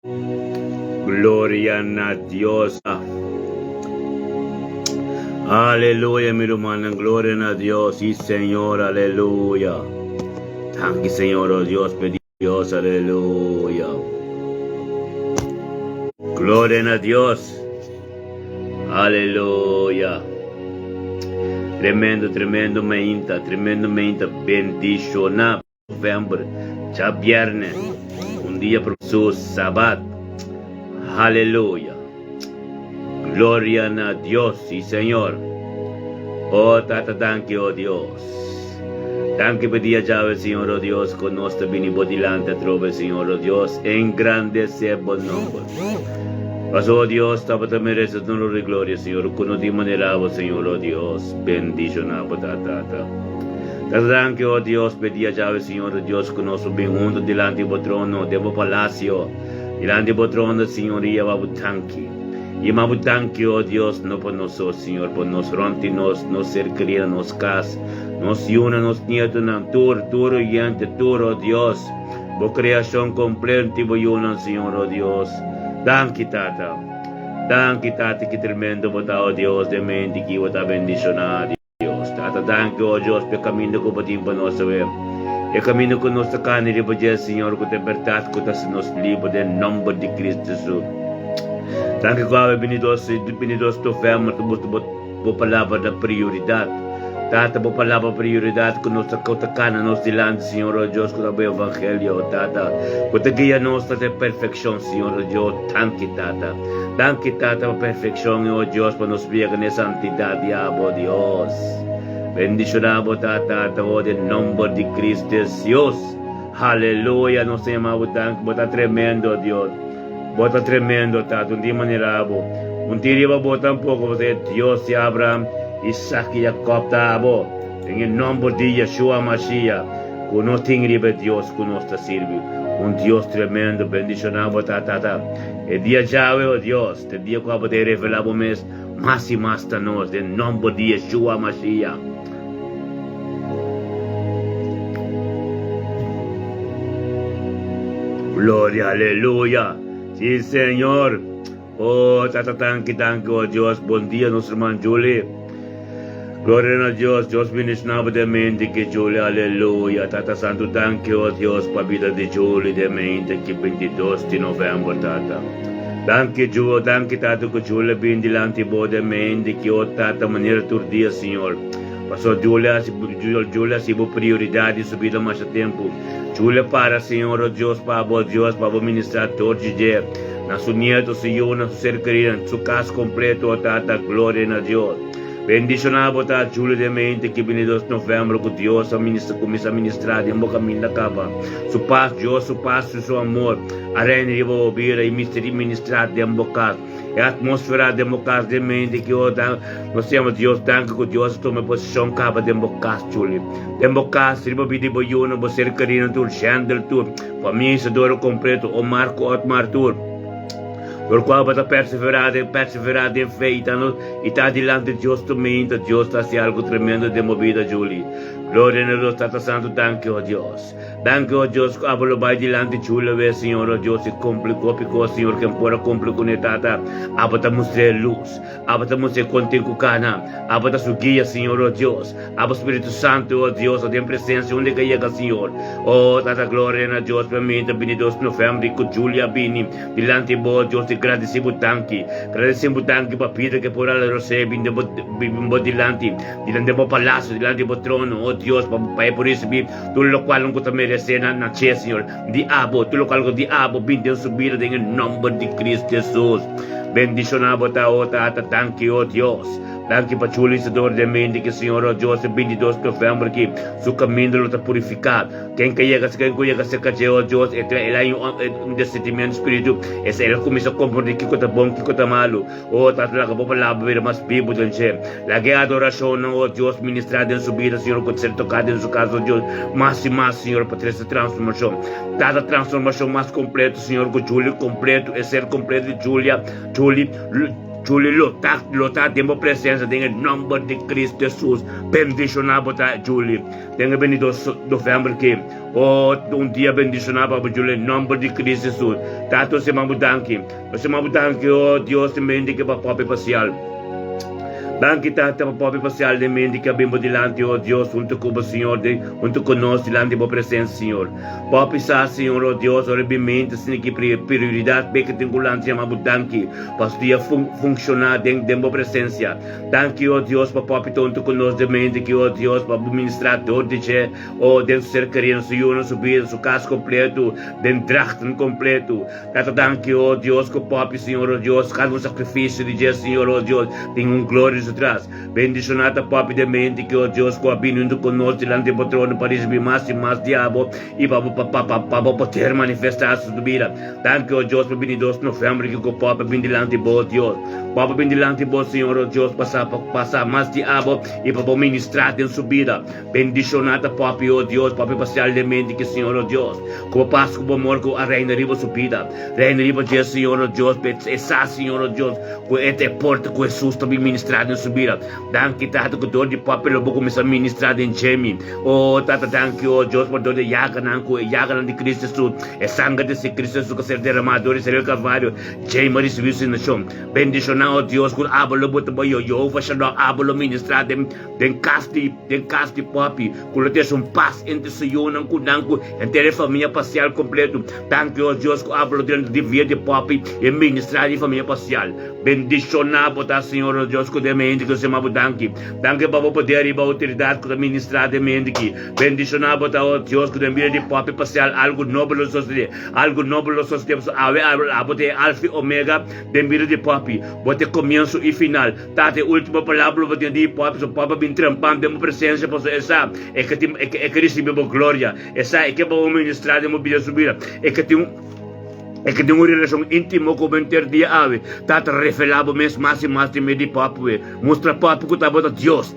Gloria a Dios. Aleluya, mi hermana. Gloria a Dios. Sí, Señor. Aleluya. Thank you, Señor. Oh Dios, pedí Dios. Aleluya. Gloria a Dios. Aleluya. Tremendo, tremendamente bendicionado novembro, ya viernes, un día por su sábado. Aleluya. Gloria a Dios, sí Señor. Oh Tata, danke, oh Dios. Danke per dia llave, Señor, oh Dios, con nostra benibodilante trove, Señor, oh Dios, engrandece buen nombre. Mas, oh Dios, te mereces honor y gloria, Señor, con ti maneravo, Señor, oh Dios, bendicionado, Tata. Danke, oh Dios, per dia llave, Señor, oh Dios, con nuestro bien junto delante del trono, del palacio, delante del trono, Señor, y ababutanki. Y ababutanki, oh Dios, no por nosotros, Señor, por nos ronti, nos ser querida, nos cas, nos yuna, nos nieto, tur, yente, oh Dios, por creación completa, y yuna, Señor, oh Dios. Danke, Tata, que tremendo, oh Dios, de mente, que vota bendicionado. Tata, danke, oh Dios, per cammino con patim per nostro ver. E cammino con nostra carne di poder, Signore, con libertà, con tas nos libro del nome di Cristo Gesù. Danke, Gott, benidos tu fermo, tu palavra da prioridade. Tata, tu palavra prioridade con nostra cotacana, nos delante, Signore, oh Dios, con il Evangelio, Tata. Con te guia nostra de perfezione, Signore, oh Dios, danke, Tata. Danke, Tata, per perfezione, oh Dios, per nos via ne santidade, oh Dios. Bendicionamos, Tata, en nombre de Cristo Jesús. Aleluya, nos llamamos tan, bota tremendo, Dios. Bota tremendo, Tata, un día manerabo. Un día va a botar un poco, porque Dios de Abraham, Isaac y Jacob, Tabo. En el nombre de Yeshua Mashiach, con nos tingribe Dios, con nos te sirve. Un Dios tremendo, bendicionamos, Tata. El día llave, oh Dios, el día cuando te revelamos más y más a nos, en nombre de Yeshua Mashiach. Gloria, aleluya. Sí, Señor. Oh, Tata, tanque, oh Dios. Buen día, nuestro hermano Julie. Gloria a Dios. Dios bendicionado de mente que Julie, aleluya. Tata Santo, tanque, oh Dios, para vida de Julie de mente que 22 de novembro, Tata. Danke, Julie, danke, Tata, que Julie ben delante de mente que, oh Tata, maneira tur dia, Senhor. Pastor Julia, se prioridade subir mais tempo. Julia para, Senhor, oh Deus, para o ministrar todo dia. Na sua nieto, Senhor, na sua ser querida, sua casa completa, oh Tata, glória a Deus. Bendicionado, Tata, Julia de mente, que 22 de novembro, que Deus começa a ministrar, em boca minha capa. Su paz, Deus, su paz, su amor, a reina de ouvir e ministrar de boca. E a atmosfera de boca de mente, que nós temos Deus, danke que Deus tome posição, capa de boca, Julia. De boca, se ele pedir para eu, não ser querido, tu, Chandel, tu, família, se doro completo, o Marco, Otmar, tu. Por qual para perseverar em fé e está delante de Deus também, Deus está se algo tremendo de movida, Julie. Glória a Deus, Tata Santo, danke, oh Deus. Danke, oh Deus, que abro vai delante de Julie, Senhor, oh Deus, se complicou, picou, Senhor, que embora complicou, né, Tata. Abata mostrar luz, abata mostrar contigo, cana, abata sua guia, Senhor, oh Deus. Abata Espírito Santo, oh Deus, tem presença onde que chega, Senhor. Oh, Tata, glória a Deus, para mim, 22 de novembro, com Julia Bini, delante de Deus, agradecemos tanque para vida que por ela recebe delante do palácio, delante do trono, oh Deus, para por isso tudo o qual não te merece na tia, Senhor, diabo, tudo o qual o diabo vem subir em nome de Cristo Jesus. Bendicionado o Tata, tanque, oh Deus. Danke para chulisador de mente que Senhor, oh Deus, 22 de novembro que seu caminho está purificado. Quem chega a ser oh Deus, ele é um dessentimento espírito. Esse ele começa a compreender que coisa bom, que coisa malo. Oh, tá lá que vou falar ver mais bíblia do que lá que a adoração, oh Deus, ministrada em subida, Senhor, com ser tocado em sua casa, oh Deus, mais e mais, Senhor, para ter essa transformação. Cada transformação mais completa, Senhor, com Julia completo, é ser completo de Julia, Julie, lotar tempo presença, tem em nome de Cristo Jesus. Bendicionado para Julie. Tenha venido novembro que, dia bendicionado para Julie, em nome de Cristo Jesus. Tato se mamudanki. Se mamudanki, Deus, te bendiga para o próprio parcial. Danke Tata para o parcial de mente que abrimos delante, Deus, junto com o Senhor, junto conosco, delante da presença, Senhor. Papi sa, Senhor, Deus, obviamente, sem que prioridade, bem que tem que lançar, chamamos danke, para o dia funcionar dentro da presença. Danke, Deus, para Papi, junto conosco, de mente, que, Deus, para o administrador, de che, dentro ser querido, Senhor, subir, seu caso completo, dentro trachten completo. Tata, danke, Deus, com Papi, Senhor, Deus, cada sacrifício de che, Senhor, Deus, tem glória atrás. Bendicionada Papi de mente que o Deus que vindo conosco delante do trono para receber mais e mais diabo e para poder manifestar a sua vida. Danke o Deus para 22 de novembro que o Papi vem delante do Deus. Papi vem delante do Senhor, o Deus passar mais diabo e para ministrar em sua vida. Bendicionada Papi, o Deus, Papi parcial de mente que Senhor, o Deus. Como paz, como amor, com a reina riba sua vida. Reina riba de Senhor, o Deus, essa Senhor, o Deus, com esta porta com Jesus também ministrado em subira. Danke Tata que dor de Papi lobo começa a ministrar em Jemi. Tata danke Deus por dor de Yaganan de Cristo Jesus. É sangue de Cristo Jesus que ser derramado sobre o Calvário. Jemi recebeu na chão. Bendicionado Deus por abalo boto boyo yo fashado abalo ministrar dem casti Papi. Com ter um paz entre Senhor não cudanco entre a família parcial completo. Danke Deus que abalo dentro de vida de Papi e ministrar de família parcial. Bendicionado tá Senhor Deus que mente que se chama danke para o poder e para a autoridade que administrar de mente que bendicionado para o Deus que tem vida de Papi parcial algo nobre no sociedade a bote alfa e omega de vida de Papi bote começo e final tá a última palavra bote de Papi so Papi bem trampando de uma presença para essa é que recebemos glória essa é que para o ministrar de uma vida subida é que tem uma relação íntima com o dia ave, tá revelado mais e mais de meio de Papi, mostra Papi que tá bota Deus.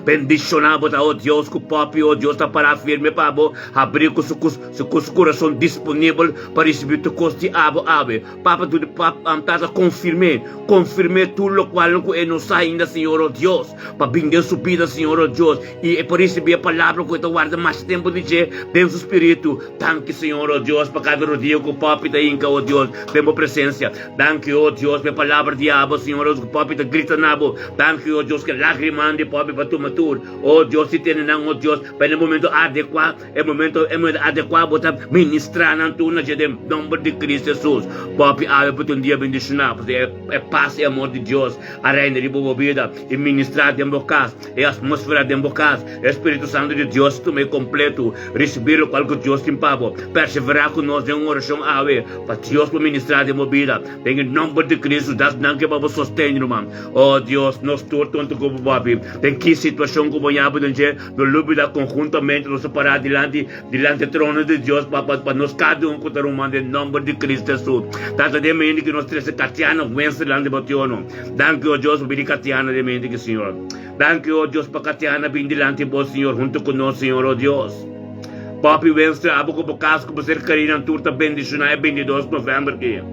Bendicionado o Deus que o Papi, o Deus está para firme para abrir com seu coração disponível para receber o custo de ave. Papa, tu está confirme tudo o qual não sai ainda, Senhor, o Deus, para vingar sua vida, Senhor, o Deus, e para receber a palavra que guarda mais tempo de dia, dentro do Espírito. Danke, Senhor, o Deus, para cada dia que o Papi está inca, o Deus, temos presença. Danke, o Deus, pela palavra de abo, Senhor, o Papi está gritando abo. Danke, o Deus, que lágrimas de Papi para tu oh Deus, se tem não, oh Deus, para o momento adequado, é momento adequado para ministrar na tua nome de Cristo Jesus. Papi, para um dia bendicionar, porque é paz e amor de Deus, a reina de boa vida, e ministrar dentro da casa, e a atmosfera dentro da casa, o Espírito Santo de Deus também completo, receber o qual que Deus tem para perseverar com nós em uma oração para Deus para ministrar dentro da vida, em nome de Cristo, das não que para sostener, irmão. Oh Deus, nós tanto como Papi, tem que situação como Yabo no lúbida conjuntamente nos separar delante do trono de Deus para nós cada um contar em nome de Cristo Jesus. Tanto de mente que nós três Catiana vence delante do trono. Danke o Deus por Catiana de mente que Senhor. Danke o Deus para Catiana vir delante do Senhor junto conosco, Senhor, o Deus. Papi vence a boca do casco para ser carinho turta bendicionar 22 de novembro que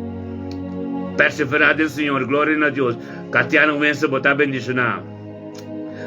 perseverar do Senhor, glória a Deus. Catiana vence botar bendicionar.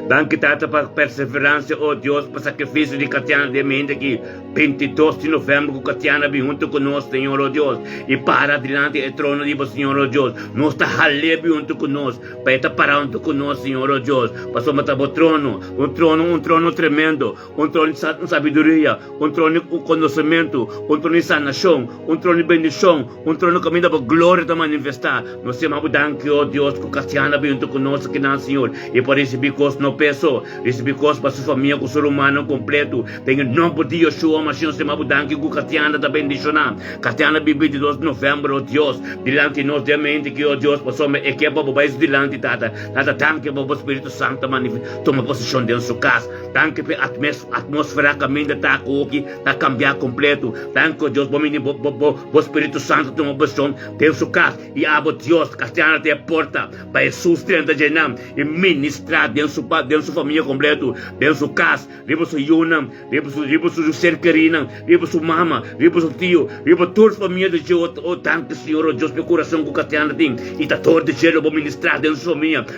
Danke Tata para perseverança, oh Deus, para sacrifício de Catiana de mente aqui, 22 de novembro, que Catiana vem junto conosco, Senhor, oh Deus, e para diante do trono de Senhor, oh Deus, nós está halebe junto conosco, para estar para junto conosco, Senhor, oh Deus, para somos o trono, um trono tremendo, um trono de sabedoria, um trono de conhecimento, um trono de sanação, um trono de bendição, um trono que ainda para glória de manifestar. Nós chamamos danke, oh Deus, que Catiana vem junto conosco, que não, Senhor, e por receber costo no peso, receber coisas para sua família com o ser humano completo. Tem o nome de Yeshua, mas se chamamos danke com Catiana da bendicionar. Catiana vive de 2 de novembro, oh Deus, delante de nós, de mente que, oh Deus, passou e que é para o país delante, Tata, danke para o Espírito Santo, toma posição dentro da sua casa. Danke para a atmosfera que ainda está aqui, está cambiar completo. Danke, oh Deus, para o Espírito Santo toma posição dentro da sua casa. E abo Deus, Catiana tem a porta para Jesus 30 de janeiro e ministrar dentro da sua dentro da sua família completo, dentro da sua casa, riba sua yunam, riba sua ser querida, riba sua mama, riba sua tio, riba toda a família de Deus, tanto Senhor, Deus, meu coração com o Catiana tem, e tá todo de Deus, vou ministrar dentro da sua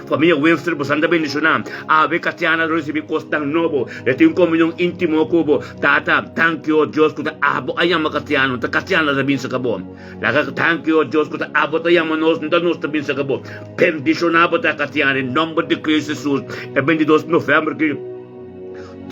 família Winster, você anda bendicionar, ve Catiana, recebi costa novo, tem comunhão íntimo com o tata, thank you, Deus, que tá abo, ayama Catiana, tá Catiana da bin sa kabo, laga thank you, Deus, que tá abo, tá ayama nos, não tá nos tá bin sa kabo, bendicionado tá Catiana, em nome de Cristo Jesus, é 22 de novembro que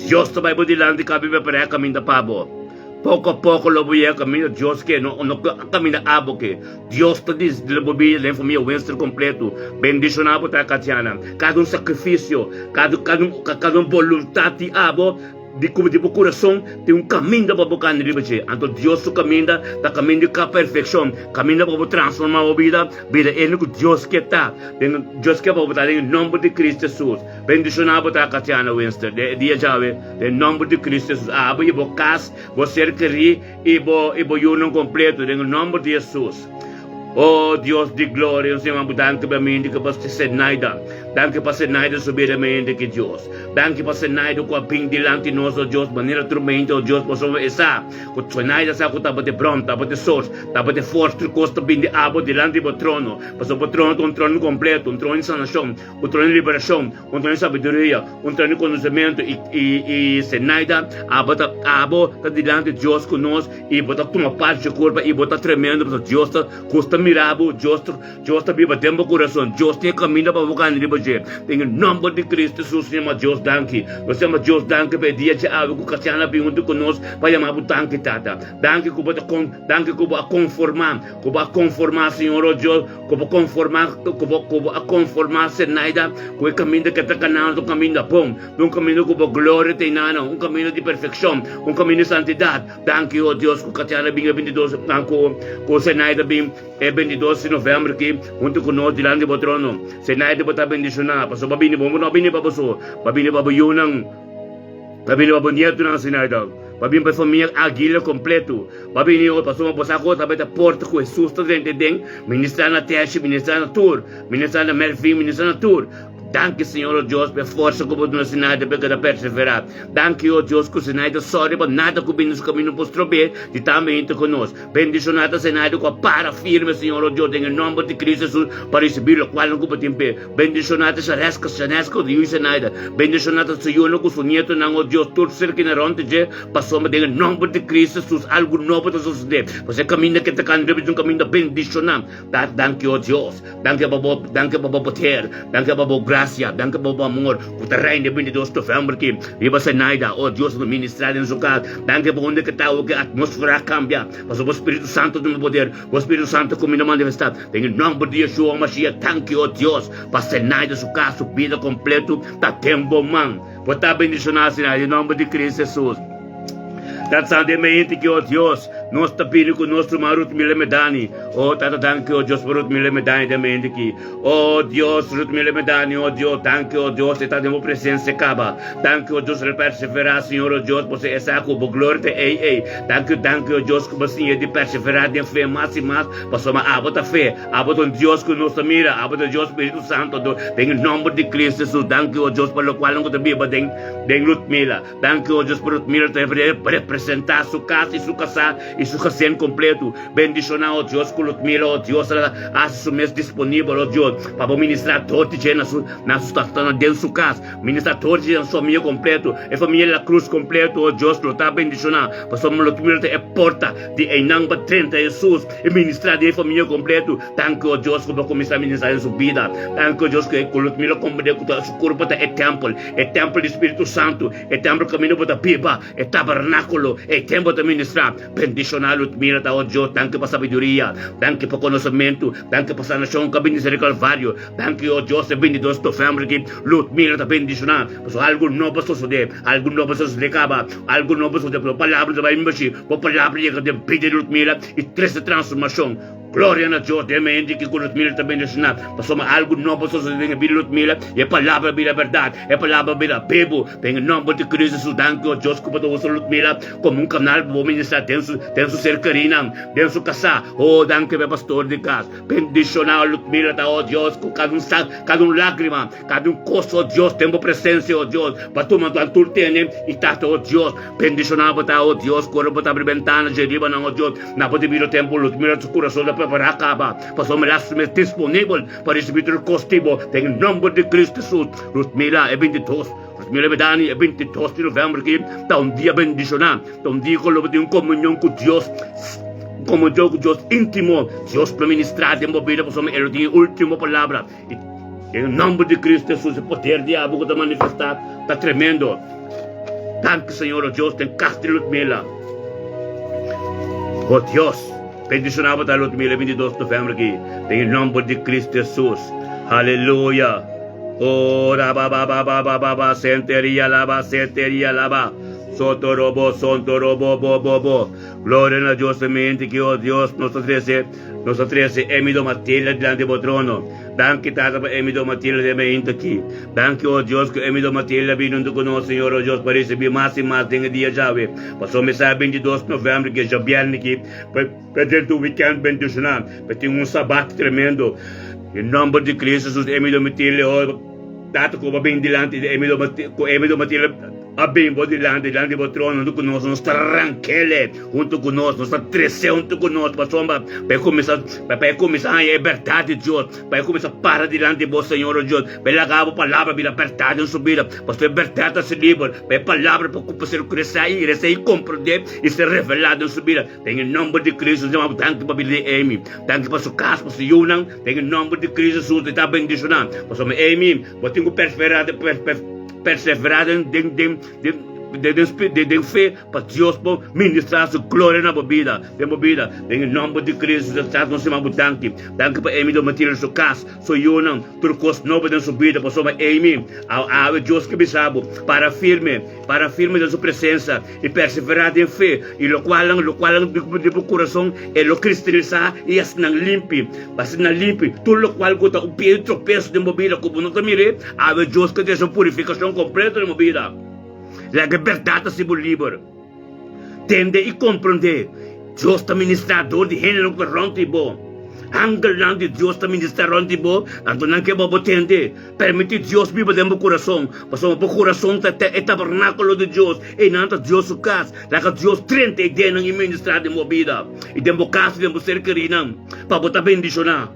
Deus também pode lá de caminho para caminho da pabo. Pouco a pouco lo voy a caminho Deus que no caminho abo que Deus te diz de lo voy a família Winster completo. Bendicionado tá Catiana. Cada sacrifício, cada voluntade abo de coração tem caminho para buscar na vida. Então Deus caminho da caminho de perfeição, caminho para transformar a vida é que Deus quer tá. Deus quer para botar em nome de Cristo Jesus. Bendicionado tá Catiana Winster. Dia jave em nome de Cristo Jesus. Abo e bo cas, bo ser querido e bo união completo em nome de Jesus. Oh Deus de glória, Senhor, danke para mim que você se naida. Danke para se naida subidamente que Deus. Danke para se naida com a ping delante de nós, oh Deus, maneira tremenda, oh Deus, possamos essa. Com se naida sa com tabate pronto, tabate source, tabate forte, costa bem de abo delante do trono. Passou para trono, trono completo, trono de sanação, trono de liberação, trono de sabedoria, trono de conhecimento e se naida, abo tá delante de Deus conosco e botar uma parte de corpo e botar tremendo, porque Deus tá custa mirabo, Deus tá viva tempo coração, Deus tem caminho para buscar na vida. Em nome de Cristo Jesus, chama Deus danke. Nós chama Deus danke para dia de algo que Catiana vem junto conosco para chamar o danke tata. Danke que a conformar, Senhor, oh Deus, que a conformar Senaida, com o caminho que está canal, o caminho da pão, um caminho que a glória tem nada, um caminho de perfeição, um caminho de santidade. Danke, oh Deus, que Catiana vem 22, com Senaida vem 22 de novembro aqui, junto conosco, diante do trono. Senaida vai estar bendicionado. Pastor, babini pa baso. Babini pa yunang. Babini pa nieto ng Senaida. Babini pa família Aguila completo. Babini o pastor mabasako tabi ta porta ko Jesus ta deng. Ministra na Teshi, ministra na Tour, ministra na Melfi, ministra na Tour. Danke, Senhor, oh Deus, pela força que você nos ensina para cada perseverar. Danke, oh Deus, que o Senhor sorry para nada que o caminho para trober de também conosco. Bendicionado, Senhor, com a para firme, Senhor, oh Deus, em nome de Cristo Jesus, para receber o qual não cuba tempo. Bendicionado, Saresca, de Yui, Senhor. Bendicionado, Senhor, com o nieto, não, oh Deus, todo ser que na ronda, passou, em nome de Cristo Jesus, algo novo para suceder. Você caminha que está caminhando, um caminho bendicionado. Danke, oh Deus. Danke, para poder. Danke, para graça. Danke por amor, por terreno de 22 de novembro que viva Senaida, oh Deus, no ministério em sua casa. Danke por onde que está, que a atmosfera cambia. Mas o Espírito Santo do meu poder, o Espírito Santo comigo manifestar. Em nome de Yeshua Mashiach, danke, oh Deus, para Senaida, sua casa, sua vida completa, tá tempo, man. Por estar bendicionado, Senaida, em nome de Cristo Jesus. Tatsandemente que, oh Deus, nós tapino com nosso Marut Milemedani. Oh, tata, danke, oh Deus, Marut Milemedani também aqui. Oh Deus, Marut Milemedani, oh Deus, danke, oh Deus, está de uma presença acaba. Danke, oh Deus, ele perseverar, Senhor, oh Deus, você é saco, por glória de ei. Danke, oh Deus, que você é de perseverar, de fé mais e mais, para somar a bota fé, a bota Deus que nos mira, a bota Deus Espírito Santo, em nome de Cristo Jesus. Danke, oh Deus, por lo qual não te viva, den Lutmila. Danke, oh Deus, por Lutmila, te representar sua casa e sua casa e sua casa completo. Bendicionar, oh Deus, com Lutmila, oh Deus, a seu mês disponível, oh Deus, para ministrar todo dia na sua dentro da sua casa, ministrar todo dia na sua família completo, a família da cruz completo, oh Deus, lo está bendicionar, para sua Lutmila é porta de enang para 30 Jesus, e ministrar de família completo. Danke, oh Deus, para começar a ministrar em sua vida. Danke, oh Deus, que com Lutmila compreende que seu corpo é templo do Espírito Santo, é templo caminho para a pipa, é tabernáculo, é tempo de ministrar. Bendicionar Lutmila, oh Deus, danke para sabedoria, danke para conhecimento, danke para sanação, caminho de Calvário. Danke, oh Deus, 22 de novembro que Lutmila está bendicionar, porque algo novo sucede, algo novo sucede, algo novo sucede, por palavra de Bimbashi, por palavra de pedir Lutmila e 13 transformação. Gloria na Diyos, Deus me indique que Ludmila também bendicionar. Passou algo novo sobre a vida Ludmila. E a palavra vida verdade. É a palavra vida bebo. Em nome de Cristo Jesus, danke o Deus que botou a Ludmila como canal para ministrar dentro ser carina, dentro casa. Oh, danke meu pastor de casa. Bendicionar Ludmila, oh Deus, com cada lágrima, cada costo, oh Deus, tempo presença, oh Deus. Para tu mandar tudo tem e tá, oh Deus. Bendicionar para oh Deus, corpo para abrir ventana, geriba na oh Deus. Na pode vir o tempo Ludmila, seu coração da para acabar. Passou me lastimar disponível para receber o costivo. Em nome de Cristo Jesus, Ludmila é 22. Ludmila Bedani é 22 de novembro aqui. Está dia bendicionar. Está dia que eu tenho comunhão com Deus. Comunhão com Deus íntimo. Deus para ministrar em movida. Passou me a última palavra. Em nome de Cristo Jesus, o poder de diabo que está manifestado. Está tremendo. Tanto Senhor, Deus tem castro Ludmila. Oh Deus. Bendicionava a Ludmila 22 de novembro aqui. Em nome de Cristo Jesus. Aleluia. Oh, rababababababa, senteria lava. Sotorobo, bobo. Gloria a Dios, mente que oh Dios, nuestro 13, emido Matilda delante do trono. Danke, Tata, para emido Matilda de mente aqui. Danke, oh Dios, que emido Matilda vindo conosco, Senhor, oh Dios, para receber mais e mais em dia já. Passou me sabe 22 de novembro, que já viernes aqui, para dentro do weekend bendicionar, para ter sabato tremendo. Em nome de Cristo, Jesus, emido Matilda, oh, Tata, como bem delante de emido Matilda, a bem delante do trono, junto conosco, nós está tranquilo, junto conosco, nós está crescendo junto conosco, para começar a liberdade de Deus, para começar a parar delante de vós, Senhor, oh Deus, para largar a palavra, para liberdade em subida, para ser libertado a ser livre, para a palavra, para ser crescer e compreender e ser revelado em subida. Em nome de Cristo, Deus, tanto para a Amy, tanto para sua casa, para o Yunan, em nome de Cristo, Jesus, está bendicionando, para a Amy, para ter perseverar de fé para Deus ministrar sua glória na vida, em nome de Cristo, está no cima danke para Amy do Matilda sua casa, sua Yunan, turcos novo na sua vida, para sua Amy, a Deus que me sabe, para firme da sua presença e perseverar em fé, e lo qual de coração é lo cristianizar e assim não limpe, tudo o qual gota o pé tropeço de vida, como não mire, a Deus que tem sua purificação completa na vida. La liberdade se livre. Tende e compreender. Deus está ministrador de gênero que ronde bo. Angelão de Deus está ministrando de bo. Então não que bo tende. Permite Deus viva dentro do coração. Passou para o coração é tabernáculo de Deus. E não está Deus o caso. Lá que Deus 30 ideias em ministrar de vida. E dentro do caso dentro do ser querido. Para botar bendicionar.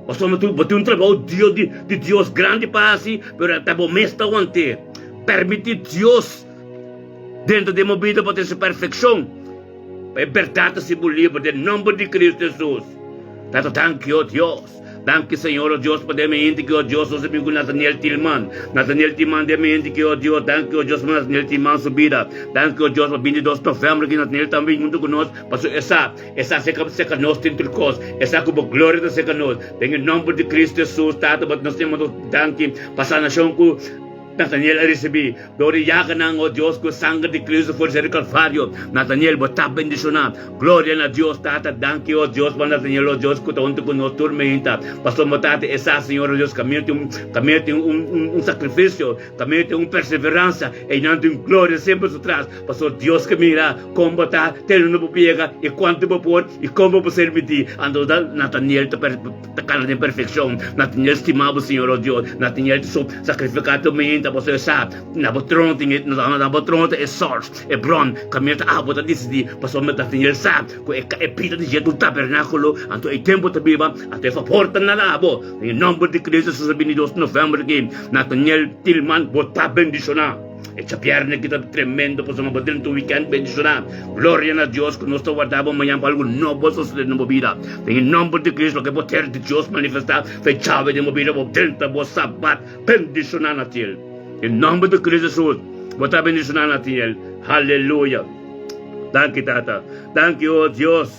Passou para um trabalho de Deus grande para si. Mas está bom mestre ontem. Permite Deus dentro de uma vida para ter sua perfeição. A liberdade se livre, em nome de Cristo Jesus. Tanto danke, oh Deus. Danke, Senhor, oh Deus, para me indicar, oh Deus, o Senhor Nathaniel Tillman. Nathaniel Tillman, de me indicar, oh Deus, danke, oh Deus, para Nathaniel Tillman subida. Danke, oh Deus, para 22 de novembro, que Nathaniel também junto conosco. Passou essa seca nós tem tricos. Essa como glória da seca nós. Em nome de Cristo Jesus, Tato, para nós temos danke, passar na chão com Nathaniel recebi, glória ng o Diyos ko sangue de Cristo for sa Calvario. Nathaniel, bota bendicionar. Gloria na Diyos, tata, danke o Diyos, pa Nathaniel, o Diyos ko taunto ko no turmenta. Pastor mo tate, esa, Senhor, o Diyos, kami tem sacrifício, kami tem perseverança, e não tem glória sempre atrás. Pastor, Deus que mira, como botar, tendo no pupiega, e quanto vou pôr, e como vou servir. Ando da Nathaniel, ta cara de perfeição. Nathaniel, estimado, Senhor, o Diyos. Nathaniel, sacrificado menta. Você sabe, na botron é source, é bron, caminha a bota decidi, passou me Nathaniel sabe, que é pita de jeito do tabernáculo, então é tempo de viva, até a porta na labo, em nome de Cristo, Jesus 22 de novembro aqui, Nathaniel Tillman, bota bendicionar. Essa perna que está tremendo, posso me botar no weekend bendicionar. Glória a Deus, que nós guardamos amanhã para algo novo suceder na vida. Em nome de Cristo, que o poder de Deus manifestar, fez chave de vida, dentro do sabat, bendicionar na Nathaniel. Em nome de Cristo Jesus, botar bendicionar na Nathaniel. Aleluia. Danke, Tata. Danke, oh Deus.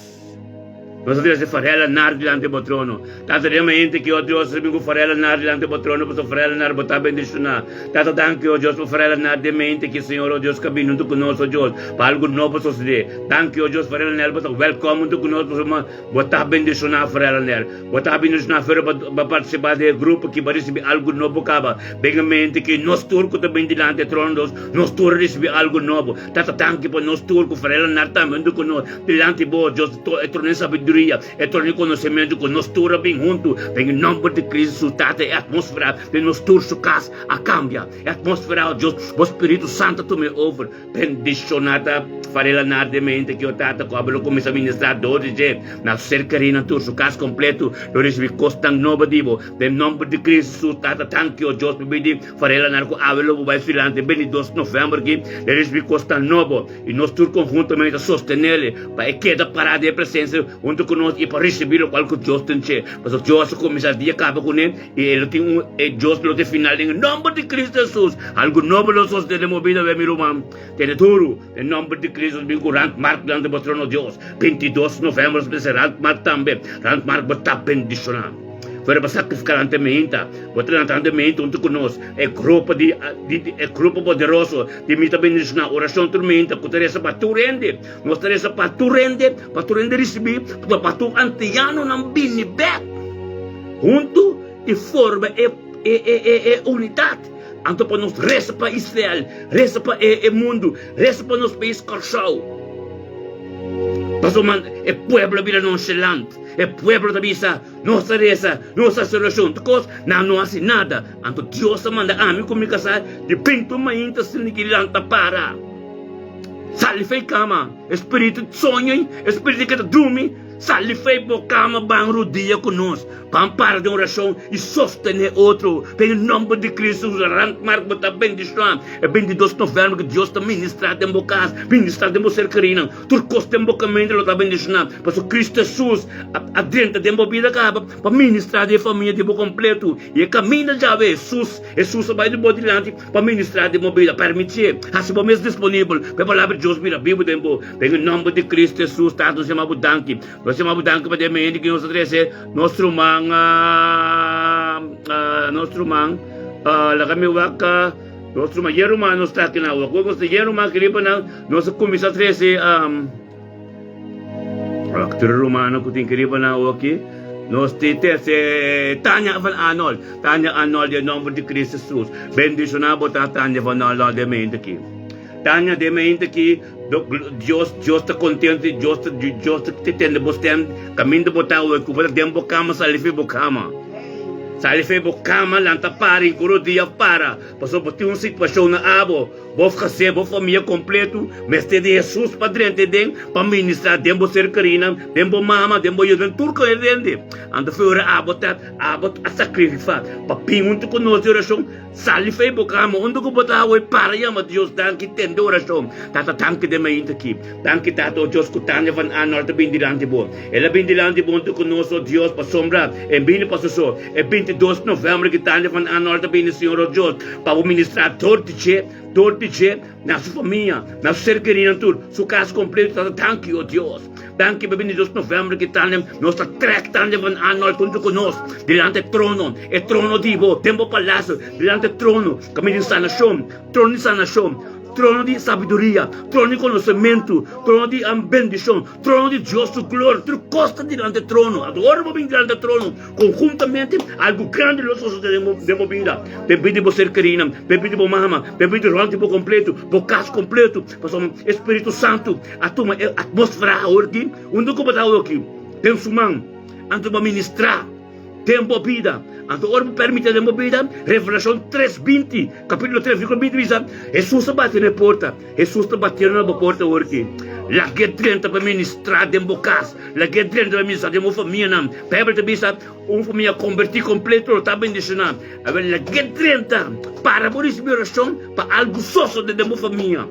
Nós temos que farela nar diante do trono. Tanto realmente que o Deus sabe que farela nar diante do trono, para farela nar botar bendicionar. Tanto danke o Deus para farela nar de mente que Senhor o Deus caminho junto conosco Deus para algo novo suceder. Danke o Deus farela nar para welcome junto conosco para botar bendicionar farela nar. Botar bendicionar para participar do grupo que vai receber algo novo caba. Bem mente que nós turco também diante do trono Deus, nós turco receber algo novo. Tanto danke para nós turco farela nar também junto conosco diante do Deus torne sabedoria. É tornar conhecimento que nós todos bem juntos, em nome de Cristo, a atmosfera de nós todos a cambia. A atmosfera de Deus, o Espírito Santo tome over. Bendicionada, farela nada de mente que o Tata Cobra começa a ministrar 12 dias, na cercaria todos o caso completo, nós recebemos costa nova divo. Em nome de Cristo, Tata, tanque o Deus, bebê, farela nada com a avelo, vai filante, 22 de novembro, que nós recebemos costa nova, e nós todos conjuntamente a sostener, para que queda parada de presença, junto conosco e para receber o qual que Deus tem. Mas o Deus começa a dia acaba com ele e ele tem Deus lo de final em nome de Cristo Jesus. Algo novo nós sostenemos vida de meu irmão. Tem tudo em nome de Cristo. Bem com Rand Mark diante do trono de Deus. 22 de novembro se Rand Mark também. Rand Mark está bendicionado. Para sacrificar ante menta, botar ante menta junto conosco. É grupo poderoso de mita bendicionar oração tormenta, que teresa para tu rende, nós teresa para tu rende receber, para tu antiano não bini back, junto e forma é unidade. Anto para nós reza para Israel, reza para o mundo, reza para nós país Corchau. Pastor man, é pueblo vida nonchalant, é pueblo da bisa, nossa reza, nossa solução, because não hace nada. Anto Deus manda a mim comunicação, de pinto mainta sinigilanta para. Sali fei cama, espírito sonho, espírito que dorme, sali fei bocama bang rodia conosco, para de oração e sostener outro, em nome de Cristo, Rand Mark botar bendição, é 22 de novembro que Deus está ministrando em bocas, ministrando em você querida, tudo costa em bocamento, ele está bendicionando, mas o Cristo Jesus, adentro de vida acaba, para ministrar de família de completo, e caminho já vê, Jesus vai de bode diante, para ministrar de vida, permitir, assim para mesmo disponível, para a palavra de Deus, vira a Bíblia em nome de Cristo Jesus, está nos chamando danke, nós chamamos danke para a mente que nós trazer, nosso irmão, la kami waka nosso mayeruma nos está aqui na rua quando se yeruma querido na nossa comissão 13 actor romano que tem querido na rua aqui nós temos Tanya Van Arnold em nome de Cristo Jesus bendicionado Tanya Van Arnold de mente aqui Tanya de mente aqui Deus está contente Deus te tem de você caminho de botar o que para tempo cama salife bocama salife bocama lanta para e coro dia para passou por uma situação na abo vou fazer vou família completo mestre de Jesus padre tem para ministrar tempo ser carina tempo mama tempo eu den turco ele anda fora abo a sacrificar para pinto conosco oração salife bocama onde que botar o para chama Deus dan que tem oração tata tanque de mente aqui tanque tato Deus que Tanya Van Arnold bem diante bom ela bem diante bom conosco Deus para sombra e bem para so é 22 de novembro que Tanya Van Arnold bem o Senhor Deus para ministrar todo dia na sua família na sua ser querida tudo seu caso completo tata tanque o Deus tanque para 22 de novembro que Tanya nossa track Tanya Van Arnold junto conosco diante do trono é trono divo tempo palácio diante do trono caminho de sanação trono de sabedoria, trono de conhecimento, trono de bendição, trono de Deus de glória, tu costa diante do trono, adoro bem diante do trono, conjuntamente, algo grande nós temos vida, bebê de você querida, bebê de mama, bebê de rolante por completo, por caso completo, passou Espírito Santo, a tua atmosfera aqui, onde eu vou aqui, tem sumão, antes de ministrar, tempo vida, anto orbo permite tempo vida, Revelação 3:20, capítulo 3:20 diz, Jesus bate na porta, Jesus está batendo na porta hoje, la que 30 para ministrar tempo casa, la que 30 para ministrar tempo família não, Bíblia te diz, família convertir completo, está bendicionado, agora la que 30 para por isso oração para algo sosso de tempo família.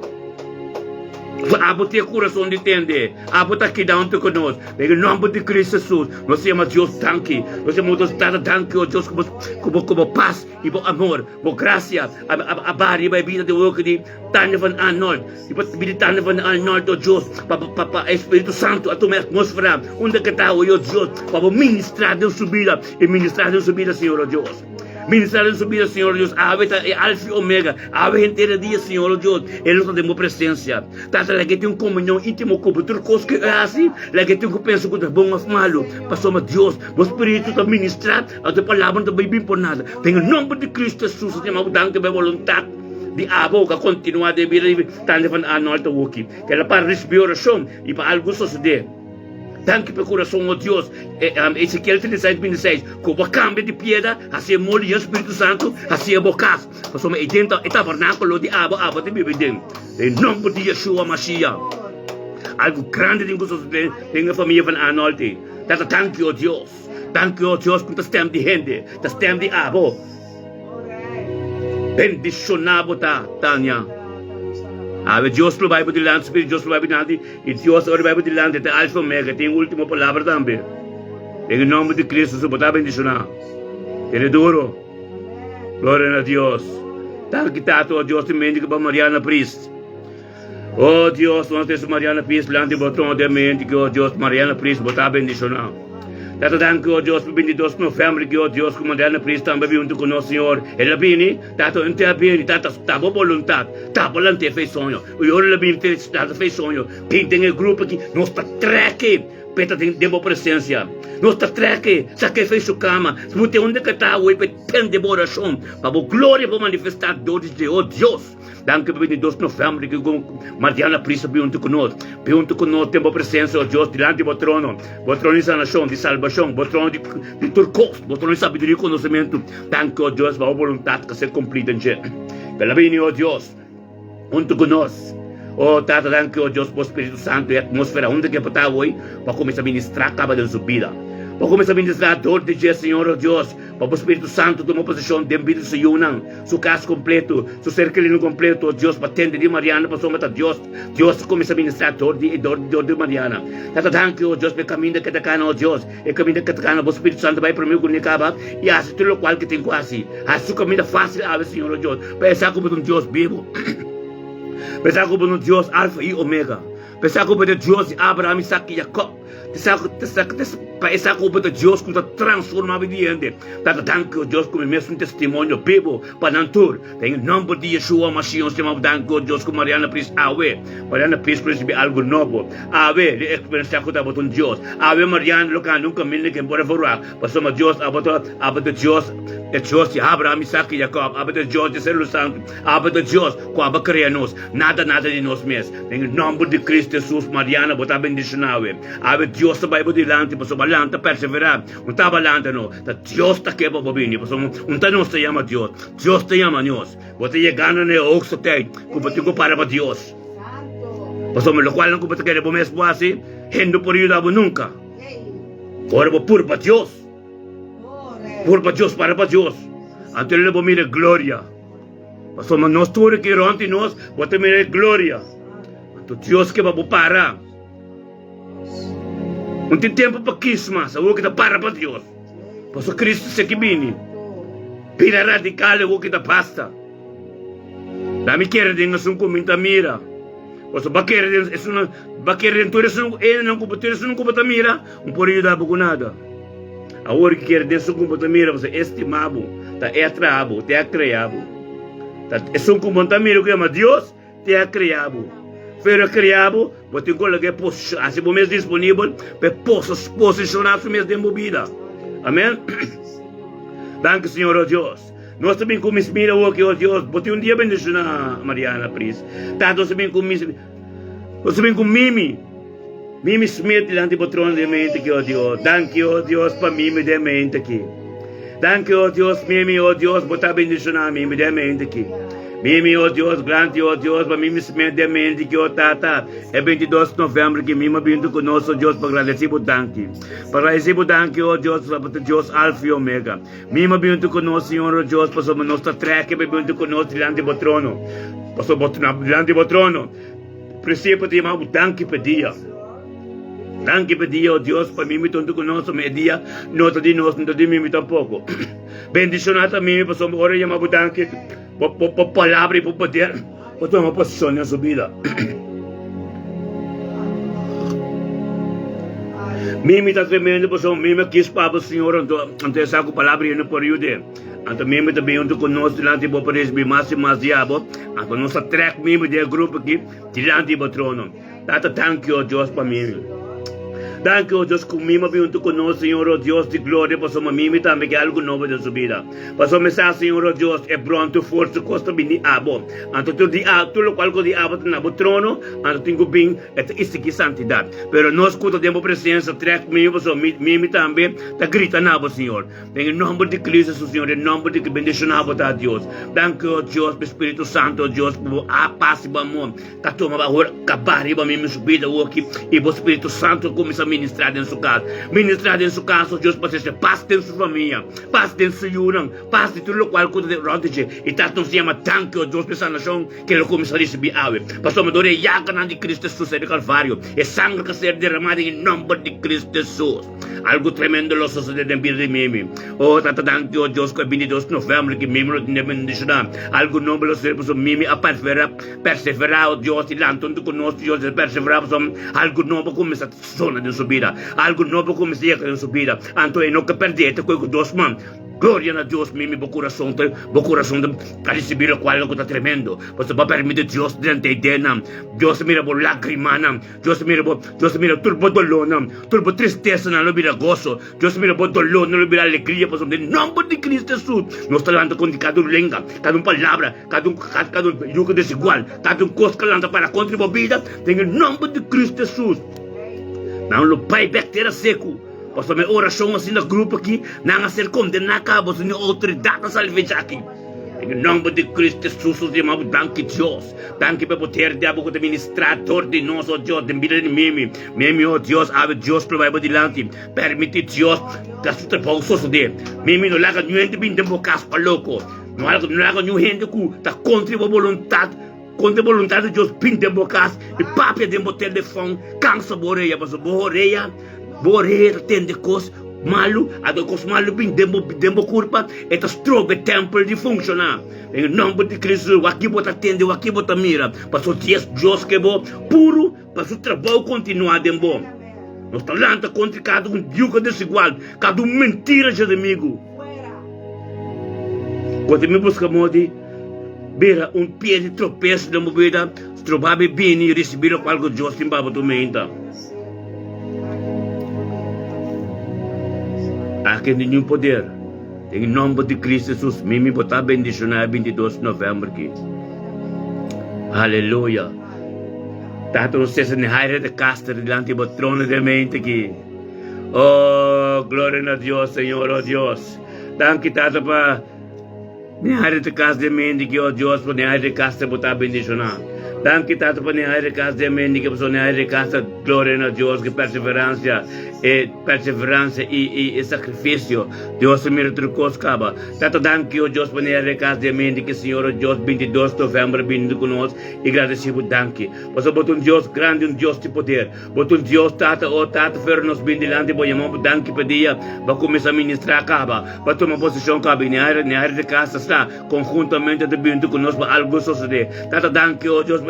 Abo ter coração de tender, abo tá aqui dentro conosco. Em nome de Cristo Jesus, nós chamamos Deus tanque, nós chamamos Deus tanque, oh Deus, como paz e como amor, como graça, a barra e vida de work de Tanya van Arnold, e para Tanya van Arnold, oh Deus, para Espírito Santo, a tua atmosfera, onde que está, oh Deus, para ministrar Deus subida e ministrar Deus subida, Senhor, oh Deus. Ministrar en su vida, Señor Dios, ave alfa y omega, ave entera día, Señor Dios, en nuestra demo presencia. Tanto la que tiene un comunión íntimo con otras cosas que hace, la que tiene un penso con bom o malo, pasamos Dios, o Espíritu te ministrar, a tu palabra no te va por nada. En el nombre de Cristo Jesús, te mando tanto de voluntad. De abo que continua de vida, tanto van a no alto walking, que la para respiración y para algo suceder. Danke por coração, oh Deus. Ezequiel 36:26. Como cambio de piedra, assim é molho e Espírito Santo, assim é bocas. Passou-me dentro do tabernáculo de abo de bebedem. Em nome de Yeshua Mashiach. Algo grande de vocês tem a família van Arnold. Tata, danke, oh Deus. Danke, oh Deus, por stem de gente, da stem de abo. Bendicionado tá, Tânia. Ave Deus lo vai por delante, Espírito Deus lo vai por delante, e Deus agora vai por delante, até alfa omega, tem a última palavra também. Em nome de Cristo, se botar bendicionar. Ele duro. Glória a Deus. Tal que tato, oh Deus, te mendiga para Mariana Priest. Oh Deus, nós temos Mariana Priest, lá de botão de mendiga, oh Deus, Mariana Priest, botar bendicionar. Tata danke, oh Deus, por 22 de novembro, que oh Deus, como Mariana Priest também junto com o Senhor. Ela vini, tata não tem bem, tata tá boa vontade, tá volante fez sonho. O ela vini, tata fez sonho. Quem tem um grupo aqui, nós tá treque, peta tem boa presença. Nós tá treque, saque fez sua cama. Se você onde que tá, o epet tem de boa oração, para a glória para manifestar dores de oh Deus. Danke por 22 de novembro, que Mariana Priest junto conosco, tem boa presença, oh Deus, diante do trono de sanação, de salvação, o trono de turcos, o trono de sabedoria e conhecimento. Danke, oh Deus, para a vontade que se cumpre em gente. Pela bem, oh Deus, junto conosco. Oh, Tata, danke, oh Deus, por Espírito Santo e a atmosfera, onde que está hoje, para começar a ministrar a da sua vida. Para começar a ministrar a dor de Jesus, Senhor, oh Deus, para o Espírito Santo tomar posição de vida se unam, seu caso completo, seu cercalino completo, oh Deus, para atender de Mariana, para somar Deus, Deus começa a ministrar a dor de Mariana. Tata, danke, oh Deus, para o caminho que está cá, oh Deus, e o caminho que está cá, o Espírito Santo vai para mim, com Nicaba, e assim tudo o qual que tem quase, assim o caminho fácil, Senhor, oh Deus, pensar como um Deus vivo, pensar como um Deus alfa e omega, pensar como um Deus de Abraão, Isaac e Jacob, pensar como um Deus que transforma a vida de gente. Tata, danke, oh Deus, como mesmo testemunho vivo para Nantur. Em nome de Yeshua Mashiach, chamamos danke, oh Deus, como Mariana Priest, Mariana Priest receber algo novo. De experienciar com o Deus. Mariana, lo que nunca me que embora voar. Passamos Deus, de Deus, de Deus de Abraão, Isaac e Jacob, de Deus de Celo Santo, de Deus, com a criamos, nada de nós mesmos. Em nome de Cristo Jesus, Mariana, botar bendicionado. Deus vai por delante, passamos lanta perseverar, não está balanta não, Deus está aqui para bobini, passamos, não nos te chama Deus te chama nós, você chegando no oxo tem, como te para Deus, passamos lo qual não como te quer por mesmo assim, hendo por ir nunca, ora por para Deus, para Deus, ante ele por mira glória, passamos nós tudo que ante nós, você mira glória, ante Deus que vai para. Não tem tempo para Christmas, a que para Deus. Posso Cristo se que vini. Pira radical, o que basta. Dami quer de nós comenta mira. Posso baquer de é uma baquer de tudo isso não computer isso não computa mira, por isso dá pouco nada. A hora que quer de isso computa mira, você estimado, tá etrabo, te criado. Tá é um computa mira que ama Deus, te criado. Foi criado, você tem que posicionar, assim como mesmo disponível, para posicionar sua mesma vida. Amém? Danke, Senhor, oh Deus. Nós também como mira hoje, oh Deus, você um dia bendicionar Mariana Priest. Tanto também com Mimi. Mimi Smith, diante do trono de mente aqui, oh Deus. Danke, oh Deus, para Mimi de mente aqui. Danke, oh Deus, Mimi, oh Deus, botar bendicionar Mimi de mente aqui. Mimi, oh Deus, grande, oh Deus, para mim me de mente que oh Tata, é 22 de novembro que Mimi vindo conosco, Deus, para agradecer o danke. Para agradecer o danke, oh Deus, para Deus, Alfa e Omega. Mimi vindo conosco, Senhor, oh Deus, para nossa treca, vindo conosco diante do trono. Passou diante do trono. princípio de amor, danke por dia. Danke por dia, oh Deus, para mim, tanto que nós somos dia, nota de nós, não de mim tampouco. Bendicionado a mim, para somos ora, amor, danke, por palavra e por poder, por tomar posição na sua vida. Mimi está tremendo, por somos mimi quis para o Senhor, então essa palavra no período. Então mimi também onde conosco, delante do presidente, mais e mais diabo, então nós track mimi do grupo aqui, delante do trono. Tata, thank you, Deus, para mim. Thank you, Deus, comigo, junto conosco, Senhor, oh Deus de glória, para somos mimi também que é algo novo da sua vida. Para somos Senhor, oh Deus, é pronto, força, costa, bem abo. Então tudo qual que abo na trono, então tenho bem, isso aqui santidade. Pero nós, quando temos presença, track mimi, para somos mimi também, tá grita na Senhor. Em nome de Cristo, Senhor, em nome de bendicionado, tá Deus. Thank you, Deus, Espírito Santo, Deus, por a paz e o amor. Tá tomando agora, acabar, e para mim, subida, aqui, e o Espírito Santo começa a ministrar em sua casa. Ministrar em sua casa, Deus, para ser paz em sua família, paz em sua união, paz de tudo o qual cuida de rodage. E tá não se chama thank you, Deus, para nação que ele começa a receber água. Pastor, me dore yaga de Cristo Jesus é de Calvário. É sangue que ser derramado em nome de Cristo Jesus. Algo tremendo lo sucede en vida de mimi. Oh, tata thank you, Deus, que 22 de novembro, que mimi não tinha bendicionado. Algo novo lo ser, pastor, mimi a perseverar, oh Deus, e lá, tanto conosco, Deus, perseverar, algo novo começa a sonar de sua vida. Algo novo começa a ir em sua vida. Então, não que perdete, com Deus, man. Glória a Deus, mimi, bo coração de receber o qual é está tremendo. Você vai permitir Deus dentro de nós. Deus mira por lágrima, Deus mira turbo dolor, turbo tristeza, não vira gozo. Deus mira por dolor, não vira alegria, por em nome de Cristo Jesus. Nós estamos falando com cada língua, cada palavra, cada yugo desigual, cada coisa que lança para contra a vida, em nome de Cristo Jesus. Não lo pai bactéria seco. Pastor, minha oração assim no grupo aqui, não a ser condenado, cabo, sem autoridade a salvar aqui. Em nome de Cristo Jesus, eu amo, danke Deus. Danke pelo poder de abo, como ministrador de nós, oh Deus, de vida de mimi. Mimi, oh Deus, ave Deus, para vai adiante. Permite Deus, que a sua pausa suceder. Mimi, não laga nenhum bem de bocas para louco. Não laga nenhum gente que está contra a vontade. Contra a vontade de Deus, bem de bocas. E papia de botel de fome, cansa boreia, mas boreia. Boreia tem de coisa malu, a do coisa malu bem dembo curva, e tá strobe templo de funcionar. Em nome de Cristo, aqui bota tende, aqui bota mira, para o Deus que é bom, puro, para o trabalho continuar de bom. Nós estamos falando contra cada yugo desigual, cada mentira de inimigo. Quando me busca modi, beira pé de tropeço da movida, trovabe bem e receber o qual Deus tem para tu menta. Aqui nenhum poder. Em nome de Cristo Jesus, mimi botar bendicionar 22 de novembro aqui. Aleluia. Tato você se nehaire de casta delante do trono de mente aqui. Oh, glória a Deus, Senhor, oh Deus. Danke, Tato, para nehaire de casta de mente aqui, oh Deus, para nehaire de casta botar bendicionar. Danke, Tato, para nehaire de casta de mente que para nehaire de casta, glória a Deus, que perseverança e sacrifício. Deus me retrucou caba. Tato danke, oh Deus, para nehaire de casta de mente que Senhor, oh Deus, 22 de novembro, vindo conosco e agradecido, danke. Posso botar Deus grande, Deus de poder. Botar Deus, Tato, oh Tato, fer nos bem delante, bom, irmão, danke para dia, para começar a ministrar caba, para tomar posição caba, nehaire de casta está conjuntamente de vindo conosco para algo suceder. Tato danke, oh Deus,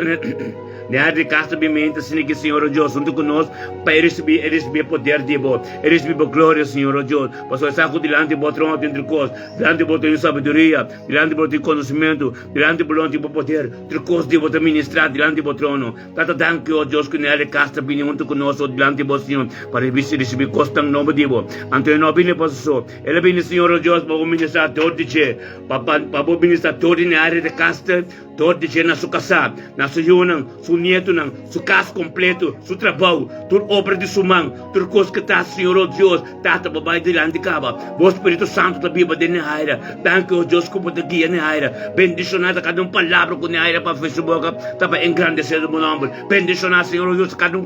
nehaire de casta de mente, assim que Senhor, oh Deus, junto conosco, para receber poder de bom, receber glória, Senhor, oh Deus. Posso estar delante do trono entre coisas, delante do sabedoria, delante do conhecimento, delante do poder, entre coisas de botar ministrar delante do trono. Tata danke, oh Deus, que nehaire de casta bem junto conosco, delante do Senhor, para receber costa em nome de Deus. Então, não bem passou. Ele bem, Senhor, oh Deus, para ministrar todo de che, para ministrar todo nehaire de casta, todo de che na sua casa, na sua união, seu neto, seu casa completo, seu trabalho, toda obra de sua mão, toda coisa que está, Senhor, oh Deus, Tata, babai delante de caba. O Espírito Santo da Bíblia de nehaire. Danke, oh Deus, que pode guiar nehaire. Bendicionada cada palavra com nehaire para fechar boca, para engrandecer o meu nome. Bendicionada, Senhor, oh Deus, cada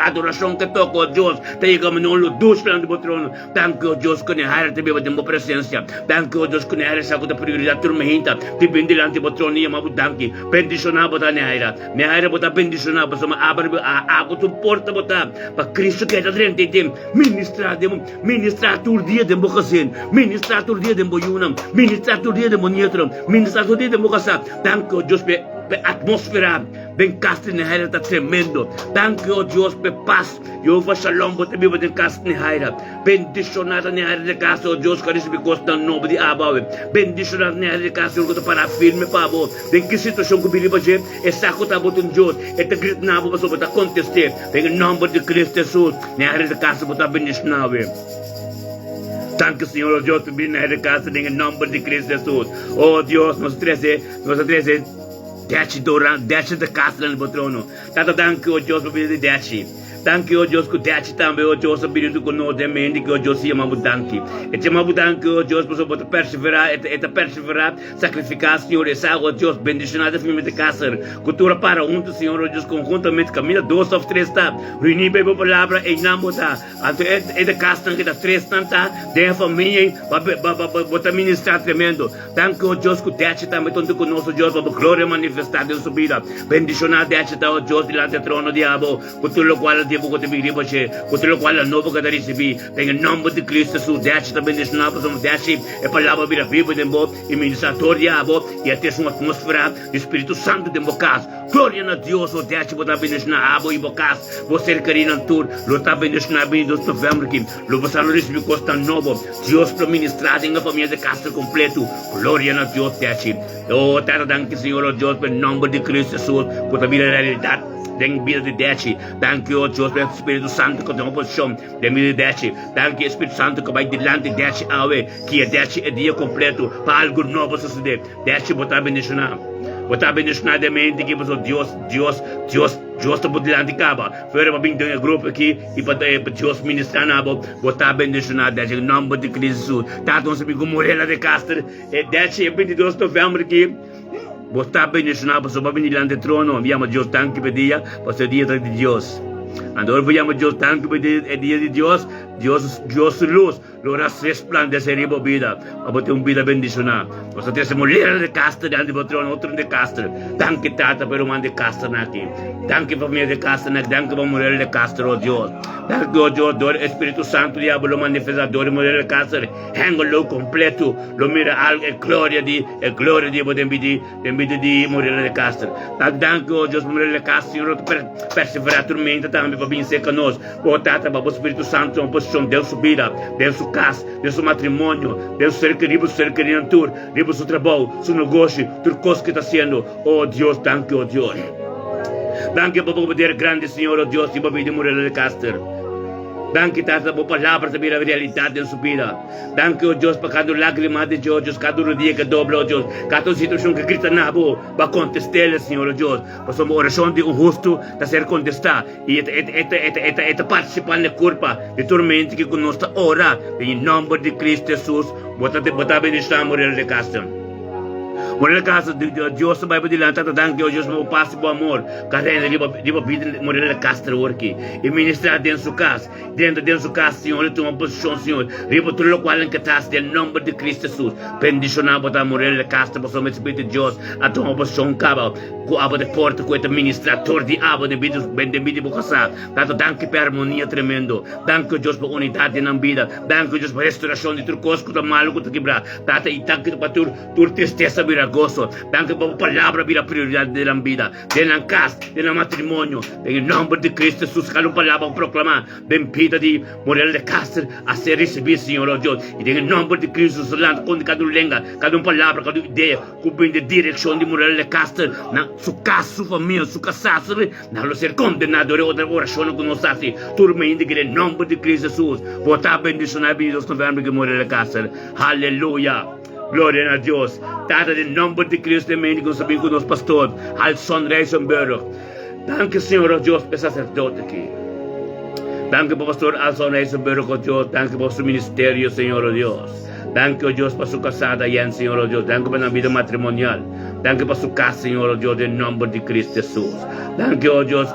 adoração que toca, oh Deus, chegamos no luz perante o trono. Danke, oh Deus, que nehaire te Bíblia de minha presença. Danke, oh Deus, que nehaire saco da prioridade turma hinta, te bem delante do trono. niya mabudanki. Bendisyona bota ni Haira. Ni Haira bota bendisyona bota maabar ako suporta bota. Pa Kristo kaya rin titim. Ministratur dia dem bokasin. Ministratur dia dem boyunam. Ministratur dia dem bonyetram. Ministratur dia dem bokasa. Thank you, Diyos pe atmosfera. Ben cast ni Haira ta tremendo. Thank you, Diyos pe paz. Jehovah Shalom bota biba den cast ni Haira. Bendisyonada ni Haira de casa, Diyos karis because ng nobo di abaw. Bendisyonada ni Haira de casa, yung para filme pa abo. Den ki sitwasyon ko biliba siya, esako tabot ng Diyos. Eta grit na abo pa so bata conteste. Den number de Cristo Jesus, ni Haira de casa bota bendisyonawe. Thank you, Señor Dios, por venir a casa en el nombre de Cristo Jesús. Oh Dios, nos trece, Daci de casa en el trono. Tanto thank you, oh Dios, por venir de Daci. Thank you, oh Dios, que Daci também, oh Dios, por venir com nós, amém, que oh Dios, se chama Budanki. E chama Budanki, oh Dios, por perseverar, sacrificar, Senhor, essa, oh Dios, bendicionada, filme de casa. Cultura para juntos, Senhor, oh Dios, conjuntamente, caminha 2 ou 3, tá? Reunir bem a palavra, e não botar. Então, é de casa, que dá 3, tá? Tem a família, botar ministrar tremendo. Thank you, oh Dios, que Daci também, tanto conosco, Deus, para glória manifestada em sua vida. Bendicionada, Daci, oh Deus, diante do trono, diabo, cultura qual devo que te bigri bache, cultura qual novo que te recebi, tem o nome de Cristo Jesus, Daci também bendicionado, somos Daci, é palavra vida viva de boa, e ministrador diabo, e até uma atmosfera do Espírito Santo de bocas. Glória a Deus, oh Daci, botar bendicionado, e bocas, você querer na tour, lutar bendicionado, em 2 de novembro, aqui, você não recebeu costa novo, Deus para ministrar em a família de casa completo. Glória a Deus, Daci. Oh, te danke, Senhor, oh Deus, pelo nome de Cristo Jesus, por a vida realidade. Den vida de Daci, thank you, Deus, pelo Espírito Santo que tem oposição, den vida de Daci, thank you, Espírito Santo que vai dilante de Daci, que a Daci é dia completo, para algo novo suceder, Daci botar bendicionar de mente que você, Deus, está por dilante de caba, fora para vir um grupo aqui, e para Deus ministrar na botar bendicionar, Daci, em nome de Cristo, tá, então, se me morrer de Castro, Daci, é 22 de novembro aqui, botar bendicionado para venir diante do trono, enviamos Deus tanto que dia, para ser dia de Deus. Andor enviamos Deus tanto que dia de Deus, Deus luz, lora resplandece en mi vida, para ter vida bendicionada. Você tem mulher de casta diante do trono, outro de casta. Tanque tata pero man de casta aqui. Tanque família de casta aqui, tanque para mulher de casta, oh Deus. Tanque oh Deus, dor Espírito Santo diabo manifestador mulher de casta, hengo lo completo, lo mira algo glória de mulher de casta. Tanque oh Deus mulher de casta, Senhor, perseverar tormenta também para vencer conosco. Oh tata para o Espírito Santo, uma posição Deus subida, Deus su casa, Deus su matrimônio, Deus ser querido tur, ribo su trabalho, su negócio, tudo coisa que está sendo. Oh Deus, thank you, oh Deus. Thank you para poder grande Senhor, oh Deus, e para vir de mulher de casta. Thank you, Tata, por palavras de a realidade em sua vida. Thank you, Deus, para cada lágrima de Deus, cada dia que dobra, Deus, cada situação que grita na boa, para contestar, Senhor, Deus, para uma oração de justo, para ser contestada. E esta participar na culpa de tormento que conosco ora, em nome de Cristo Jesus, botar bendição, morrer de casta. Morrer de casa, Deus vai para dilante, thank you, Deus, para o passe do amor, carrega, riba vida, morrer de casta, aqui, e ministrar dentro da sua casa, dentro da sua casa, Senhor, tem uma posição, Senhor, riba tudo o qual em que está, em nome de Cristo Jesus, bendicionar, botar morrer de casta, para o Espírito de Deus, a tua posição, caba, com a aba de porta, com o ministrador de aba, de vida, bocaçar, tanto, thank you, para harmonia tremendo, thank you, Deus, para unidade na vida, thank you, Deus, para restauração de tudo coisa, que está mal, que está quebrado, tata, e thank you, para tua tristeza, vira gozo, thank you, para a palavra, vira prioridade da vida, da casa, do matrimônio, em nome de Cristo Jesus, cada palavra proclamar, bem pida de morrer de casa, a ser recebido, Senhor, oh Deus, e em nome de Cristo Jesus, lá, com cada lenga, cada palavra, cada ideia, com a direção de morrer de casa, na sua casa, sua família, sua casa, não ser condenado, outra oração que nós fazemos, turma indica, em nome de Cristo Jesus, botar bendicionar a vida, que morrer de casa, aleluia. Glória a Deus. Tata, em nome de Cristo, também, que sabemos que o nosso pastor, Alson Reisenberg. Danke, Senhor, oh Deus, para sacerdote aqui. Danke, pastor Alson Reisenberg, oh Deus. Danke, para o ministério, Senhor, oh Deus. Danke, oh Deus, para sua casada, Senhor, oh Deus. Danke, para a vida matrimonial. Danke, para sua casa, Senhor, oh Deus, em nome de Cristo Jesus. Danke, oh Deus,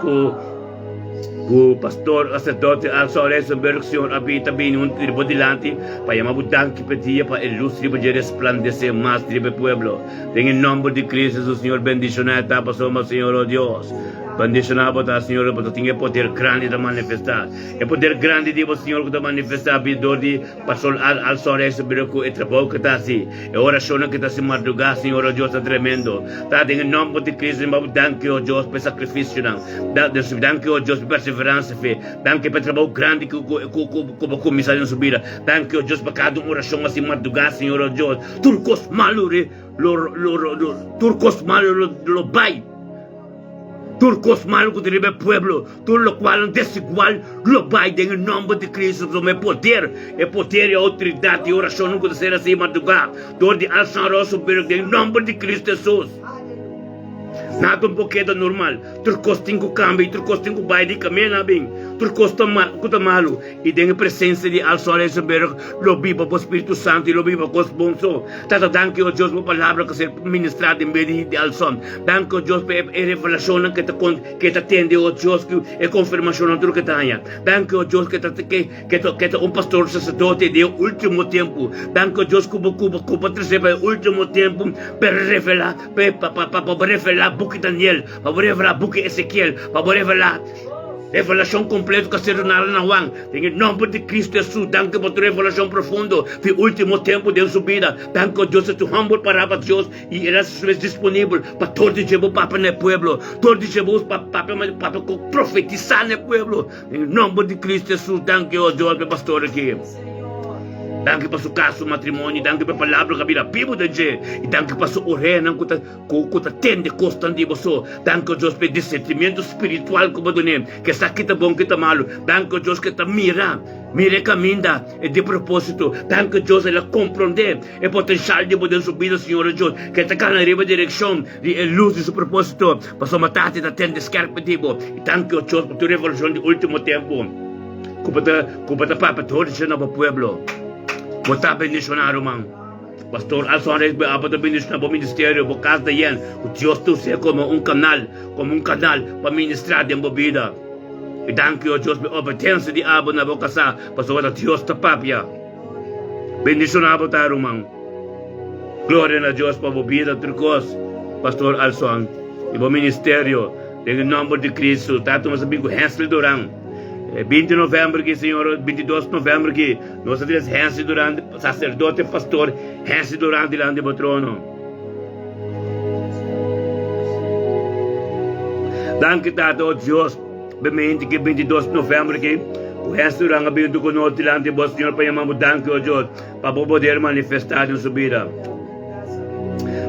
o pastor, sacerdote, alzo a resurrección, habita bien un tribo delante, para llamar budan que pedía para el luz tribo de resplandecer más tribo pueblo. En el nombre de Cristo, Señor, bendicionar etapa somos, Señor, oh Dios. Bendicionar a Senhor, porque tem poder grande de manifestar. É poder grande de você, Senhor, que manifestar a vida de pastor al sore sobre o trabalho que está assim. É oração que está se madrugar, Senhor, oh Deus, é tremendo. Tá em nome de Cristo, mas danke, oh Deus, pelo sacrifício, danke, oh Deus, pela perseverança, fé. Danke pelo trabalho grande que o comissário subira. Danke, oh Deus, para cada oração assim madrugar, Senhor, oh Deus. Turcos malure, turcos malure, lo bai. Turcos malos que deriva pueblo, todo lo cual es desigual, lo va en el nombre de Cristo, tome poder y autoridad y oración que será así madrugar, todo de alzar rosso, pero en el nombre de Cristo Jesús. Nada um pouquinho normal. Turcos tem que cambiar, turcos tem que baile caminhar bem. Turcos tá malo e tem a presença de alçar esse berro, lobiba com o Espírito Santo e lobiba com os bons. Tata danke o Deus por palavra que ser ministrada em meio de alçar. Danke o Deus por a revelação que te atende o Deus que é confirmação de tudo que está aí. Danke o Deus que te pastor sacerdote de último tempo. Danke o Deus que recebe o último tempo para revelar, para revelar buque Daniel, para revelar buque Ezequiel, para revelar revelação completa que se tornará na Wang. Em nome de Cristo Jesus, danke por tua revelação profunda no último tempo de sua vida. Danke a Deus, tu humble para Deus e eras disponível para todo o jeito para o pueblo, todo o jeito para profetizar no pueblo. Em nome de Cristo Jesus, danke a Deus, meu pastor aqui. Danke para o caso matrimônio, danke para a palavra que vira vivo de Deus, e danke para o orena que te tende constante você. Danke a Deus pelo discernimento espiritual que você tem, que está aqui tá bom, que está malo. Danke a Deus que te mira caminha de propósito. Danke a Deus ela compreender o potencial de poder subir, Senhor Deus, que te cana na direção de luz de seu propósito, para sua matar te tende escarpetivo. E danke a Deus por tua revelação de último tempo. Kupata papa todo para o pueblo. Botar bendicionar, irmão. Pastor Alson Reis, para bendicionar o ministério, por causa de ele, o Deus tu seja como um canal para ministrar de vida. E danke o Deus pela obediência de Abo na boca sa, para o Deus ta papia. Bendicionar, botar, irmão. Glória a Deus para a vida, tricos, Pastor Alson, e o ministério, em nome de Cristo, tanto mas amigo Hensel Duran. 20 de novembro que, Senhor, 22 de novembro que nós temos Hensel Duran, sacerdote, pastor, Hensel Duran diante do trono. Danke, Tato, Deus, bemente que 22 de novembro que o Hensel Duran abriu conosco diante do Senhor para chamar danke, oh Deus, para poder manifestar em sua vida.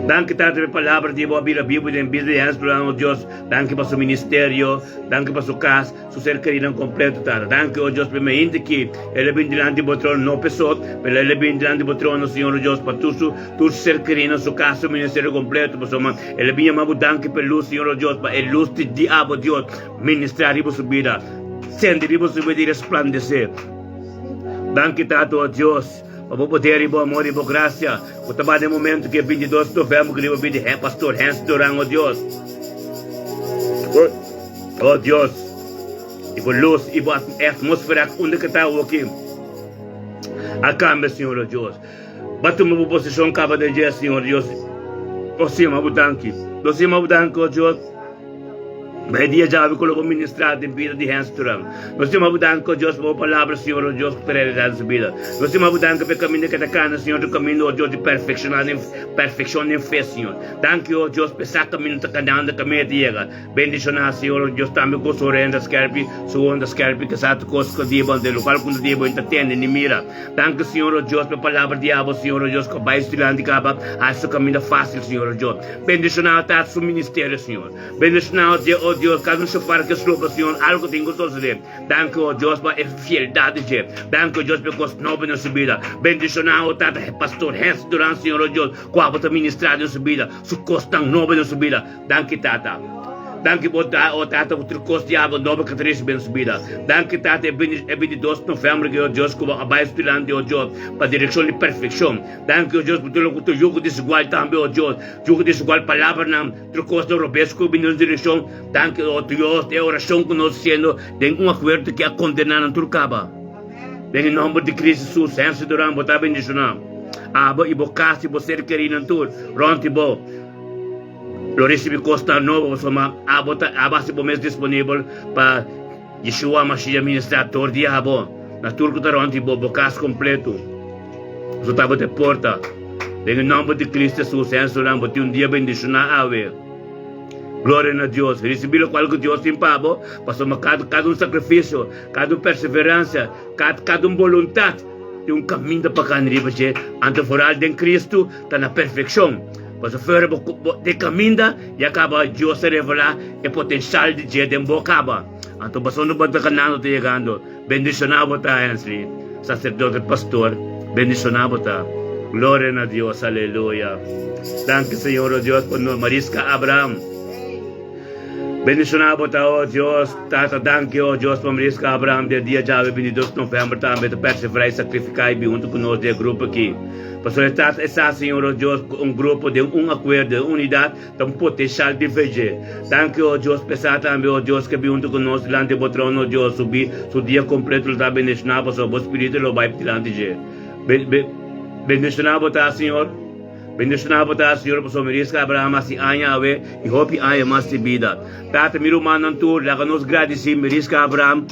Danke, Tato, pela palavra de a Bíblia em vida de Hensel Duran, oh Deus. Danke para seu ministério, danke para sua casa, seu ser querido completo, Tato. Danke, oh Deus, pela mente que ele vem diante do trono, não pessoa, mas ele vem diante do trono, Senhor Deus, para tu ser querido, sua casa, seu ministério completo, para sua mãe. Ele vem chamando danke pela luz, Senhor Deus, para a luz de diabo, Deus, ministrar em sua vida, sendo em sua vida resplandecer. Danke, Tato, oh Deus. Para poder e bom amor e boa graça. O trabalho no momento que é 22 de novembro, que eu vi de pastor Hensel Duran, oh Deus. Oh Deus. E por luz e por atmosfera onde que está aqui. Acalme, Senhor, oh Deus. Bate uma posição cava de dia, Senhor, Deus. Prosima, budanque. Prosima, budanque, oh Deus. Mas dia já vi colocou ministrado em vida de Hensel Duran. Nós temos mudando com Deus por palavra, Senhor, Deus para realizar essa vida. Nós temos mudando com o caminho que está cá, Senhor, do caminho, Deus, de perfeição em fé, Senhor. Danke, oh Deus, por esse caminho que está andando, caminho de chega. Bendicionar, Senhor, Deus, também com sua renda, escarpe, sua onda, escarpe, que sabe coisas que diabam, de local quando diabam entende, nem mira. Danke, Senhor, Deus, por palavra de diabo, Senhor, Deus, que vai estilando de capa, a seu caminho fácil, Senhor, Deus. Bendicionar, tá, seu ministério, Senhor. Bendicionar, oh Deus, caso se far que sua Senhor, algo tem que fazer. Danke, oh Deus, para a fidelidade, danke, oh Deus, por coisas novas na sua vida. Bendicionar, oh Tata, pastor Hensel Duran, Senhor, oh Deus, qual está ministrado na sua vida, su coisa tão nova na sua vida. Danke, Tata. Danke po Tata por trocos diabo nova catriz ben subida. Danke Tata é 22 de novembro que o Deus como abaixo estilante o Deus para direção de perfeição. Danke o Deus por tudo que o jugo desigual também o Deus. Jugo desigual palavra nam trocos do robesco bin na direção. Danke o Deus é oração que nós sendo tem acordo que a condenar não turcaba. Em nome de Cristo Jesus, senso durante botar bendicionar. Aba ibo kasi bo ser querido tur, ronti bo. Lo recibe costa novo, soma aba se bo mes disponível para Yeshua Mashiach ministrador diabo. Na turco ta ronti bo bocas completo. So tabo te porta. Em nome de Cristo Jesus, senso durante botar dia bendicionar ave. Glória a Deus. Recebilo qual que Deus tem pabo, passou cada sacrifício, cada perseverança, cada vontade. Tem caminho para canriba, ante foral de Cristo, está na perfeição. Mas fora de caminho, e acaba Deus se revelar o potencial de Deus em boca. Então, passando para o canal, está chegando. Bendicionado está, Hensley, sacerdote, pastor. Bendicionado está. Glória a Deus, aleluia. Danke, Senhor Deus, por Marisca Abraham. Bendicionado está, oh Deus, Tata, danke, oh Deus, por Marisca Abraham, de dia já 22 de novembro, também, de perseverar e sacrificar e junto conosco, de grupo aqui. Pastor, está, Senhor, oh Deus, grupo de acordo, de unidade, tem potencial de fazer. Danke, oh Deus, pensar também, oh Deus, que junto conosco, diante do trono, oh Deus, subir, o dia completo, está bendicionado, Pastor, o Espírito, lo vai diante de bendicionado está, Senhor. Bendicionado está, Senhor, por sua Marisca Abraham, assim, anha ave, e hope anha mais de vida. Tata, miro manan tu, laga nos agradecer, Marisca Abraham,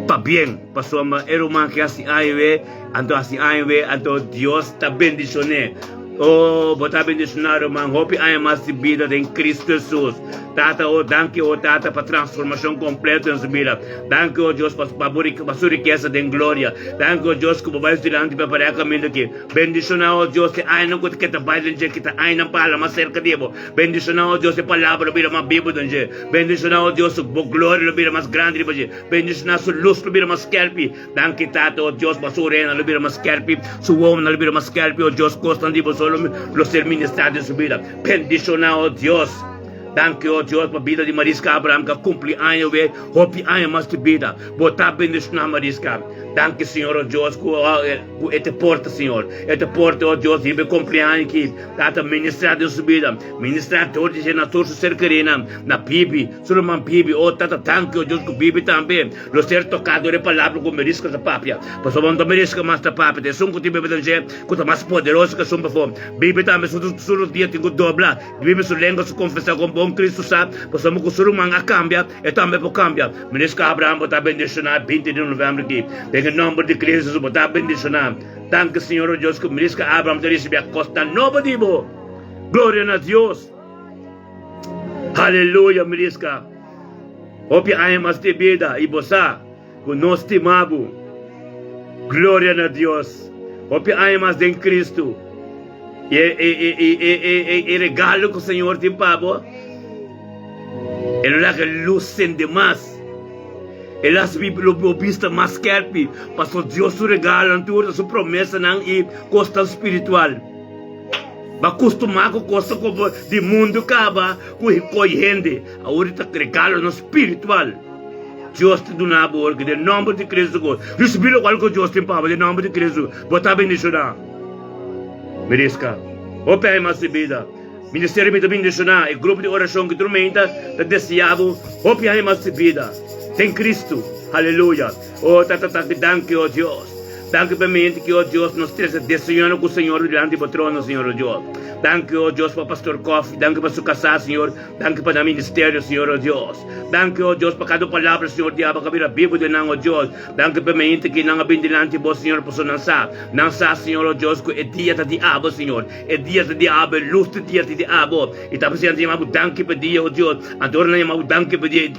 pa bem, pa sua irmã que assim anha ave, anto Deus está bendicionado. Oh, bota bendicionado, man, hope anha mais de vida em Cristo Jesus. Tata, oh, danke, oh, Tata, para transformação completa em sua vida. Danke, oh, Deus, para sua riqueza de glória. Danke, oh, Deus, que vai diante para preparar caminho aqui. Bendicionado, oh, Deus, que ai não que te vai dizer que te ai não fala mais cerca de você. Bendicionado, oh, Deus, que palavra vira mais bíblia de você. Bendicionado, oh, Deus, que glória vira mais grande de você. Bendicionado, sua luz vira mais kelpi. Danke, Tata, oh, Deus, para sua reina vira mais kelpi. Sua homem vira mais kelpi, oh, Deus, constante de você, lo ser ministrado em sua vida. Bendicionado, oh, Deus. Danke, oh Deus, para a vida de Marisca Abraham, que cumpre ano, hope ano mais de vida. Botar bendicionar Marisca. Danke, Senhor, oh Deus, que te porta, Senhor. Te porta, oh Deus, e cumpre ano que está ministrado em sua vida. Ministrador de genator, ser querida, na Bibi, Suruman Bibi, oh Tata, danke, oh Deus, que Bibi também. Lo ser tocado de palavra com Marisca da Papia. Pastor, quando Marisca mais da Papia, tem som que te bebe de que mais poderoso que som para Bibi também, sobre os dias, tem que dobrar. Bibi, sua língua, se confessar com bom Cristo sabe, passamos com o surumang a cambia, e também por cambia. Marisca Abraham, botar bendicionar, 20 de novembro aqui. Em nome de Cristo Jesus, botar bendicionar. Danke, Senhor Deus, que Marisca Abraham te recebe a costa nova de bo. Glória a Deus. Aleluia, Marisca. Hope aimas de vida, e bosa, com nós timabo. Glória a Deus. Hope aimas de Cristo. E regalo que o Senhor te pagou. Ele é que lucem demais. Ele é o vista mais querpi. Pastor Deus o regala tudo, sua promessa não e costa espiritual. Ba acostumar com costa de mundo acaba com gente. Ahorita regalo no espiritual. Deus te dá porque em nome de Cristo. Recebeu o que Deus te paga em nome de Cristo. Botar bendicionar. Marisca. Ope aí mais vida. Ministério de bendicionar, e grupo de oração que tormenta, está desejado, hope aí mais vida. Tem Cristo, aleluia. Oh, danke, oh Deus. Danke para mim que, oh Deus, nós estamos desejando com o Senhor diante do trono, Senhor, oh Deus. Danke, oh Deus, para o pastor Kofi. Danke para sua casa, Senhor. Danke para o ministério, Senhor, oh Deus. Danke, oh Deus, para cada palavra, Senhor, diabo, que vira Bíblia de nós, oh Deus. Danke para mim que não abende diante do Senhor, por não sabe. Não sabe, Senhor, oh Deus, que é dia de diabo, Senhor. É dia de diabo, é luz de dia de diabo. E está precisando de chamar danke para dia, oh Deus. Adorna chamar danke para dia,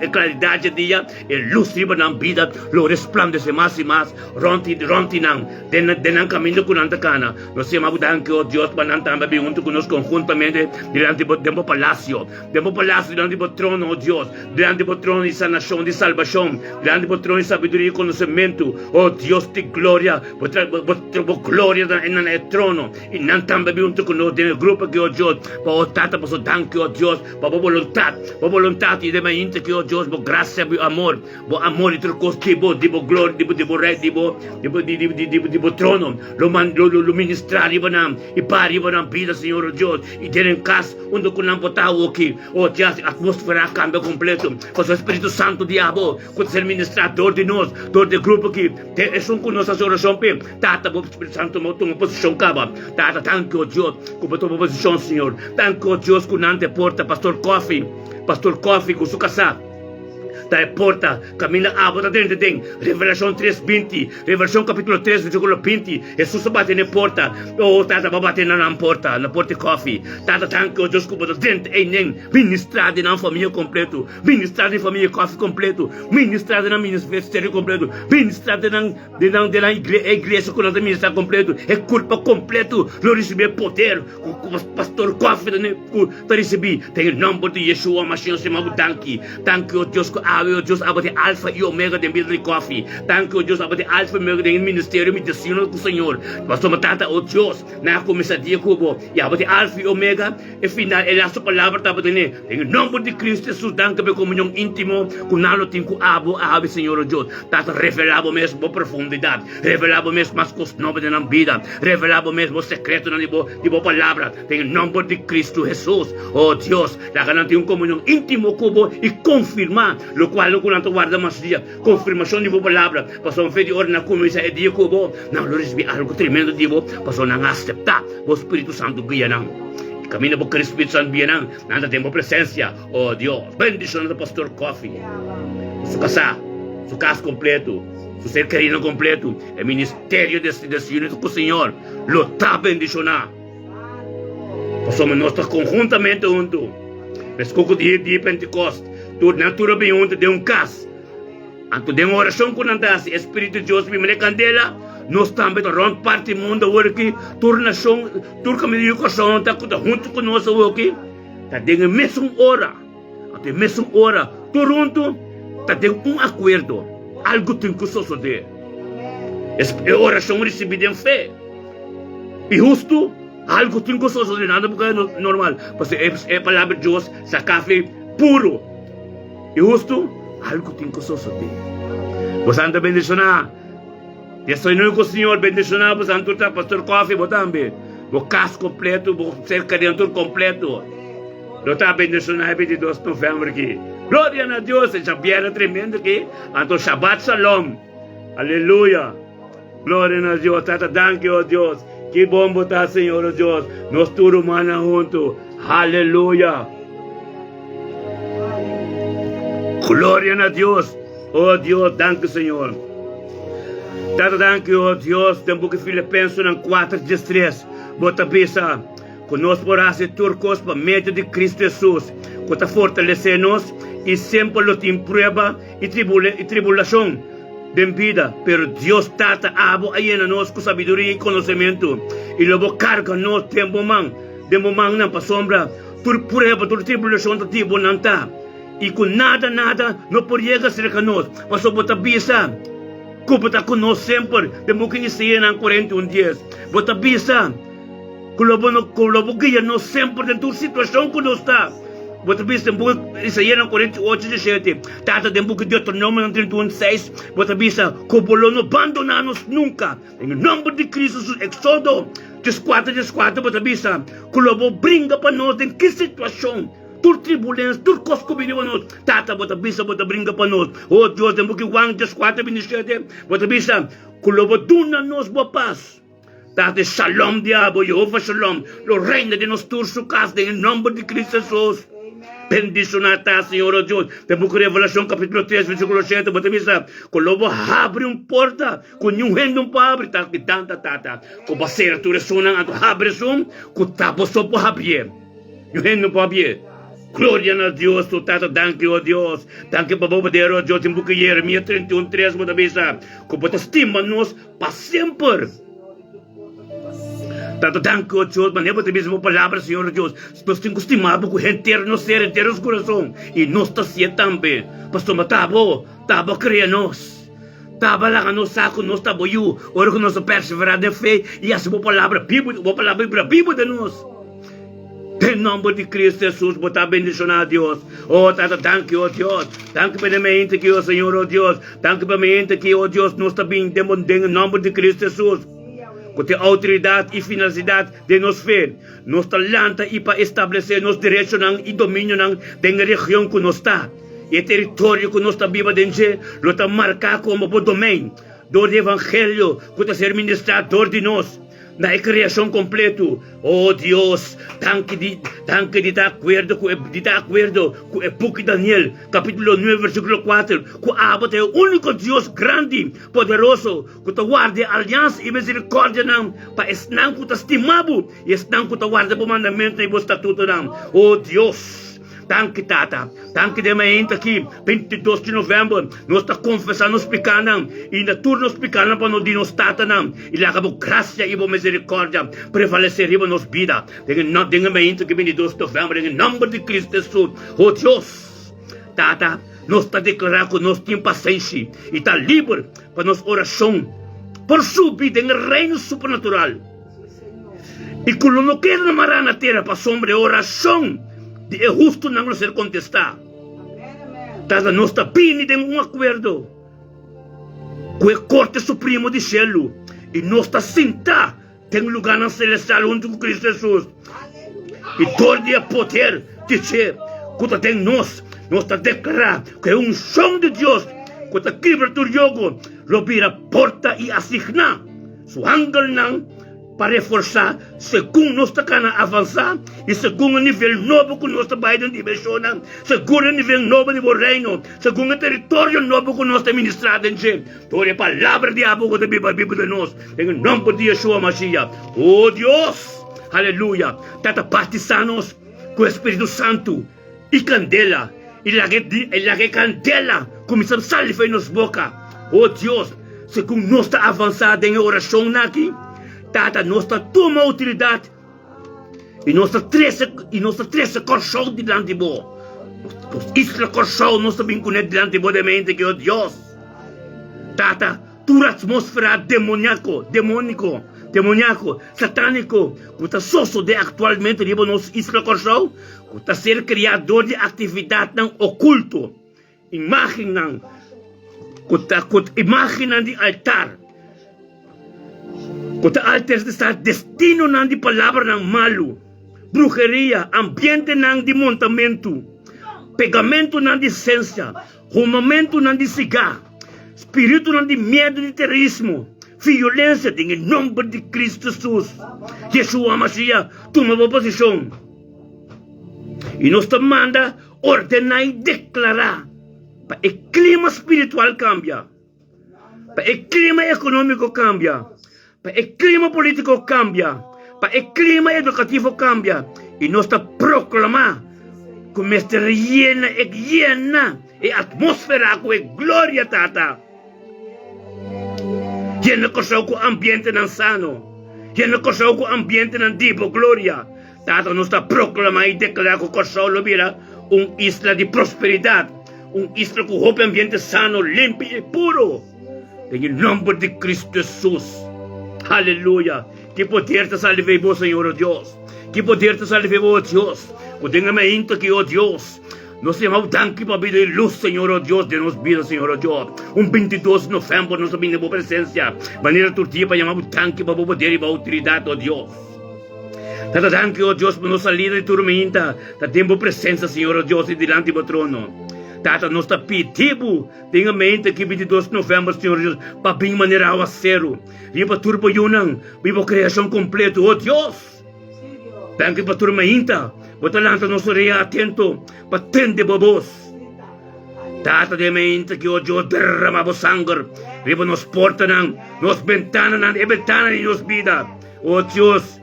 é claridade de dia, é luz de na vida, lo resplandece mais e mais. ronti nang, denang camino con antacana. Nos llamamos danke, oh Dios, panantamba, junto con nos conjuntamente, delante de palacio, delante de trono, oh Dios, delante de trono de sanación, de salvación, delante de trono de sabiduría y conocimiento, oh Dios de gloria, gloria en el trono, y nantamba, junto con nos, del grupo que, oh Dios, para tata, para danke, oh Dios, para voluntad, y de mente que, oh Dios, por gracia, por amor, y trocos, tipo gloria, tipo rey, tipo trono, lo ministrar, y para vida, Señor, oh Dios, y tienen casa, uno con la botado aquí, oh Dios, atmósfera cambia completo, con su Espíritu Santo, diabo, con el ministrador de nos, del grupo aquí, es un con nuestra oración, tata, Espíritu Santo, toma posición, caba, tata, tanque, oh Dios, como toma posición, Señor, tanque, oh Dios, con ante porta, Pastor Coffee, con su casa, da porta, camina a bota dentro de Revelação 3:20, Revelação capítulo 3, versículo 20, Jesus bate na porta, oh, tata, vai bater na porta coffee, tata, tanque, oh Deus, como dentro, ministrado na família completo, ministrado na família coffee completo, ministrado na ministério completo, ministrado na igreja com nós ministrar completo, é culpa completo, lo receber poder, o pastor coffee, para receber, tem o nome de Yeshua, Mashiach, se chama tanque, oh Deus, oh Deus, abate alfa e omega de Billy Coffee. Thank you, Deus, abate alfa e omega de ministério me destino com o Senhor. Pastor Matata, oh Deus, na comissaria cubo, e abate alfa e omega, e final, ele a sua palavra estava dizendo, em nome de Cristo Jesus, danke por comunhão íntimo, com nalo tem com abo, Senhor, oh Deus. Tata, revelava mesmo a profundidade, revelava mesmo mais coisas novas na vida, revelava mesmo o secreto na boa palavra, em nome de Cristo Jesus, oh Deus, la garantia comunhão íntimo cubo e confirmar lo qual não conta guarda mais dia confirmação de boa palavra passou fé de hora na comissão é dia cubo não lo recebi algo tremendo de boa passou não aceitar o Espírito Santo guia não caminha por Cristo Espírito Santo guia não nada tem boa presença oh Deus bendição do pastor Coffee su casa completo su ser querido completo é ministério desse unidade com o Senhor lo está bendicionar passou nós conjuntamente junto mas com o dia de Pentecostes tudo natura bem onde de caso. Anto de uma oração com andas, Espírito de Deus me candela, nós também rond parte do mundo aqui, turnação, caminho com a tá junto com nós aqui, tá de mesma hora, Toronto, tá de acordo, algo tem que suceder. É oração recebida em fé. E justo, algo tem que suceder, nada porque é normal, porque é palavra de Deus, sa café puro. E justo, algo tem que suceder. Você anda bendicionar. Eu sou o Senhor bendicionar, você anda pastor Coffee, você também. O caso completo, o ser criador completo. Eu estou bendicionar 22 de novembro aqui. Glória a Deus, essa piada tremenda aqui. Então, Shabbat Shalom. Aleluia. Glória a Deus, tata, danke, oh Deus. Que bom botar, Senhor, oh Deus. Nós todos humanos juntos. Aleluia. Glória a Deus, oh Deus, danke Senhor. Tata, danke, oh Deus, tempo que Filipenses 4:13, bota pensa, conosco por ser turcos para meio de Cristo Jesus, que fortalecer-nos e sempre lo tem prueba e tribulação de vida, pero Deus tata abo ayena nos com sabedoria e conhecimento, e logo carga nos tempo man, de momento não para sombra, tur prueba, tur tribulação, tur tipo não tá. E com nada não podia ser conosco, mas só bota bisa, cúpita conosco sempre, de que inicia na 41 dias, bota bisa, colobo guia nós sempre dentro da situação que nós está, bota bisa, inicia na 48 17, tata de que Deuteronômio na 31:6, bota bisa, cobolo não abandonar-nos nunca, em nome de Cristo, Exodo 14, bota bisa, colobo brinca para nós em que situação, tur tribulência, tur coscobilho para nós. Tata, bota bisa, bota brinca para nós. Oh Deus, tem que wang just 4 ministério, bota bisa, culobo duna nos boa paz. Tata, shalom diabo, Jehová shalom, lo reina de nos tur su casa, em nome de Cristo Jesus. Bendicionar, Senhor, oh Deus. Temos que Revelação capítulo 3, versículo 7, bota bisa, culobo abre porta, com rendo para abrir, tá que tanta, com baseira tu ressonan, abre som, com tabo só para abrir. Rendo para abrir. Gloria a Dios, tu Tata, danke, oh Dios. Danke, Babobadero, Dios, em boca de Jeremias 31:3, mo bisa. Como te estima-nos para sempre. Tata, danke, oh Dios, maneira te mesmo palavra, Senhor Deus. Nós temos estimado com inteiro no ser, inteiro no coração. E nós está assim também. Pastor, mas tabo cria-nos. Tava lá no saco, nós tava eu. Ora que nós perseverar de fé. E essa boa palavra, Bíblia de nós. Em nome de Cristo Jesus, botar bendicionar a Deus. Oh, Tata, danke, oh Deus. Danke para mim que o Senhor, oh Deus. Danke para mim que, oh Deus, nós está bem em nome de Cristo Jesus. Com a autoridade e finalidade de nos fé. Nós está lanta e para estabelecer nos direitos e domínio da região que nós está. E o território que nós está viva dentro, lo está marcado como o domínio do evangelho que está ser ministrado de nós. Na criação completa, oh Deus, tanque de estar acordo com o book de Daniel, capítulo 9, versículo 4, que Abba é o único Deus grande, poderoso, que te guarda aliança e misericórdia para estar que te estimado e estar que te guarda o mandamento e o estatuto. Oh Deus. Danke, Tata. Danke de mim aqui, 22 de novembro. Nós estamos confessando os pecados. E na turno os pecados para nos dinos Tata. E lá acabou graça e misericórdia. Prevalecer em nossa vida. Denga mim aqui, 22 de novembro. Em nome de Cristo Jesus. Oh Deus. Tata, nós estamos declarando que nós temos paciência. E está livre para nossa oração. Por subir em reino supernatural. E quando não quer namorar na terra para sombra oração. É justo não ser contestar. Tata, nós está bem de acordo com a Corte Suprema de Céu. E nós está sentado em lugar na celestial junto com Cristo Jesus. E todo dia poder dizer que tem nós está declarando que é som de Deus que está quebra do jogo, lo vira porta e assigna su ángel não para reforçar, segundo nós estamos avançar e segundo o nível novo que nós estamos em dimensão, segundo o nível novo do reino, segundo o território novo que nós estamos ministrando em si. Toda a palavra de Abba que está Bíblia de nós, em nome de Yeshua Mashiach. Oh Deus, aleluia, tata partisanos com o Espírito Santo e candela, e la que candela começa a sair em nossa boca. Oh Deus, segundo nós estamos avançando em oração aqui, Tata, nós toma autoridade e nós trece corção diante de vós. Isla corção nós também conhecemos diante de vós de mente que é Deus. Tata, toda a atmosfera demônico, satânico, que está sosso de atualmente em nossa isla corção, que está ser criador de atividade não oculto, imagem não, que imagem de altar. Kota alter está destino nang di palavra nang malo, brujeria, ambiente nang di montamento, pegamento nang di ciência, rumamento nang di cigarro, espírito nang di medo de terrorismo, violência em nome de Cristo Jesus. Yeshua Mashiach toma a posição. E nós te manda ordenar e declarar para o clima espiritual cambia, para o clima econômico cambia, para o clima político cambia, para o clima educativo cambia. E nós está proclamar como esta llena e atmosfera com glória tata. Llena com o ambiente não sano, llena com o ambiente não tipo glória. Tata nós está proclamar e declarar que o Corsolo vira isla de prosperidade, isla com o ambiente sano, limpo e puro. Em nome de Cristo Jesus. Aleluia. Que poder te salve vos, Senhor, oh Deus. Que poder te salve vos, Deus. Que tenha mente que, oh Deus, nós chamamos tanque para vida e luz, Senhor, oh Deus, de nossa vida, Senhor, oh Deus. 22 de novembro, nós também temos presença. Maneira tortia para chamar tanque para poder e para autoridade, oh Deus. Tata tanque, oh Deus, para nossa lida de tormenta. Tata tempo presença, Senhor, oh Deus, e diante do trono. Tata, nós está pedindo, tenha mente que 22 de novembro, Senhor Jesus, para bem maneira ao acero. Viva turbo yunang, viva criação completa, oh Deus. Tanque para turma inta, bota lanta nosso rei atento, para tende bobos. Tata de mente que o Deus derrama sangue, viva nos porta nos ventana e ventana de nos vida. Oh Deus,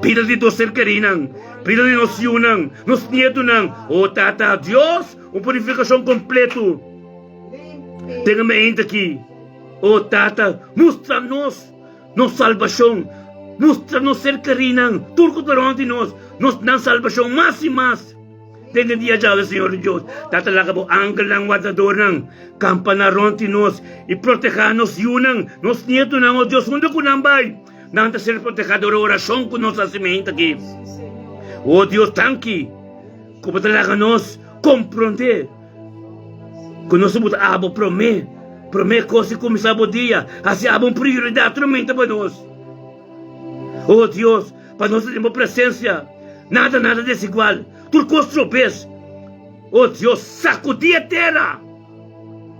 Pida de tus ser querinan, pida de nos yunang, nos nieto nang, o Tata, Dios, purificação completo. Tenha mente aqui. O Tata, mostra-nos, nos salvação, mostra-nos ser querinan, turco durante nos dan salvação mais e mais. Tenha dia já, Senhor Deus, Tata laga po angel ng guardador ng campanaron tinos, e proteja-nos yunang, nos nieto nang, o Deus, mundo ko nambay. Nang ser protegedor oração com nossa semente aqui. Oh Deus, tanque. Como talaga nos compreender. Que nós somos abo promê. Promê coisa como sabo dia. Assim abo prioridade tremenda para nós. Oh Deus, para nós termos presença. Nada desigual. Turcos tropes. Oh Deus, sacudir a terra.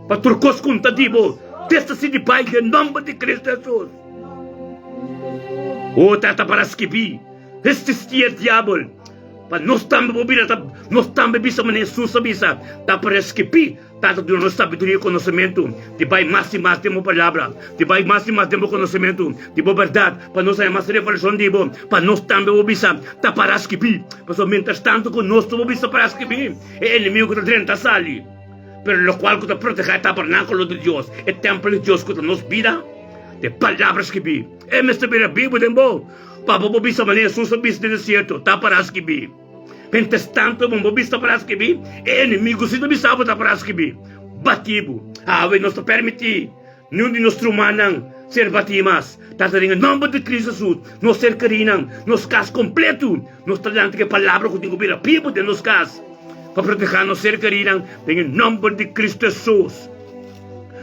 Para turcos contativo. Testa-se de Pai, em nome de Cristo Jesus. O Tata para skipi, resistir o diabo. Para nós também bobira, nós também bisa mané susa bisa. Tá para skipi, Tata de nossa sabedoria e conhecimento. De vai mais e mais temos palavra, de vai mais e mais temos conhecimento, de boa verdade. Para nós é mais revelação de bom. Para nós também bobisa, tá para skipi. Para somente tanto que nós bobisa para skipi. É inimigo que está sali. Pero lo cual que te protege el tabernáculo de Dios, el templo de Dios que nos vida. De palavras que vi. É mestre bem a Bíblia de bom. Para bobi sa maneira susa bis de deserto, tá para as que vi. Pentes tanto bom bobi sa para as que vi. É inimigo se não bisava tá para as que vi. Batibo. Ave nos te permitir. Nenhum de nós trumanang ser batimas. Tata em nome de Cristo Jesus. Nos ser carinang. Nos cas completo. Nos talante que palavra que tenho vir a Bíblia de nos cas. Para proteger nos ser carinang. Em nome de Cristo Jesus.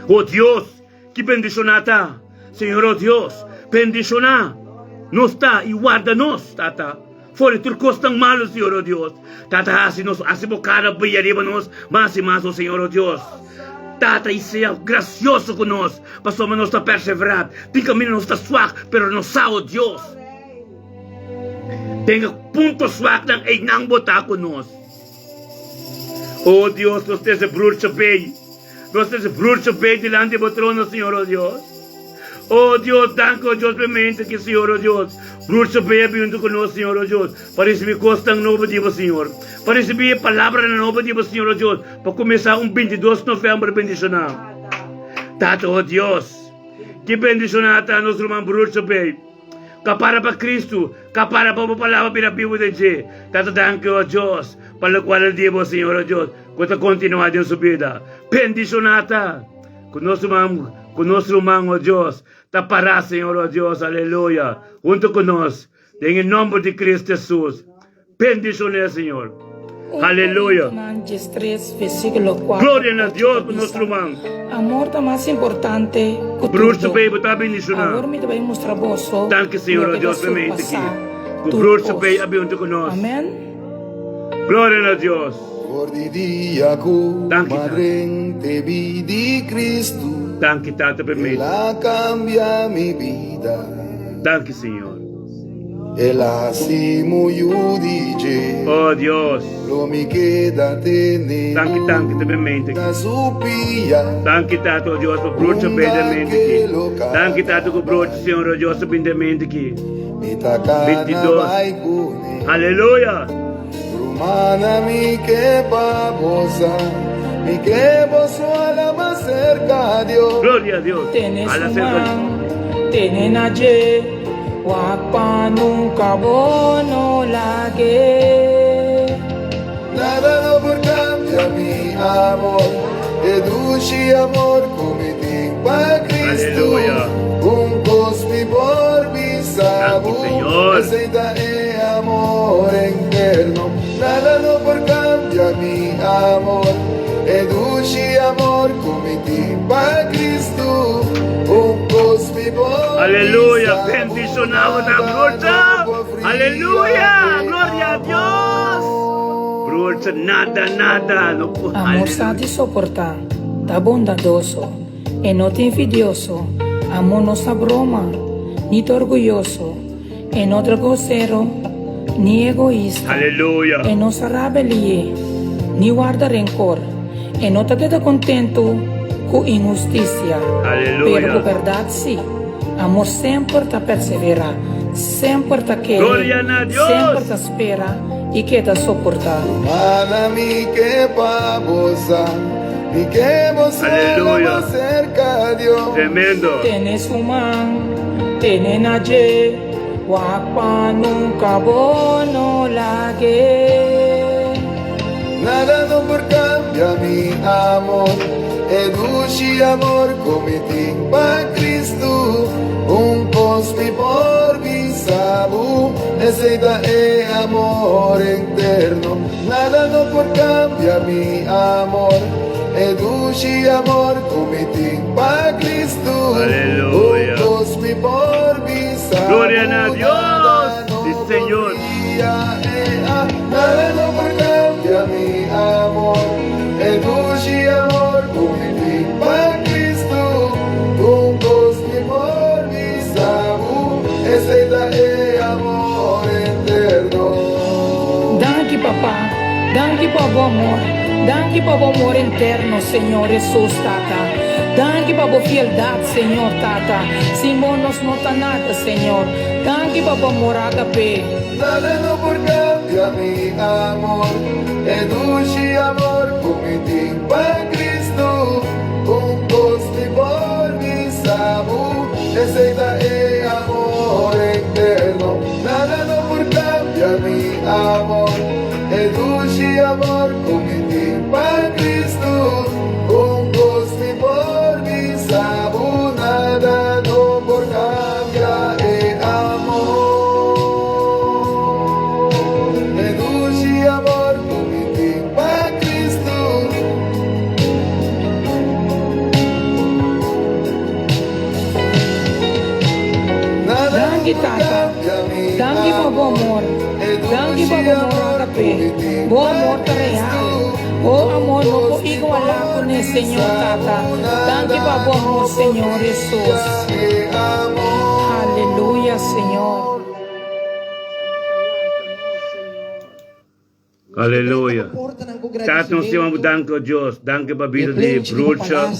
Oh Deus. Que bendicionata. Senhor, oh Deus, bendiciona, nos está e guarda-nos, Tata. Fora turcos tão malos, Senhor, oh Deus. Tata, assim nos cara brilharia-nos mais e mais, oh Senhor, oh Deus. Tata, e seja gracioso conosco, para somos nós está perseverar. Tem caminho nos está suave, pero nos sa, oh Deus. Tenha ponto suave e não botar conosco. Oh Deus, nós temos bruxa bem. Nós temos bruxa bem delante do trono, Senhor, oh Deus. Oh Deus, danke, oh Deus, bemente que Senhor, oh Deus, bruxa bem junto conosco, Senhor, oh Deus, para receber costa novo de Senhor, para receber a palavra nova de Senhor, oh Deus, para começar 22 de novembro, bendicionar. Tato, oh Deus, que bendicionar a nosso irmão bruxa bem, capara para Cristo, capara para a palavra para a Bíblia de Deus. Tato, danke, oh Deus, para o qual Deus, Senhor, oh Deus, que continuar em sua vida. Bendicionar com nosso irmão, oh Deus, tapará, Senhor, oh Deus, aleluia, junto conosco, em nome de Cristo Jesus. Bendicionar, Senhor. Aleluia. Glória a Deus por nosso irmão. Amor está mais importante que tudo. Bruxa bem, está bendicionar. Agora me vai mostrar você. Danke, Senhor, oh Deus, bemente aqui. O bruxa bem, junto conosco. Amém. Glória a Deus. Ricordi di Jacob, madre di Cristo, Danke, Tata, per me. la cambia mi vida, Danke, Senhor. e la simu giudice, Oh Deus. lo mi queda tenere, Danke, te bemente. da supia, Danke, Tata, oh Deus, por bruxa bem de mente aqui. Danke, Tata, por bruxa, Senhor, oh Deus, bem de mente aqui. mi tacana 22. vai cune, Aleluia. rumana mi che babosa, mi che boso alla más cerca a Dios. Glória a Deus. Tienes A la un cerca. man, tienen ayer, wapa nunca bono lage. Nada no por cambia mi amor, educi amor come ti pa Cristo. Aleluia. Un cosmi por bisabu, Gracias, Señor. aceita e amor eterno. Nada no por cambia mi amor, educi amor come ti pa Cristo. Un cosmi por Aleluia. bisabu, Bendicionado na bruxa. Aleluia. Glória a Deus. Bruxa, nada. No, Amor sabe soportar, tá bondadoso, e não te envidioso. Amor não se broma, ni te orgulhoso, e não te grosseiro, ni egoísta. Aleluia. E não se rabelie, ni guarda rencor, e não te queda contento com injustiça. Aleluia. Pero com verdade sim, amor sempre te persevera, sempre te quiere, Gloria a Dios. siempre te espera y que te soporta. Mana mi que babosa, mi que Aleluya. más cerca a Dios. Tremendo. Tienes human, tienes nadie, guapa nunca bono la que. Nada no por cambia mi amor, educi amor comiti pa Cristo, un pos mi por mi sabu, esa es amor eterno. Nada no por cambia mi amor, educi amor comiti pa Cristo, Aleluya. un pos mi por mi sabu. Gloria a Dios. Nada no Sí, Señor. Nada no por cambia mi amor, educi amor comiti pa Cristo, juntos mi por mi sabu, ese es amor eterno. Danke papá, danke por tu amor, danke por tu amor interno, Señor Jesús, tata. Danke por tu fieldad, Señor, tata. Sin vos nos nota nada, Señor. Danke por tu amor, agape. Nada no por cambia mi amor, educi amor comiti pa Cristo, juntos mi por mi sabu, ese es amor eterno. Nada no por cambia mi amor, educi amor comiti pa Cristo, juntos mi por mi sabu, nada no por cambia el amor. Educi amor comiti pa Cristo. Nada Danke, no tata. cambia mi Danke por tu amor. Danke por tu amor, agape. Tu amor es real. Tu amor no puedo igualar con el Señor, tata. Danke por tu amor, Señor Jesús. Aleluya, Señor. Aleluia. Tato, nós temos danke a Deus. Danke para a vida de Bruxa,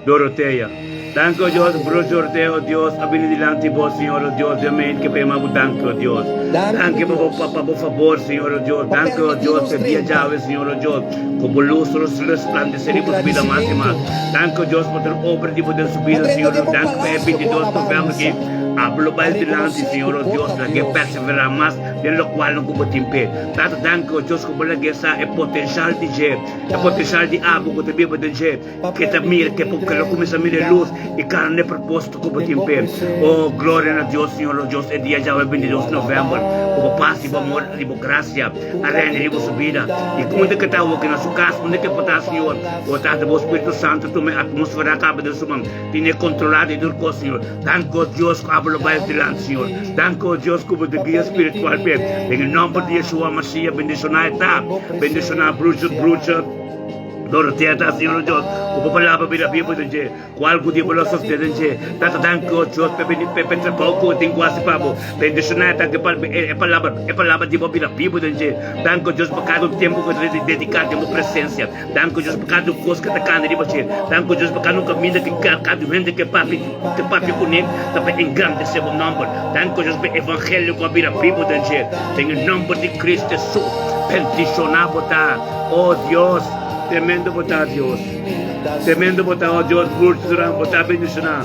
Doroteia. Danke a Deus, Bruxa Doroteia, oh Deus. A vida delante de vós, Senhor, oh Deus. Amém. Que pedimos danke a Deus. Danke por favor, Senhor, oh Deus. Danke a Deus por viajar, Senhor, oh Deus. Como luz, resplandecer por vida máxima. Danke a Deus por ter obra de poder subir, Senhor. Danke por 22 programas que hablo delante, Senhor, oh Deus, para que perseverar mais, pelo qual não como tempo. Tanto danke, oh Deus, como que essa é potencial de G, é potencial de água que também pode G, que te mira, que porque ela começa a mirar luz e carne é proposto como tempo. Oh, glória a Deus, Senhor, oh Deus, é dia já é 22 de novembro, como passe, amor, graça, a reina de subida. E como é que está o que na sua casa, onde é que está, Senhor, o tanto do Espírito Santo, a atmosfera acaba de sua mão, tem controlado e tudo, Senhor. Danke, oh Deus, hablo mais delante, Senhor. Danke, oh Deus, como de guia espiritual, em nome de Yeshua Mashiach, bendicionar está, bendicionar Bruxa, Doroteia, Senhor Deus, o palavra vira vivo de Deus, qual que tipo nós sustentamos, tanto danke, oh Deus, pepe pouco tem quase pabo, bendicionar tá que é palavra de vira vivo de Deus, danke, Deus, por cada tempo que dedicar de uma presença, danke, Deus, por cada coisa que tá cana de você, danke, Deus, por cada caminho que cada vende que papi comigo, também engrandecer o nome, danke, Deus, por evangelho que vira vivo de Deus, em nome de Cristo Jesus, bendicionar botar, oh Deus. Tremendo botar Deus. Tremendo botar, oh Deus, por botar bendicionar.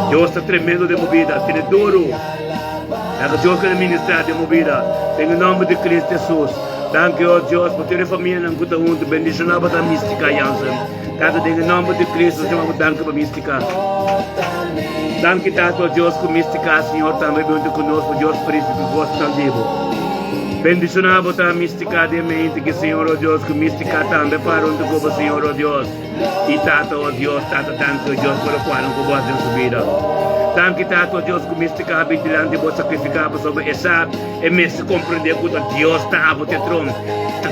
Deus está tremendo de movida, tem duro. É que Deus quer ministrar de movida. Em nome de Cristo Jesus. Danke, oh Deus, por ter família não custa junto, bendicionar botar mística, Jansen. Cada em nome de Cristo, chamamos danke para mística. Danke, tanto, oh Deus, com mística, Senhor, também junto conosco, Deus, por isso que gosta vivo. Bendicionar botar mística de mente que Senhor, oh Deus, que mística também para onde como Senhor, oh Deus. E tanto, oh Deus, tanto, oh Deus, por o qual não gosta de subida. Tanto, oh Deus, que mística bem delante de sacrificar sobre essa e me se compreender que Deus está a botar trono.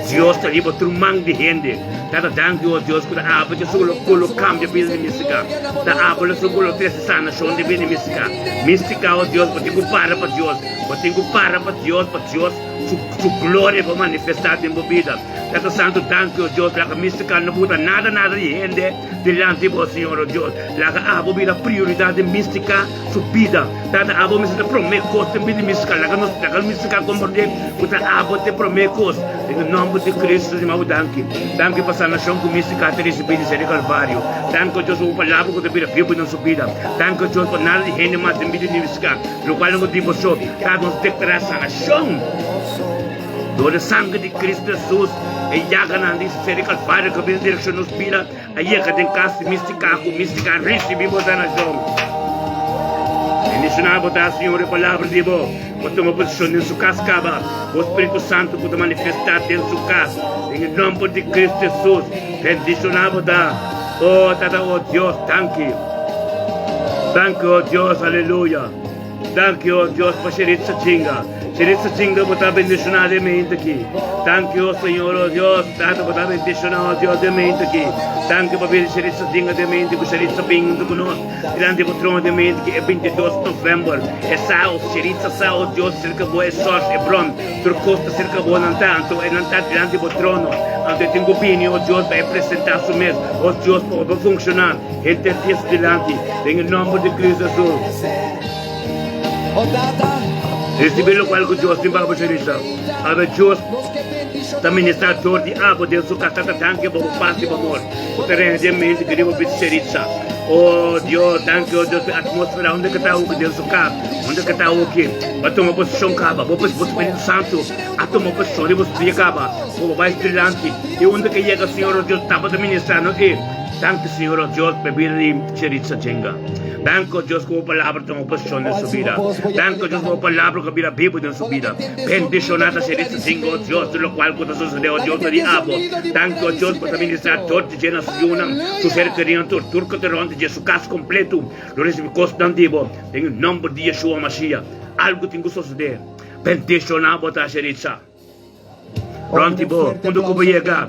Deus está ali para um de gente. Tanto, oh Deus, que a aba de solo cambia de mística. Da aba de solo três sanação de mística. Mística, oh Deus, para te para para Deus. Para te para Deus, para Deus. Su glória vai manifestar em vida. Tato Santo, thank you, Dios, la mística no puta nada de gente delante de vos, Señor Dios. La abo vida prioridad de mística su vida. Tata abo mística promecos de vida mística. La mística comporte, puta abo te promecos. En el nombre de Cristo, Señor, danke. Danke para a nação com mística te receber de Calvário. Danke, Deus, por palavra que te vira vivo na sua vida. Danke, Deus, por nada de gente mais de vida de mística. No qual não te posso, tá nos declarar a nação. Door de sangue de Cristo Jesus, e jaga na disse ser Calvário que vem direção nos vida. Aí que tem casa mística com mística recebemos a nação. Iniciar botar Senhor a palavra de Deus. Botar uma posição em sua casa, o Espírito Santo pode manifestar em sua casa. Em nome de Cristo Jesus, bendicionar botar. Oh, Tata, oh Deus, thank you. Thank you, oh Deus, aleluia. Thank you, oh Deus, para Sheritza Jinga. Sheritza Jinga botar bendicionar de mente aqui. Thank you, Senhor, oh Deus, Tata, botar bendicionar, oh Deus, de mente aqui. Thank you, para Sheritza Jinga de mente, com Sheritza Bingo conosco. Grande patrão de mente que é 22 de novembro. É sal, Sheritza sal, oh Deus, cerca boa, é sorte, é bron. Turcosta cerca boa, não tanto, é não tanto grande patrão. Ante tenho opinião, oh Deus, vai apresentar o mesmo. Oh Deus, para funcionar. Entre dias delante, em nome de Cristo Jesus. Recebê-lo com algo Deus, em Baba Sheritza. Ave Deus, também está dor de abo, Deus, o castata tanque, para o passe de amor. O terreno de mente que devo pedir Sheritza. Oh Deus, thank you, Deus, a atmosfera onde que está o Deus, o carro, onde que está o aqui. Vai tomar posição, caba, vou para o Espírito Santo, a tomar posição, de você caba, vou vai estrelante, e onde que chega, Senhor, Deus, estava administrando, e thank you, Senhor, Deus, para vir de Sheritza Jinga. Thank you, Deus, com a palavra tomou posição na sua vida. Thank you, Deus, com a palavra que vira vivo na sua vida. Bendicionada Sheritza Jinga, Deus, do qual quando sucedeu, Deus, de abo. Thank you, Deus, para administrar todo de nação, su ser querido, turco, terronte, de su caso completo, lo recibe constantivo, em nome de Yeshua Mashiach. Algo tem que suceder. Bendicionado, botar Sheritza. Pronto, quando eu chegar,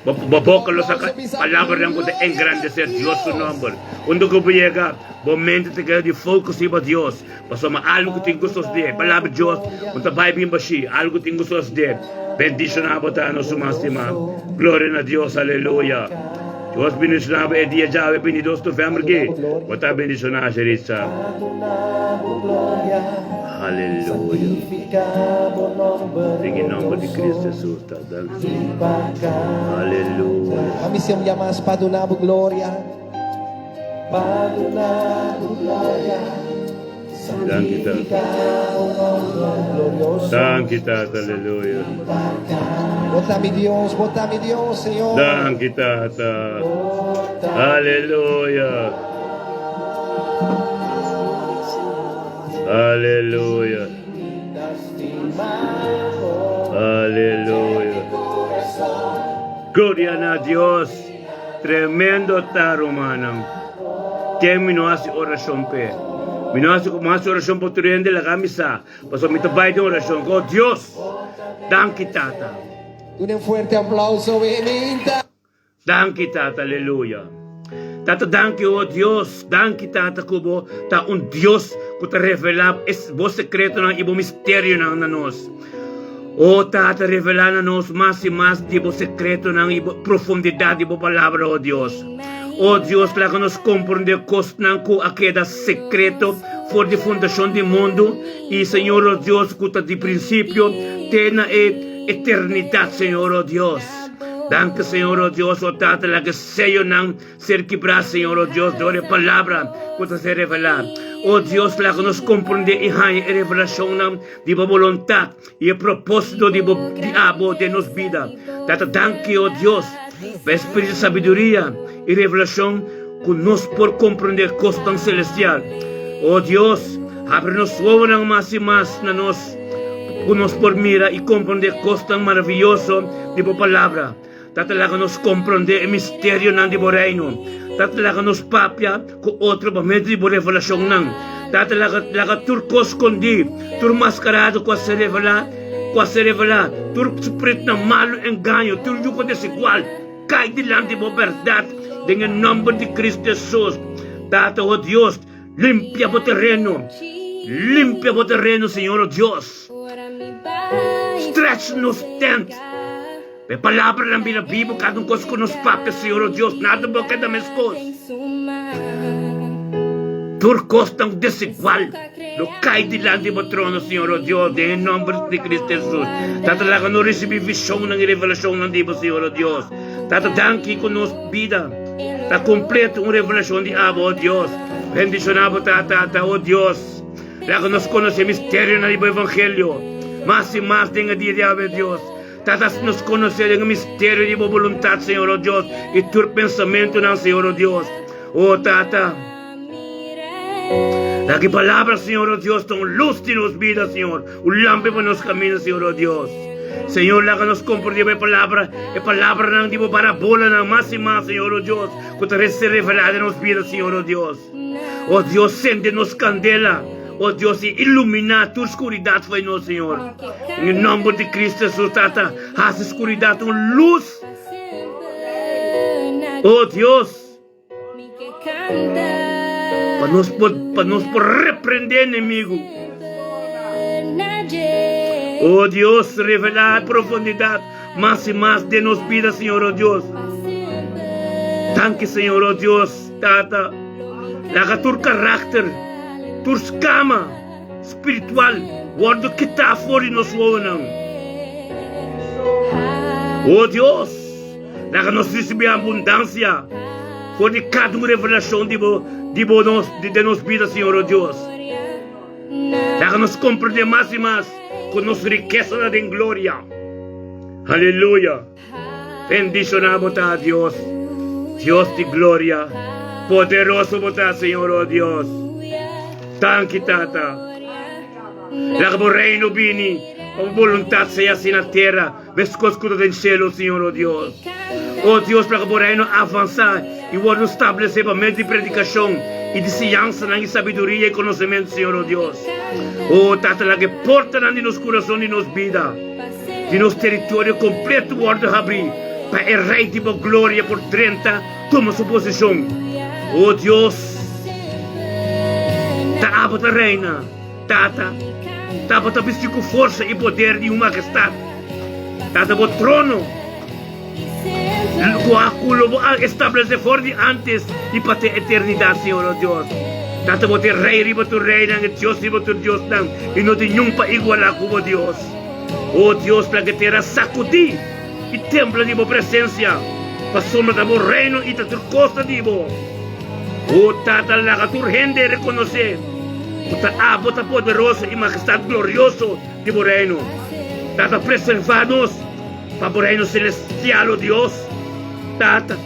boca los palavras de engrandecer Deus su nombre. Quando eu chegar, momento de que de foco para Deus, mas algo tem que suceder. Palavra de Deus, quando vai bem baixo, algo tem que suceder. Bendicionado, botar nosso máximo. Glória a Deus, aleluia. Deus bendicionado é dia já, é 22 de novembro que botar bendicionado, Sheritza. Aleluia. Em nome de Cristo Jesus, tá dando. Aleluia. Kami siyang yamas padunabo gloria. Padunabo gloria. Danke, Tata. Danke, Tata, aleluia. Botami Dios, Señor. Danke, Tata. Aleluia. Aleluia. Aleluia. Gloria a Dios. Tremendo tarumanam. Terminou a oração pe. Minus mas oração por turende la camisa. Pasó mi tabay de oração. Oh Dios. Danke, Tata. Un fuerte aplauso, vehemente. Danke, Tata, aleluia. Tata, danke, oh Deus. Danke, Tata, kubo. Ta un Deus que te revela es voz secreto na ibo mistério na nós. Oh, Tata, revela na nós mais e mais de ibo secreto na ibo profundidade ibo palavra, oh Deus. Oh Deus, lá que nos compreende costa na ku aqueda secreto for de fundação do mundo e Senhor, oh Deus, que de princípio tem na eternidade, Senhor, oh Deus. Danke, Senhor, oh Deus, oh Tata, lá que sello não ser quebrado, Senhor, oh Deus, dore palavra que se revelar. Oh Deus, lá que nos compreende e há a revelação não de vontade e a propósito de abo de nos vida. Tata, danke, oh Deus, para espírito de sabedoria e revelação que nos por compreender coisa tão celestial. Oh Deus, abre-nos o olho mais e mais na nós, que nos por mira e compreender coisa tão maravilhosa de boa palavra. Tata lá que nos compreender o mistério não de boa reino. Tata lá que nos papia com outro momento de boa revelação não. Tata lá que turco escondi, tur mascarado com a se revelar, tur espírito na malo engano, tur yugo desigual. Cai diante de boa verdade, em nome de Cristo Jesus. Tata, oh Deus, limpia o terreno, Senhor, oh Deus. Stretch nos tent, A palavra ng binabibo kadong kos ko nos papes, Senhor Deus, nada ba kada meskos. Turcos tão desigual. No cai de lá de trono, Senhor Deus, em nome de Cristo Jesus. Tata lá que não recebi visão ng revelação ng Deus, Senhor Deus. Tata danki com nos vida. Tá completo uma revelação de Abo, oh Deus. Bendicionado, Tata, oh Deus. Lá que nos conhece mistério no Evangelho. Mais e mais tem a dia de Abo, Deus. Tata nos conhece o mistério de vontade, Senhor Deus. E tu pensamento ng Senhor Deus. Oh, Tata. Lagi palavra, Senhor Deus, tão luz de nos vida, Senhor. O lampe para nos caminhos, Senhor Deus. Senhor, lá que nos compreende a palavra não tipo parabola, não mais e mais, Senhor Deus. Que te resta revelada nos vida, Senhor Deus. Oh Deus, sende-nos candela. Oh Deus, e ilumina a tua escuridade, foi nós, Senhor. Em nome de Cristo Jesus, Tata, haz escuridade uma luz. Oh Deus. Para nos repreender inimigo. Oh Deus, revelar a profundidade mais e mais de nos vida, Senhor, oh Deus. Tanque, Senhor, oh Deus, Tata. Laga tu caráter, tu escama espiritual, guarda que está fora de nós, oh Deus, laga nos receber abundância, for de cada revelação de nos vida, Senhor, oh Deus. Laga nos compreender mais e mais com nossa riqueza de glória. Aleluia. Bendicionamos a Deus, Deus de glória. Poderoso botar, Senhor, oh Deus. Tanque, Tata. Laga o reino vini, a vontade seja assim na terra, vescoscudo do céu, Senhor, oh Deus. Oh Deus, para que o reino avançar e o ordem estabelecer para meio de predicação e de ciência, e sabedoria e conhecimento, Senhor, oh Deus. Oh, Tata, lá que porta nos corações de nos vida, de nos território completo, o ordem abrir, para o rei de glória por 30, toma sua posição. Oh Deus, ta abota reina, Tata, ta abota vestir com força e poder de uma majestade, Tata, o trono, o aculo estabelecer forte antes e para a eternidade, Senhor, oh Deus. Tata, o rei, riba tu reina, e Deus, riba tu Deus, e não tem nenhum para igualar com o Deus. Oh Deus, para que terá sacudir e templo de presença, para sombra do reino e da tua costa de bo. Oh Tata, laga tu rende reconhecer, puta abota poderoso e majestade glorioso de bo reino. Tata, preservar-nos para o reino celestial, oh Deus. Tata,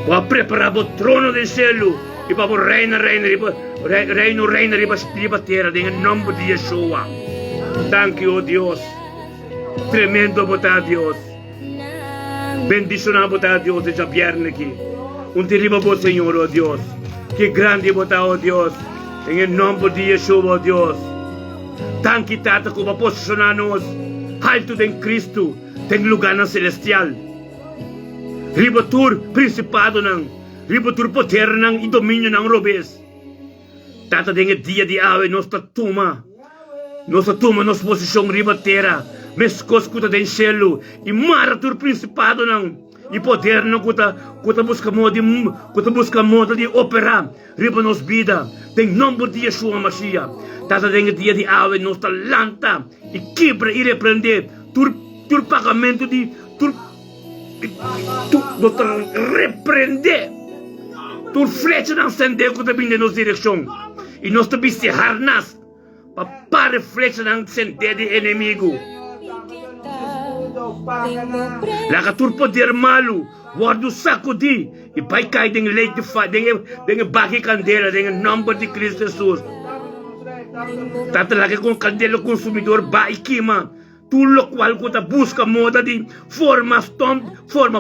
para preparar o trono do céu e para o reino riba terra, em nome de Yeshua. Thank you, oh Deus. Tremendo botar Deus. Bendicionar botar Deus esse viernes aqui. Terrível bom Senhor, oh Deus. Que grande botar, oh Deus. Em nome de Yeshua, oh Deus. Thank you, Tata, como posicionar-nos alto em Cristo, tem lugar na celestial. Ribatur principado ng, ribatur poder ng, e domínio ng robes. Tata, tem dia de ave, nossa tuma, nossa posição ribatera, mescos kuta den cielo, e maratur principado ng, e poder ng kuta busca modo de operar, riba nos vida, tem nome de Yeshua Mashiach. Tata, tem dia de ave, nossa lanta, e quebra e repreender, tur pagamento de, tu repreender, tu flecha ng sender kuta binde nos direção, e nós também se harnas, para a flecha ng sender de inimigo. Laga tur poder malo, guarda sacudi, e vai cair em leite de fa, em bagi candela, em nome de Cristo Jesus. Tata, laga com candela consumidor, vai queima. Tudo qual que busca moda de forma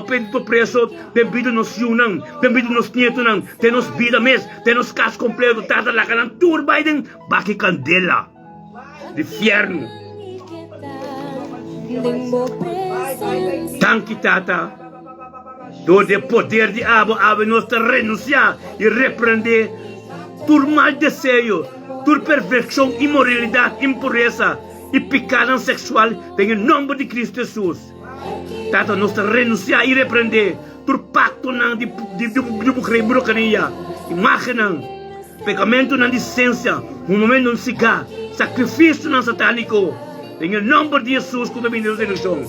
pedido preço, devido nos yunang, devido nos nietunang, de nos vida mes, de nos cas completo, Tata, laga ng tur Biden, bagi candela, de fierno. Tanque, Tata, do de poder de ave nós renunciar e repreender tur mal desejo, tur perfeição, imoralidade, impureza e pecado sexual, em nome de Cristo Jesus. Tata, nós renunciar e repreender por pacto ng di bukre kaniya. Imagen ng pegamento ng licença, momento ng siga, sacrifício ng satánico. Em nome de Jesus, kung kami nila seleção.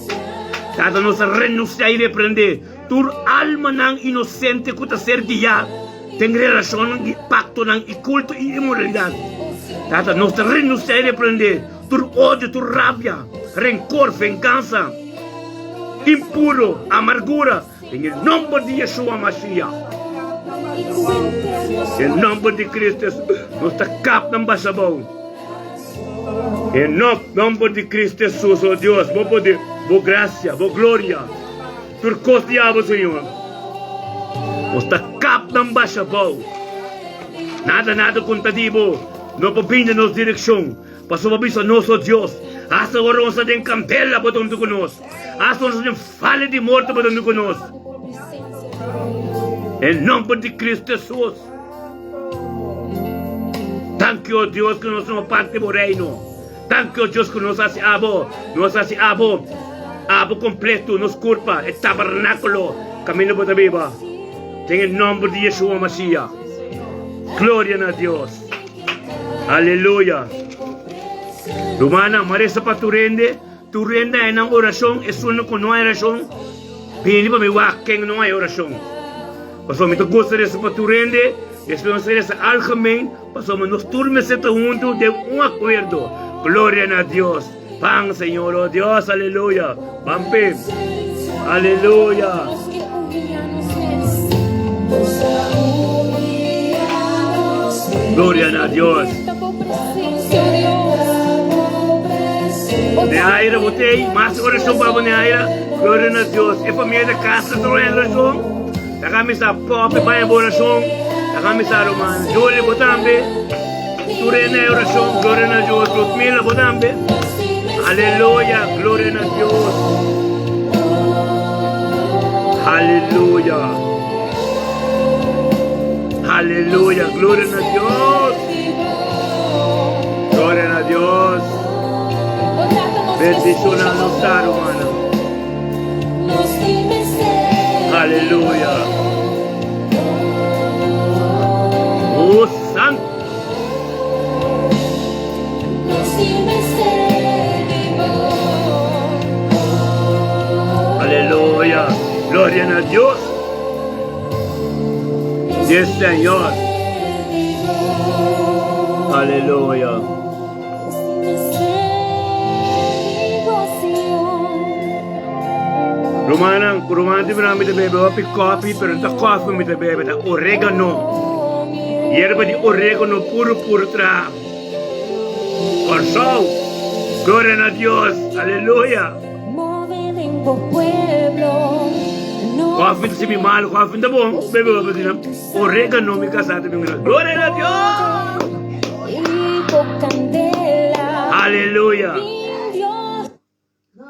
Tata, nós renunciar e repreender tur alma ng inocente kuta ser dia. Tem relação ng pacto ng ikulto e imoralidade. Tata, nós renunciar e repreender tur ódio, tur rabia, rencor, vingança, impuro, amargura. Em nome de Yeshua Mashiach. Em nome de Cristo, nós takap ng basabaw. Em nome de Cristo Jesus, oh Deus, vou poder, vou graça, vou glória. Turcos diabo, Senhor. Nós takap ng basabaw. Nada contadibo. Não popinha nos direção. Passou a bisa nosso Deus. Hasta oron sa din campela po tundo conosco. Hasta oron sa din fale de morte po tundo conosco. Em nome de Cristo Jesus. Thank you, Deus, que nós somos parte do reino. Thank you, Deus, que nós hace abo. Nós hace abo. Abo completo, nos culpa. E tabernáculo. Camino po tabiba. Em nome de Yeshua Mashiach. Glória a Deus. Aleluia. Rumana, marisa pa turende ay ng orasyon, esuno ko no ay orasyon, pini pa may wakeng no ay orasyon. Paso mito gusto rin sa paturende, esperamos rin sa algemeen, paso nos turme sa junto de un acuerdo. Gloria a Dios. Pang, Señor, oh Dios, aleluya. Pampi, aleluya. Gloria a Dios. Ne aira botei, mas oração para ne aira, glória a Deus. E família da casa do oração. Da camisa pop para oração. Da camisa romana, Júlio botambe. Turene oração, glória a Deus. Lutmila botambe. Aleluia, glória a Deus. Aleluia. Aleluia, glória a Deus. Glória a Deus. Bendición a notar, humana. Aleluya. Oh, santo. Aleluya. Gloria a Dios. Yes, Señor. Aleluya. Rumana di marami da bebe, wapi coffee, pero da coffee mi da bebe, da oregano. Hierba di oregano puro tra. Orsau. Gloria a Dios. Aleluya. Coffee si mi malo, coffee da bom. Bebe wapi di na oregano mi kasata mi mila. Gloria a Dios. Aleluya.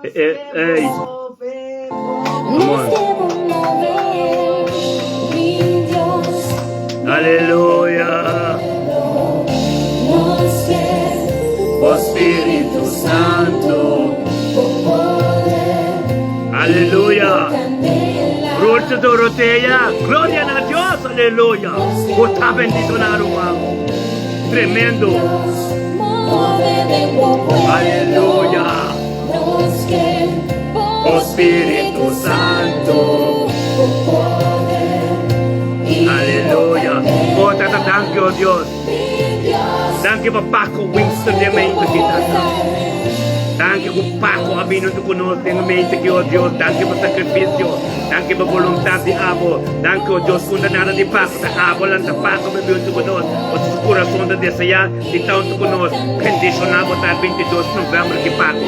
Hey. Come on. Aleluya. Oh Espíritu Santo. Aleluya. Rocha Dorotea. Gloria a Dios. Aleluya. Otra bendición a Roma. Tremendo. Aleluya. Oh Espíritu Santo. Aleluya. Oh, thank you, Dios. Thank you, Paco Winston, de mente kita. Thank you, Paco, abino tu conosco, de mente que, oh Dios. Thank you por sacrificio. Thank you por voluntad de Abo. Thank you, Dios, kung nada de Paco, de Abo lang sa Paco, bebeu tu conosco. O sa coração da desejar, de taon tu conosco. Condicionado para 22 de novembro que Paco.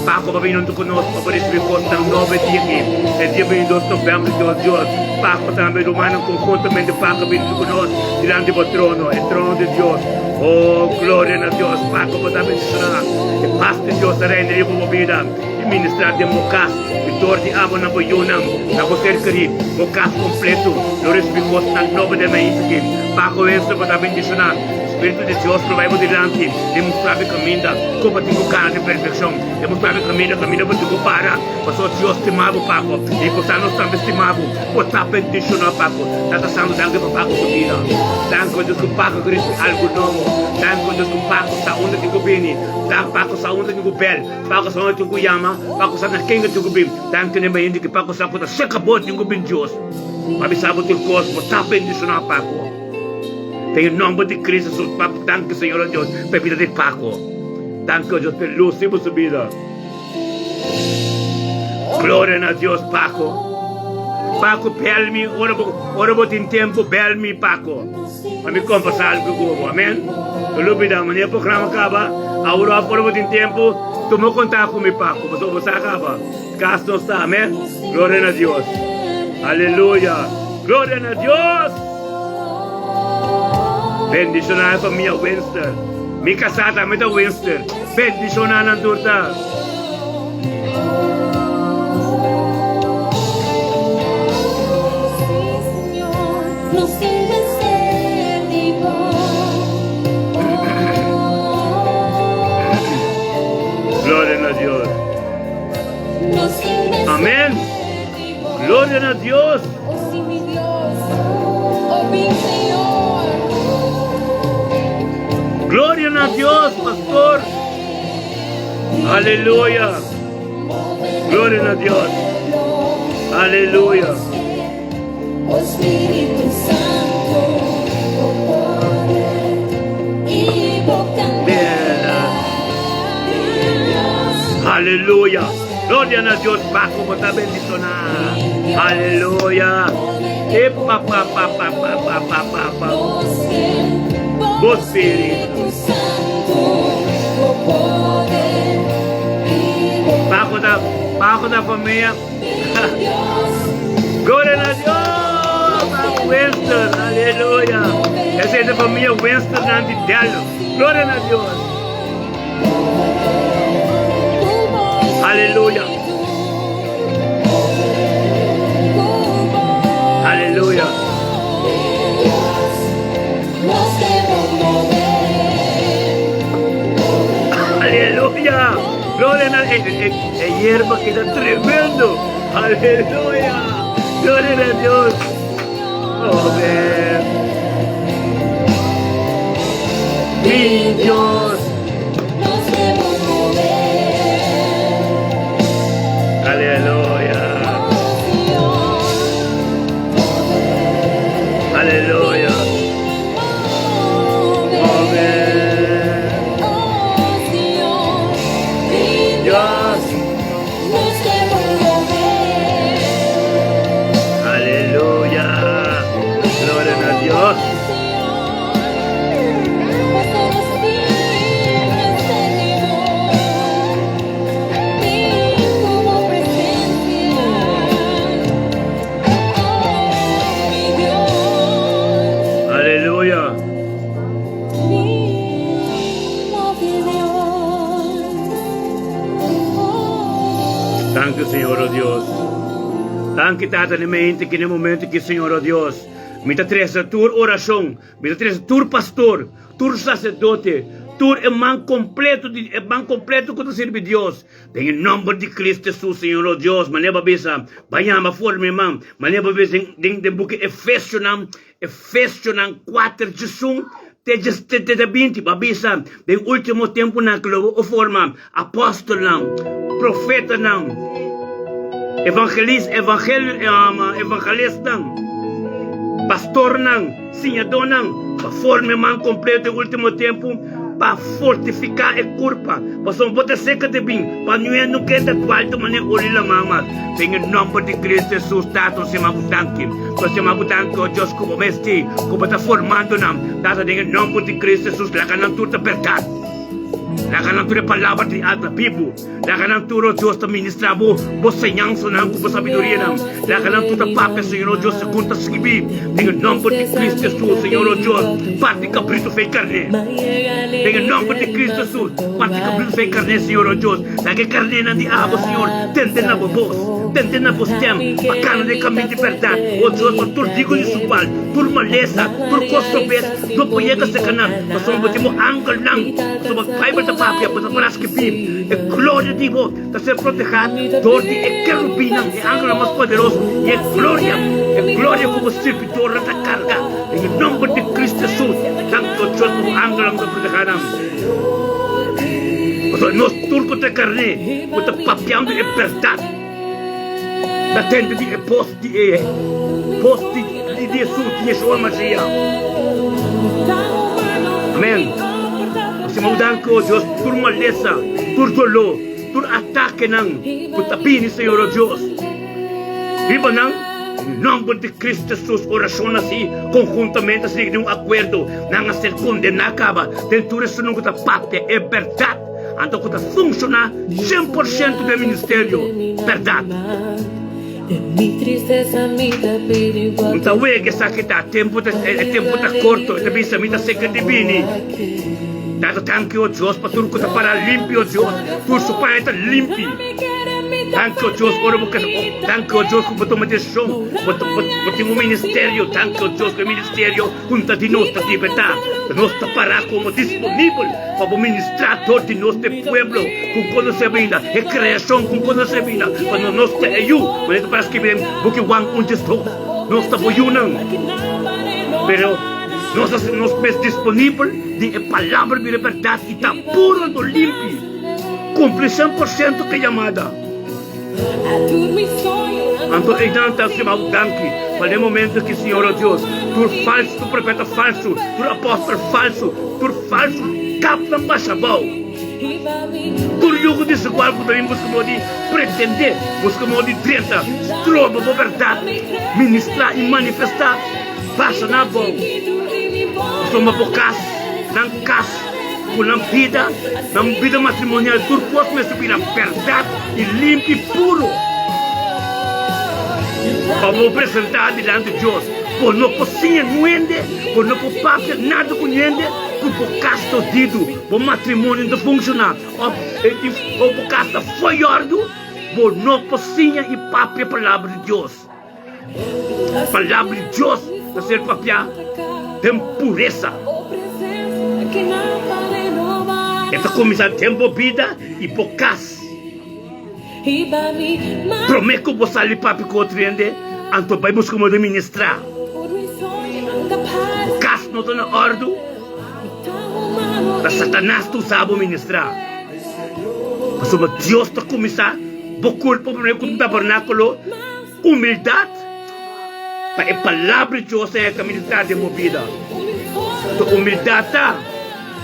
Paco va venir conosco para esse recurso tão novo dia aqui. É dia 22 de novembro de Deus. Paco também romano conjuntamente Paco vindo conosco diante do trono, o trono de Deus. Oh, gloria a Dios, Paco, para bendicionar. Que paz de Dios reine en mi vida. Y ministrar de mocas, victor de abo na boyunam, na boter kari, mocas completo. Glorias bicos na nome de mim aqui. Paco, isso para bendicionar. Espírito de Deus, provai-mo delante. Demonstrar o caminho, como tenho cara de perfeição. Demonstrar o caminho para te para. Passou Deus estimado, Paco. E por estar nós também estimado. Por estar bendicionar, Paco. Está sendo dando para Paco sua vida. Danke Deus que Paco Cristo algo novo. Danke Deus que Paco está onde tem que vir. Danke Paco está onde tem que bel. Paco está onde tem que yama. Paco está na quem tem que vir. Danke nem bem que Paco está por se acabou tem que vir Deus. Mas sabe o teu corpo, por estar bendicionar, Paco. Em nome de Cristo Jesus, Paco, danke Senhor Deus, pela vida de Paco. Danke Deus pela luz em sua vida. Glória a Deus, Paco. Paco, bel-me, ora vou ter tempo, bel-me, Paco. Para me conversar com o povo, amém? Eu lhe amanhã o programa acaba, agora vou ter tempo, toma contato comigo, Paco, mas você acaba. Caso não está, amém? Glória a Deus. Aleluia. Glória a Deus. Bendicionar a família Winster. Minha casada também é Winster. Bendicionar na turta. Glória a Deus. Amém. Glória a Deus. Glória a Deus, pastor. Aleluia. Glória a Deus. Aleluia. O Espírito Santo, o poder e boca. Aleluia. Glória a Deus, Paco, para bendicionar. Aleluia. Epa, pa, pa, pa, pa, pa, pa, pa, pa. O Espírito Santo, o poder e boca. Paco da família. Glória a Deus. Paco Winston. Aleluia. Essa é da família Winston de Deus. Glória a Deus. Aleluia. Aleluia. Aleluia. Glória a Deus. É hierba que está tremendo. Aleluia. Glória a Deus. Amém. Mi Dios. Aleluia. Aleluia. Amém. Dios. Aleluia. Glória a Deus. Danke, Senhor, oh Deus. Danke, Tata, que no momento que, Senhor, oh Deus, me traz a tua oração, me traz a tua pastor, tua sacerdote, tua irmão completo que serve Deus. Em nome de Cristo Jesus, Senhor, oh Deus, maneba bisa, banhama forma, irmão, maneba bisa, de book Efésios 4, Jesus, te 20, babisa, de último tempo na forma, apóstolo não, profeta não, evangelista não, pastor não, senhador não, para formar man completo no último tempo, para fortificar a curva, para só botar seca de bem, para não queda qualquer maneira olhar mama, em nome de Cristo Jesus, tato se mabutanque, para se mabutanque o Deus como vesti, como está formando não, tato em nome de Cristo Jesus, lá que não tudo percado. Lakan tu palavra di alta Bibo. Lakan tu Dios ta ministra bo senyang sonang ko sabiduria nam. Lakan tu ta papa Senhor Dios se conta seguir. Dengan nombre de Cristo Jesus, Senhor Dios, parte cabrito fe carne. Dengan nombre de Cristo Jesus, parte cabrito fe carne, Senhor Dios. La que carne na di abo, Senhor, tende na bobos. Tende na postem, bacana de caminho de verdade. O Deus, tur digo de supal, tur malesa, tur costopes, do poiega se canal. Nós somos o angle lang, somos fiber da papia, para paras que pim. E glória de Deus, está ser protegado, dor de querubina, e angle mais poderoso, e glória como servidor da carga. Em nome de Cristo Jesus, tanto Deus como angle da protegada. Nós turco de carne, o de papiando é verdade. Da tenda di posti di Jesus, di Yeshua Mashiach. Amen. Se mudar com Deus, tur maleza, tur dolor, tur ataque nang, putapini Senhor Deus. Viva nang, em nome de Cristo Jesus, oração assim, conjuntamente assim, de acordo, nang a ser condenada, dentro disso não está papia, é verdade. Então está funcionar 100% do ministério, verdade. Então, que essa aqui tá tempo tá curto, também se me tá seca de bini. Dado tanque o Deus para tudo que tá para limpio o Deus, tudo su para tá limpi. Tanque o Deus ora boca, tanque o Deus que botou uma decisão, botou um ministério, tanque o Deus que o ministério junta de nós tá libertar, nós tá para como disponível para ministrar todo de nosso pueblo com conhecimento, e criação com conhecimento, para nós tá eu, mas para que vem porque wang estou, nós tá boiunang, pero nós estamos disponível de palavra de verdade que está puro do limpo, cumpre 100% que chamada. Então, ainda está chamado danke. Para o momento que, Senhor Deus, tu falso, tu profeta falso, tu apóstolo falso, tu falso, capta machabal. Por jogo desigual, que também buscamos de pretender, buscamos de treta, troba a verdade, ministrar e manifestar, passa na boa. Somos bocas, não casa. Na vida matrimonial, tudo pode subir a verdade e limpo e puro. Vamos apresentar diante de Deus. Por não cozinhar nuende, por não fazer nada com nuende, por casto dido, por matrimônio não funcionar. Ou por casto foi ordo, por não cozinhar e papi a palavra de Deus. A palavra de Deus, a ser papia, tem pureza. Esta começa tempo vida e pocas. Prometo que você ali papi com outro ende, então vai buscar como administrar. Pocas não está na ordem. Da Satanás tu sabe ministrar. Mas Deus está começar, bocul para o tabernáculo, humildade. Para a palavra de Deus é a ministrar de movida. Então humildade está.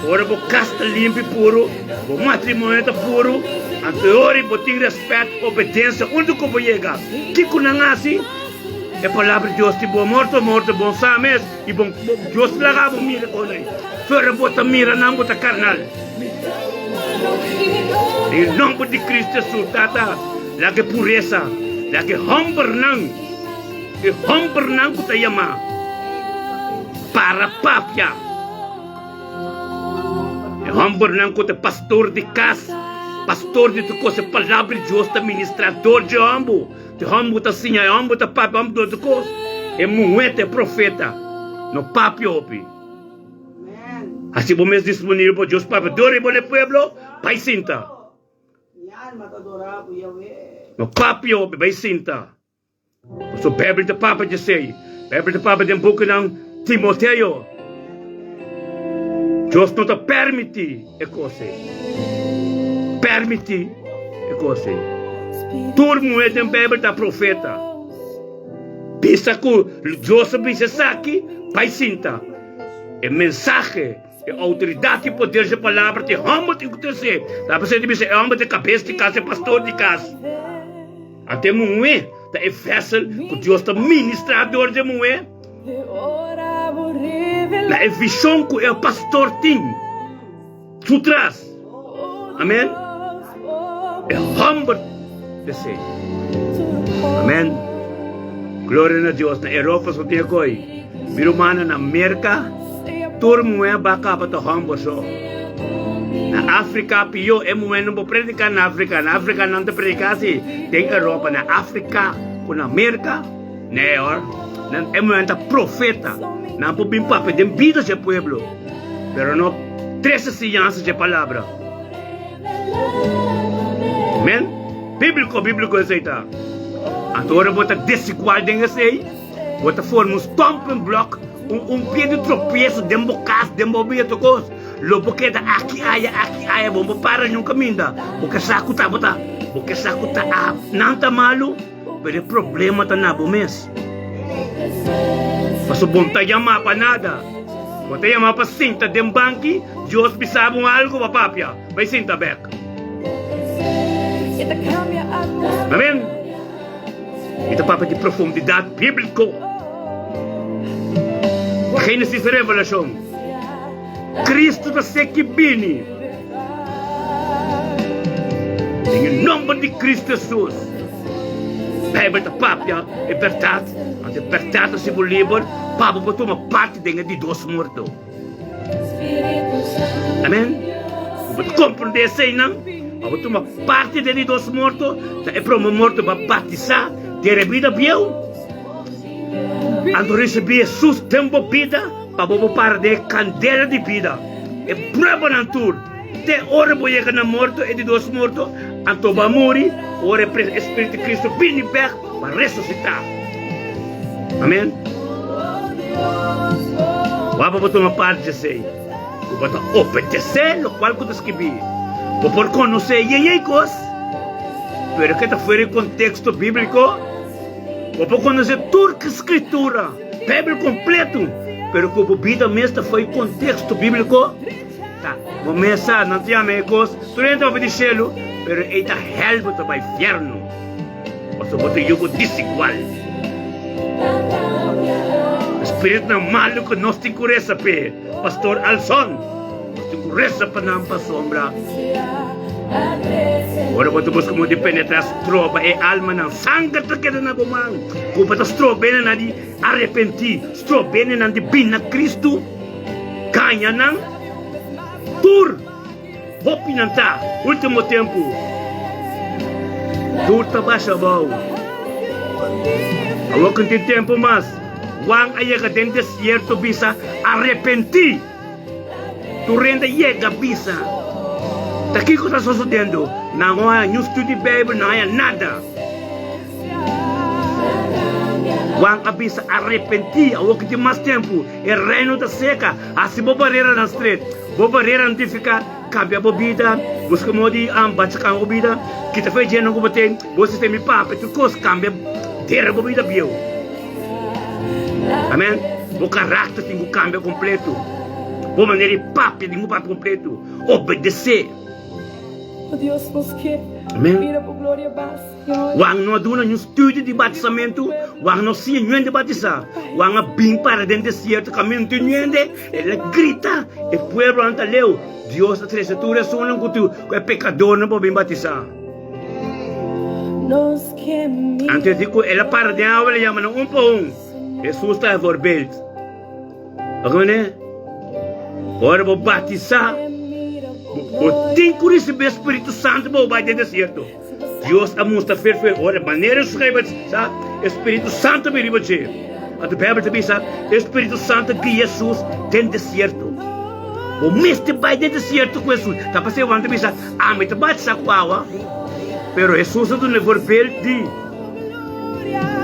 Ora, vou casta limpo e puro, vou matrimônio tá puro, anterior vou ter respeito, obediência, onde que eu vou chegar? Que não é assim? É a palavra de Deus, tipo, morto, bom sames, e bom, Deus largava o mira com ele. Fora bota mira, não bota carnal. Em nome de Cristo Jesus, tata, lá que pureza, lá que hombernang, e hombernang que te chama, para papia. Humber não como pastor de casa, pastor de tudo coisa, palavra de Deus, administrador de ambo, de ambo da sinha, ambo da papi, ambo de coisa, é muito profeta, no papi opi. Assim vamos disponível para Deus, papi, dore bom pueblo, pai sinta. No papi opi, pai sinta. So Bíblia da papa de sei, Bíblia da papa de book ng Timoteo. Deus não te permite e coisa. Permite e coisa. Todo mundo tem Bíblia da profeta. Pensa que Deus pensa aqui, pai sinta. É mensagem, é autoridade e poder de palavra de homem tem que acontecer. Dá para você dizer, é homem de cabeça de casa, é pastor de casa. Até muito, é fácil que Deus é ministrador de muito. Na visão que o pastor tem, tu traz, Amém? É humble de ser. Amém? Glória a Deus. Na Europa só tem coisa. Birumana na América, turmo é baka para humble só. Na África, pior é muito não predicar na África. Na África não te predicar assim. Tem Europa, na África, com na América, né? É muito profeta. Não pode vir para pedir vida de pueblo. Pero não 13 ciências de palavra. Amém? Bíblico é isso. Agora bota desigual dentro desse. Bota forma um stumbling block, pé de tropeço, democas, demobito coisa. Lobo que da aqui aia, vamos para no caminho da. Porque saco tá bota, porque saco tá não tá malo, mas problema tá na mês. Passo bom tá chamar para nada. Bota chamar para cinta de banque, Deus pensava algo para papia, vai cinta back. Amém? Ito papa de profundidade bíblica. Gênesis e Revelação. Cristo da Sekibini. Em nome de Cristo Jesus. Bíblia da papia é verdade. A verdade se for livre, papa para tomar parte de dos mortos. Amém? Vou compreender isso aí, não? Vou tomar parte de dos mortos. É para o morto para batizar. Ter vida viu? Ando receber Jesus tempo vida para para de candela de vida. É prova na tur. Te hora vou chegar na morto e de dos mortos. Anto vai morrer. Ora o Espírito de Cristo vem back para ressuscitar. Amém? Vou tomar parte disso aí. Vou obedecer o qual eu escrevi. Vou por conhecer e coisas. Pero que está fora do contexto bíblico, vou conhecer toda a escritura, Bíblia completo, pero que a vida mesmo foi contexto bíblico, tá? Vou começar, não tinha amigos, tu não vai de céu, pero é da hell para o inferno. Você vai ter jogo desigual. O espírito não malo que nós temos que receber, Pastor Alson, nós temos que receber para não sombra. Ora quando busca de penetrar tropa e alma não sangue que queda na bomang. Como para strobene na de arrepentir, strobene na de bina Cristo. Ganha não. Tur. Vopinanta. Último tempo. Tur tabasha bau. Awak não tem tempo mas. Wang ayaga dentro desierto bisa arrepentir. Tu renda yega bisa. Daqui que está sucedendo, não há nenhum estudo de Bíblia, não há nada. Quando a bisa arrepentir, ao que tem mais tempo, é reino da seca, assim vou barreira na street, vou barreira na ficar, cambia a bebida, busca modi, bate a bebida, que te fez não combater, você tem me papo, tu coisa cambia, ter a bebida bio. Amém? O caráter tem que cambiar completo, o maneira de papo tem que papo completo, obedecer. Deus nos quer. Amém. Mira por glória base. Wang não aduna um estudo de batizamento, wang não se ninguém de batizar, wang a bem para dentro de certo caminho de ninguém, ele grita, e o povo anda leu, Deus a tresatura só não que tu é pecador não pode bem batizar. Nos quer. Antes de que ela para de aula, ele chama um por um, Jesus está a voorbeeld. Agora né? Ora vou batizar. O tem que receber o Espírito Santo para o dentro do deserto. Deus a mostra perfeito. Ora, maneira de escrever, sabe? Espírito Santo me riba-te. A tua Bíblia também sabe, Espírito Santo que Jesus tem deserto. O mestre vai dentro do deserto com Jesus. Tá para ser o também sabe, mas tu bate com água. Pero Jesus não levou de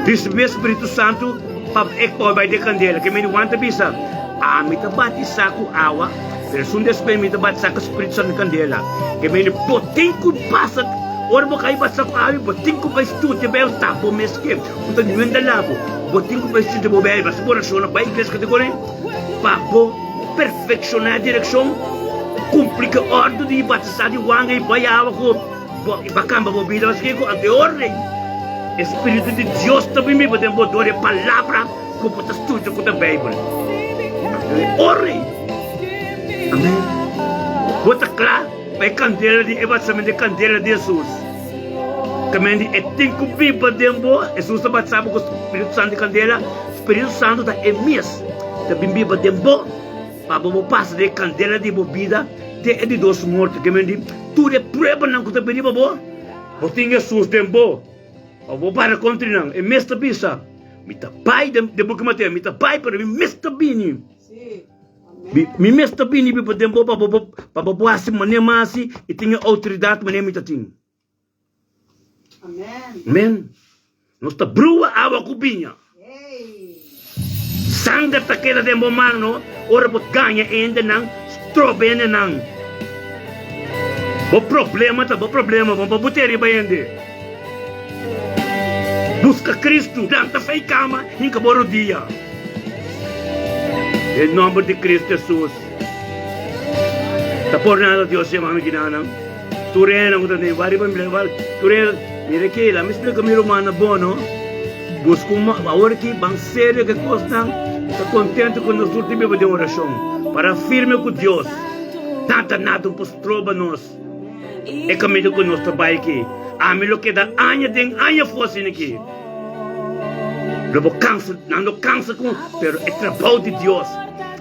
receber o Espírito Santo para o vai de candela. Que me não também sabe, mas tu bate com água. Pero sunday experimento bat sa Espiritu Santo candela. Que may poting ko pasat. Or mo kayo basa ko awi, poting ko pa estude ba yung tapo meske. Punta nyo yung dalabo. Poting ko pa estude mo ba yung basa orasyon na ba iglesia kategori. Papo, perfeccionar a direção. Cumprir que ordem de batizar de wanga e bayawa ko. Ibakamba mo bila mas ko ante ordem. Espírito de Deus também me pode botar a palavra como para estudo com a Bíblia. Ordem. Amém. Bota claro, Vai candela de evasamento de candela de Jesus. Também é cinco biba dembo. Jesus está batendo com o Espírito Santo de candela. O Espírito Santo está em mês. Também biba dembo. Para o passo de candela de bebida. De dois mortos. Também tudo é prova não que está pedindo babo. Botinha Jesus dembo. Vou para contra não. É mês da bisa. Mita pai de boca matéria. Mita pai para mim mês da bini. Mi mês da bini biba dembo para boa assim mané masi e tinha autoridade mané mita tinha. Amen. Nós está brua água cubinha. Sanga tá queda de momano, ora bot ganha ainda não, strobe ainda não. Bo problema, vamos botar aí ainda. Busca Cristo, danta fei cama, hinca boro dia. Em nome de Cristo Jesus. Tá por nada Deus chama me ginana. Turena ko tani, vari pa levar. Turena, mire que la me explica mi romana bono. Busco agora que bang sério que costa. Está contente com nós últimos de oração. Para firme com Deus. Nada postroba nós. É caminho com nosso trabalho aqui. A mim lo que dá anha força aqui. Não cansa com, pero é trabalho de Deus.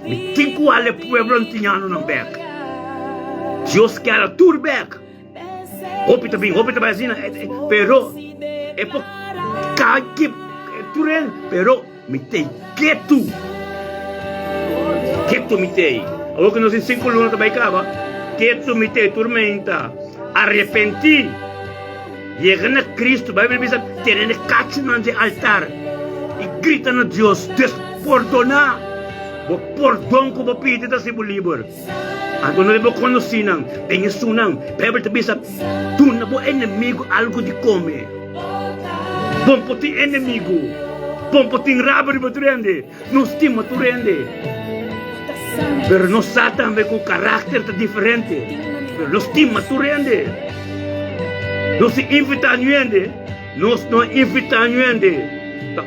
Me tem qual é pueblo antiano não beca. Deus quer a tur beca. Hope também assim, pero é por que turel, pero me tem quieto me tem. Agora que nós em 5 lunas também acaba. Quieto me tem, tormenta. Arrepenti. Chega a Cristo, a Bíblia diz, terem cacho no altar. E grita a Deus, despordonar. O perdão que eu pedi da seu livro. Então não deve conhecer, não. Tem isso, não. A Bíblia diz, tu não é inimigo algo de comer. Bom para ti inimigo. Bom para ti rápido para tu rende. Não estima tu rende. Pero nós também com caráter diferente. Pero nós estima tu rende. Nós se invita a rende. Nós não invita a rende.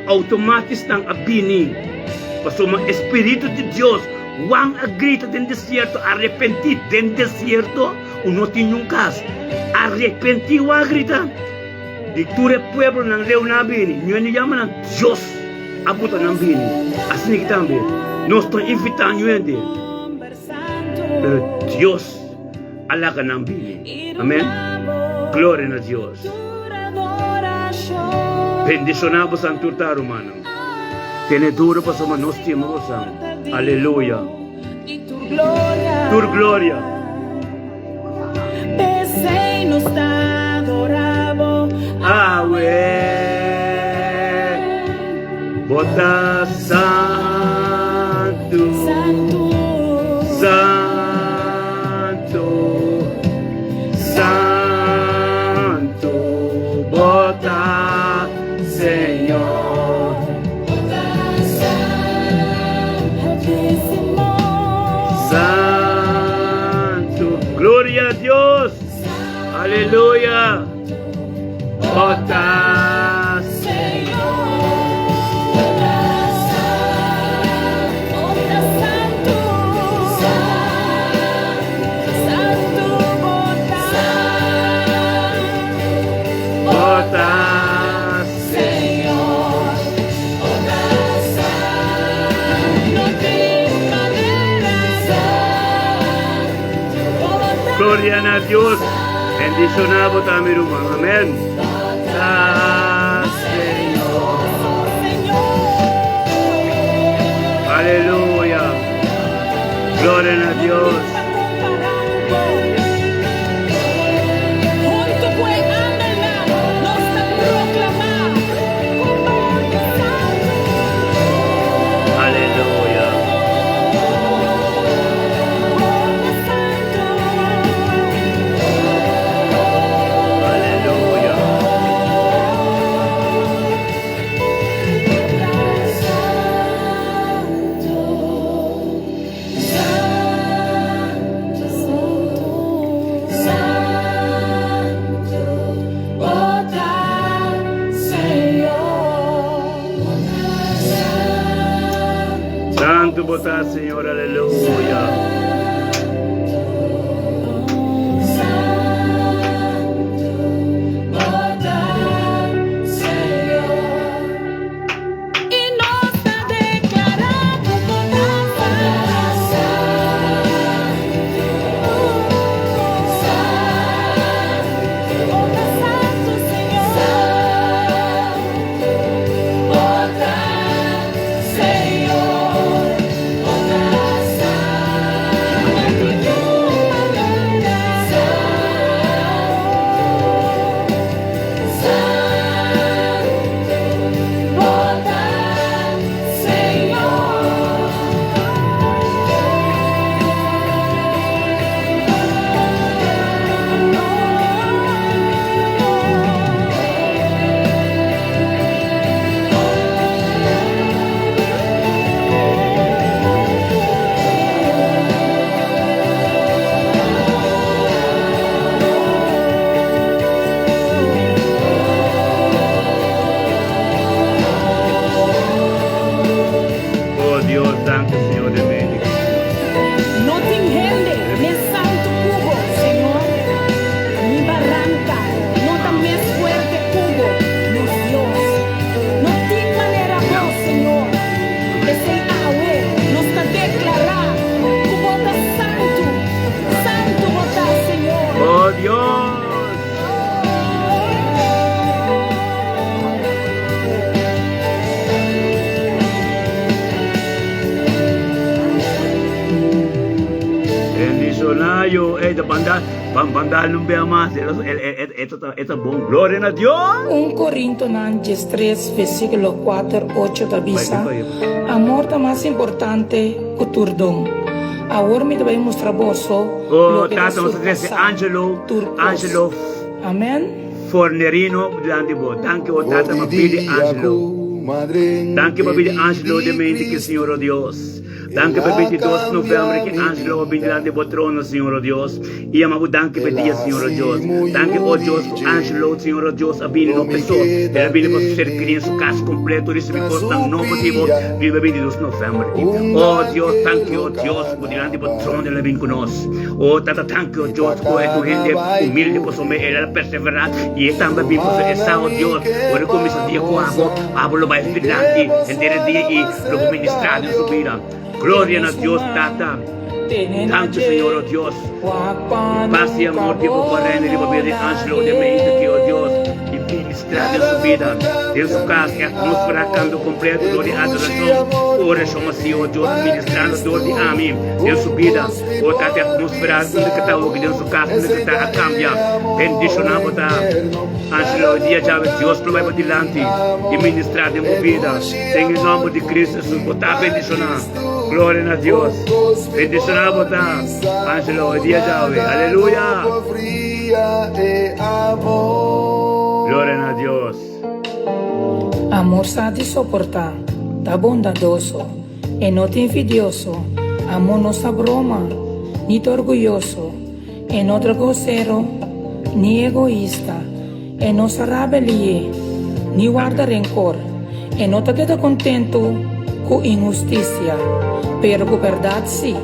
Automaticamente estão a bini. Pastor, o Espírito de Deus. Wang a grita no deserto. Arrepentir no deserto. O não tinha caso. Arrepentir o a grita. Di ture pueblo ng leo nabini, nyo ni yaman ng Diyos abutan ng bini. Asini kita ambil, nos to invita nyo yan din. Pero Diyos alakan ng bini. Amen? Gloria na Diyos. Bendicionamos ang turtaro manang. Teneduro pa sa manos timosang. Aleluya. Tur gloria. Pensei no estado adoravo. Awe Bota santo Bota Senhor Santo Glória a Deus Aleluia Bota Gloria a Dios. Bendicionado también, hermano. Amén. Señor. Aleluya. Gloria a Dios. Aleluya. Aleluya. tayo. Bandal nung biya mas. Ito buong gloria na Diyos. 1 Corintios 3, versículo 4, 8 tabisa. Amor ta más importante que turdong. Ahora me debe mostrar boso. Oh, tata mo sa si Angelo. Amen. Fornerino, dilante po. Thank you, tata mapili Angelo. Thank you, Babidi Angelo, de mente que Senhor Dios. Thank you, 22 de novembro, que Angelo, dilante do trono, Senhor Dios. E amabo, thank you, dia, Senhor Dios. Thank you, Dios, Angelo, Senhor Dios, abili no pessoa. Ele abili para ser criança, caso completo, recebi costa não motivo, vive 22 de novembro. Oh, Dios, thank you, Dios, por dilante do trono, ele vem conosco. Oh, tata, thank you, Dios, por tu gente humilde, por somente ela perseverar. E também bem por essa, oh Deus, por começar dia com a vai filante, entender dia e logo ministrar em sua vida. Glória a Deus, Tata. Thank you, Senhor, oh Deus. Paz e amor de por parente de Babia de Angelo de mente que, oh Deus, e ministrar em sua vida. Em sua casa, e atmosfera canto completo, dor de adoração. Ora, chama assim, oh Deus, ministrando dor de amém. Em sua vida, oh Tata, atmosfera, onde que está o que em sua casa, onde que está a cambiar. Bendicionamos, Angelo, dia já Deus não vai para dilante e ministrar em sua vida. Em nome de Cristo Jesus, botar bendicionar. Glória a Deus. Bendicionamos, Angelo, dia já, aleluia. Glória a Deus. Amor sabe soportar, tá bondadoso, e não te envidioso. Amor não se broma, ni te orgulhoso, e não te grosseiro, ni egoísta, e não se rebelie, ni guarda rencor, e não te queda contento com injustiça, pero com verdade sim.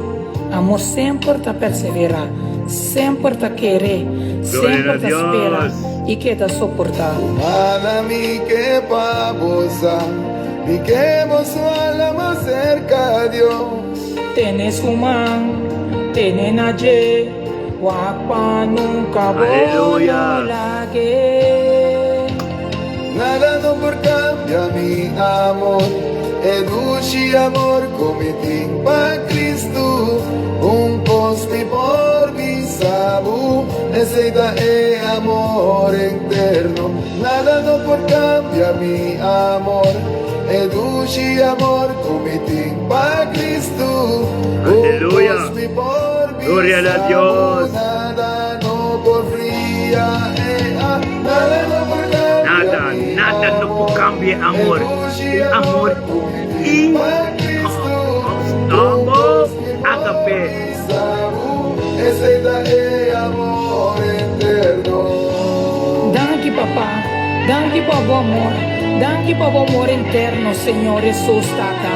Amor sempre te persevera, sempre te querer, sempre te espera e queda soportar. Nada mi que babosa, mi que alma más cerca a Dios. Tienes human, tienes nadie, guapa nunca voy a la que. Nada no por cambia mi amor, educi amor cometi pa Cristo, un posti por mi sabu, necesita amor eterno. Nada no por cambia mi amor, educi amor cometi pa Cristo, Aleluya. un posti por mi Gloria a Dios. Nada no por fría, nada no por cambia mi Nada no puede cambiar amor. Amor amor agape. Ese amor eterno. Danke, papá. Danke por o amor. Danke por o amor interno, Senhor Jesus, Tata.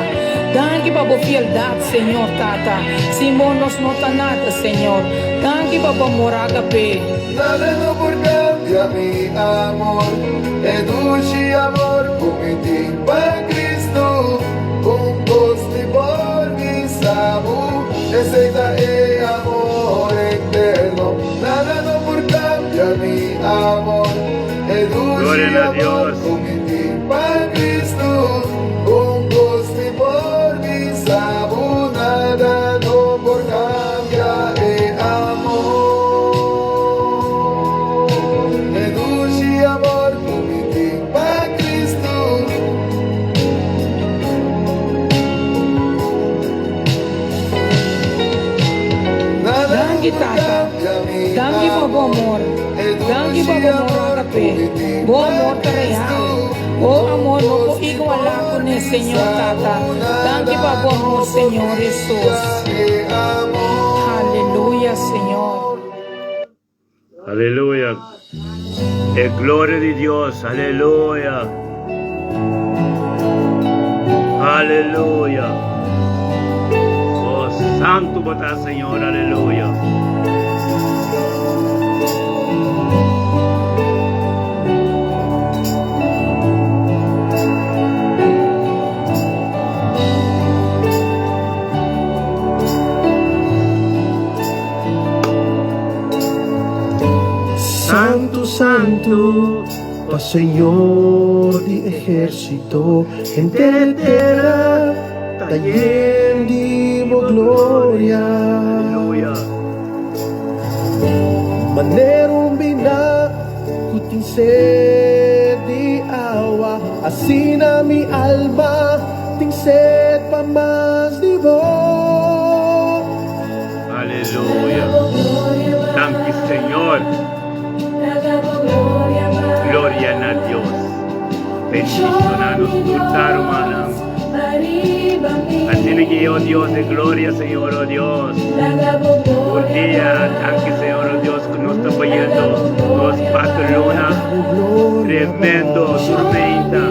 Danke por a fieldade, Senhor, Tata. Simão nos nota nada, Senhor. Danke por o amor, agape. Nada no por cambia mi amor, educi amor cometi pa Cristo, un posti por mi sabu, necesita amor eterno. Nada no por cambia mi amor, educi Gloria a amor Dios. cometi pa Cristo, un posti por mi sabu, nada no por cambia amor. Amor cometi pa Cristo. Danke, Tata. Danke por o amor. Danke por o amor, agape. Bom amor tá real. O amor não pode igualar com o Senhor, Tata. Danke por o amor, Senhor Jesus. Aleluia, Senhor. Aleluya. Es gloria de Dios. Aleluya. Aleluya. Oh, santo bata Señor. Aleluya. Santo, Santo, ó Senhor de exército, entera, taller de glória. Aleluya. Meron bina kuting sed di awa, así na mi alma ting sed pa más di vos. Aleluya. Thank you, Señor. Gloria a Dios. Bendicionanos tu hermanos. Así le guío, Dios de gloria, Señor, oh Dios. Un día, thank you, Señor, oh Dios, que nos está fallando. Nos pasa luna, tremendo, tormenta.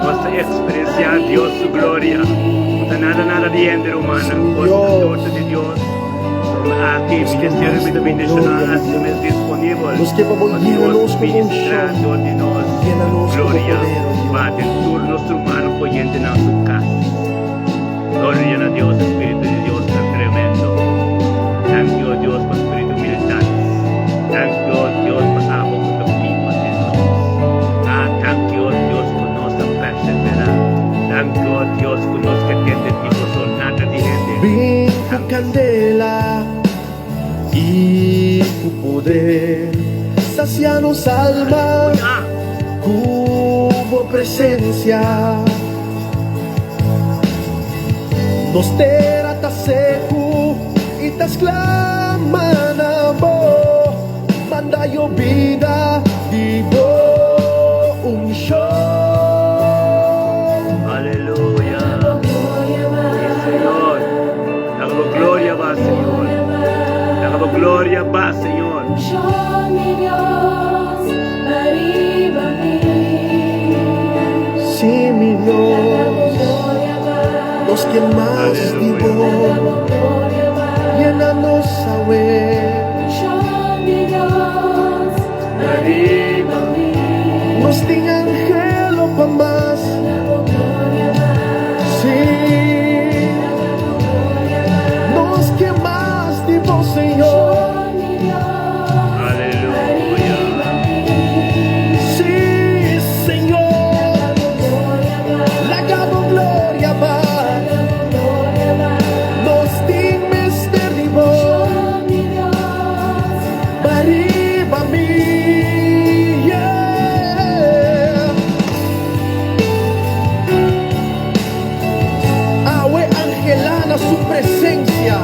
Nos expresa Dios su gloria. No nada de gente humana, cosas de Dios. Aquí, ministerio de bendición, así me es disponible. Los que vamos Oh llénanos Dios, como un ministrando de nos. Llénanos como Gloria, poder, oh Dios. Padre, tú, nuestro hermano, oyente en su casa. Gloria a Dios, Espíritu de Dios, tan tremendo. Thank you, Dios, por Espíritu militar. Thank you, Dios, por amor con los hijos de Dios. Thank you, Dios, por nuestra perseverar. Thank you, Dios, por los que tienen hijos o nada de gente. Vin con candela y tu poder sacianos alma como presencia. Nos terá ta seco y ta exclama na bo, manda yo vida vivo un show. Aleluya. Sí, Señor. Damos gloria va, Señor. Damos gloria va, Señor. Sí, mi Dios, los que más digo, llénanos a ver, nos ting angelo pa más, sí, nos que más digo, Señor, Aleluya. sí, Señor, la gamo gloria va, nos ting mister divo, arriba mi, yeah. Awe angelana su presencia,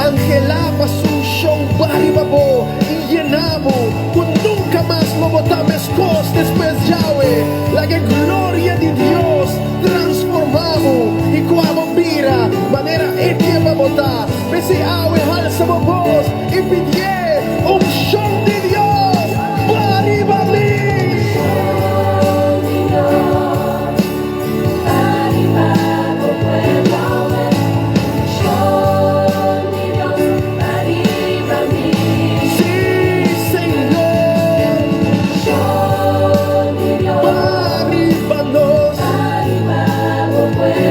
angelaba su show baribabo y llenamos, con nunca más lo botamos costes pues Yahweh, la que gloria de Dios transformamos y cuando mira manera etia va botar, pese awe halsa voz y pidie un show de Dios, arriba mi. Sí, Señor, arriba nos,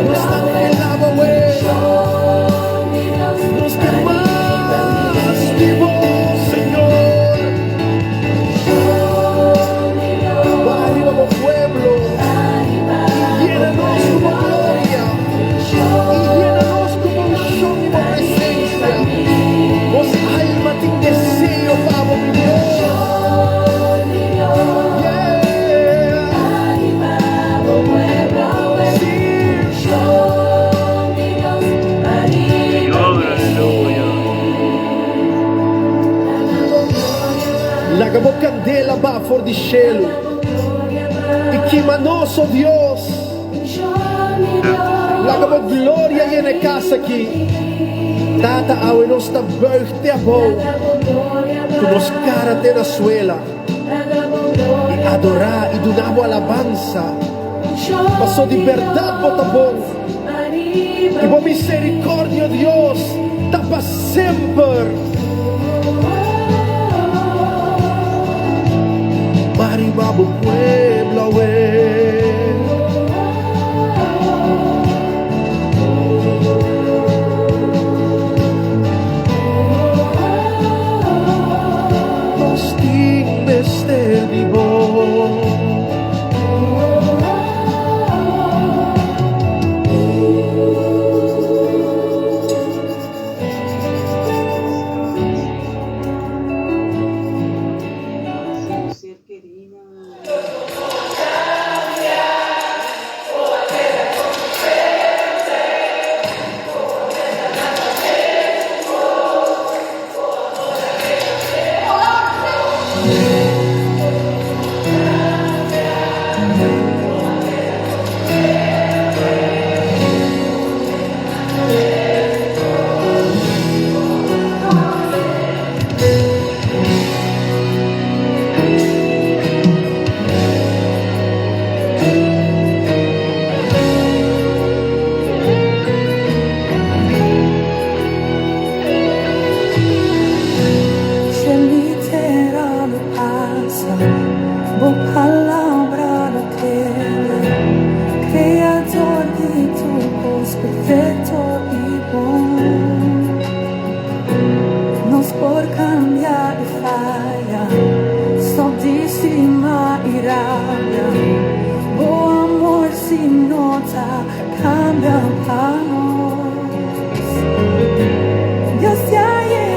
nos angelaba, güey, nos que más vivo, Señor, arriba mi pueblo, y llénanos como gloria, y llénanos como un show de presencia, vos alma tin deseo, Pablo, mi Dios, yeah, sí, Señor, aleluya. la gabo candela va for di cielo, y que manoso Dios, la gabo gloria llena casa aquí, tata awe nos ta buigte abo, tu nos cara te na suela, y adorar y donamos alabanza, paso de verdad botabón, y por misericordia Dios, tapa siempre. Arriba mi pueblo, nos dignes de vivo.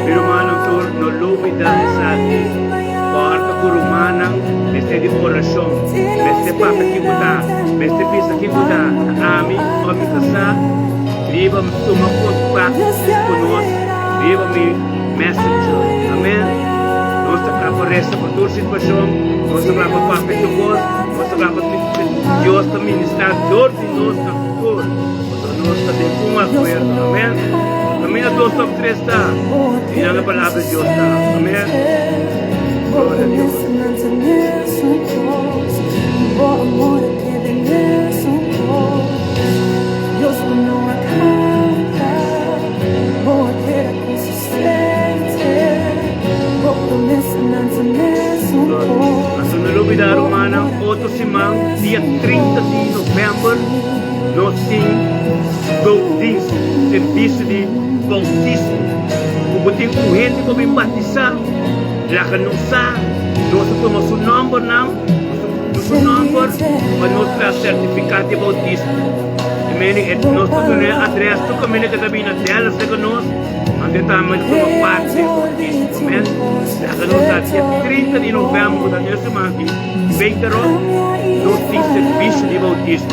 Pinumanang turno lumid dahil sa atin. Paharta ko rumanang, beste di orasyon, beste papakibuta, beste pisakibuta, ami, omikasa, di ba tumakot pa, kunos, di ba may messenger. Amen. Nossa caporesta por tua situação, nossa grava papel do Deus, nossa grava Deus está ministrador de nossa futuro, nossa de um acordo, amém? Amém a todos os três está, e na palavra de Deus está, amém? Glória a Deus. Nós no da Romana, outro semana, dia 30 de novembro, nós temos serviço de bautismo. Como tem corrente para me batizar, lá que não sabe, nós temos o número, nosso número, para nós ter certificado de bautismo. Nós temos a adresse, tu caminha que também na tela, se nós, onde estamos como parte do bautismo, amém? Lá que nós dia 30 de novembro, da nossa semana, Beitero, nós temos serviço de bautismo.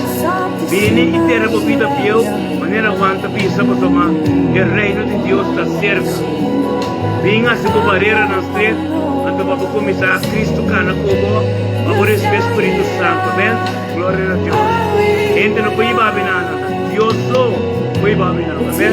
Vini e ter a vida pior, maneira quanta pensamos uma, o reino de Deus está cerca. Vinha se com barreira na estrela, então vamos começar a Cristo cana como, agora esse Espírito Santo, amém? Glória a Deus. Gente não pode ir para nada, Deus só pode ir para nada, amém?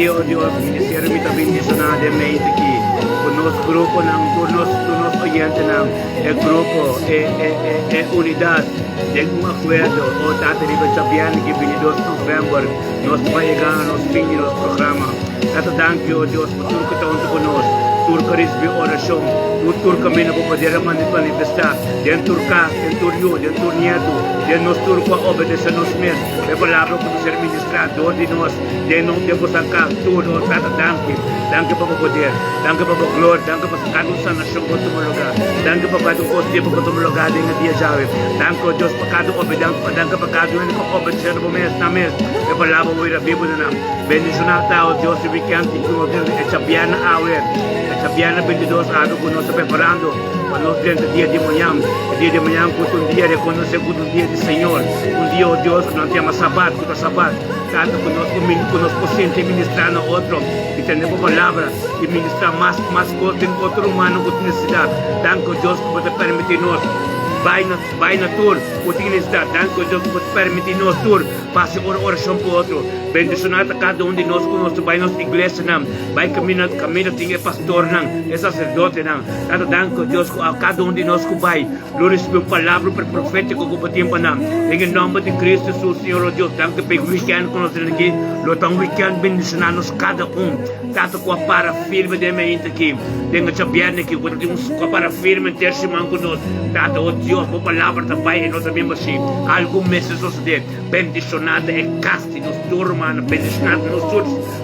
Oh Dios, quisiera mi bendicionar de mente aquí con los grupos, con los oyentes, el grupo, unidad, de un acuerdo, o tata de Chapián que 22 de novembro, nos va a llegar a los fines de los programas. Tata, danke, oh Dios, por todo que estás con nosotros. Turca recibe oração, Turca mina para poder manifestar, dentro Turca, dentro eu, dentro Nieto, dentro nós Turca obedecer nos mesmos, a palavra para ser ministrado de nós, dentro não temos sacar tudo, tata danke para poder, danke para glória, danke para sacar nossa nação para tomar lugar, danke para cada coisa para tomar lugar dentro dia jovem, danke Deus para cada obediência, danke para cada um que obedecer no mês, na mês, a palavra vai a Bíblia na, bendicionar tal Deus se weekend que nós temos chapiana awer. Sabiana 22 anos que nós estamos preparando para nós dentro do dia de manhã. O dia de manhã é um dia de reconhecer um dia do Senhor. Um dia, oh Deus, que nós temos sabato, que é sabato. Tanto que nós possamos ministrar no outro, e temos a palavra, e ministrar mais coisas em outro humano com necessidade. Tanto que Deus pode permitir nós vai na tour, utilizar está, danke Deus por permitir nos tour, passe oração por outro, bendicionado cada de nós com nosso, vai nossa igreja, vai caminho tinha pastor, é sacerdote, cada danke Deus a cada de nós que vai, glorificar a palavra para profético com o tempo, em nome de Cristo Jesus, Senhor Deus, danke pelo weekend com nós aqui, lotão weekend bendicionados cada tanto com a para firme de mente aqui, tenha sabido que quando temos com a para firme testemunho com nós, tanto o Deus, a palavra também em nossa membership, algum meses suceder, bendicionado é caste, nos turma, bendicionado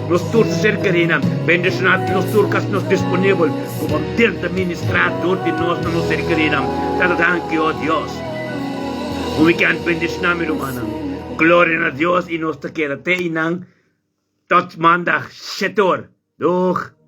nos turcos cercarina, bendicionado nos turcos nos disponível, como ter de ministrador de nós nos cercarina, tanto danke, oh Deus, o weekend bendicionado, irmã, glória a Deus e nos te queda, te inang, tot maandag, setor, doeg.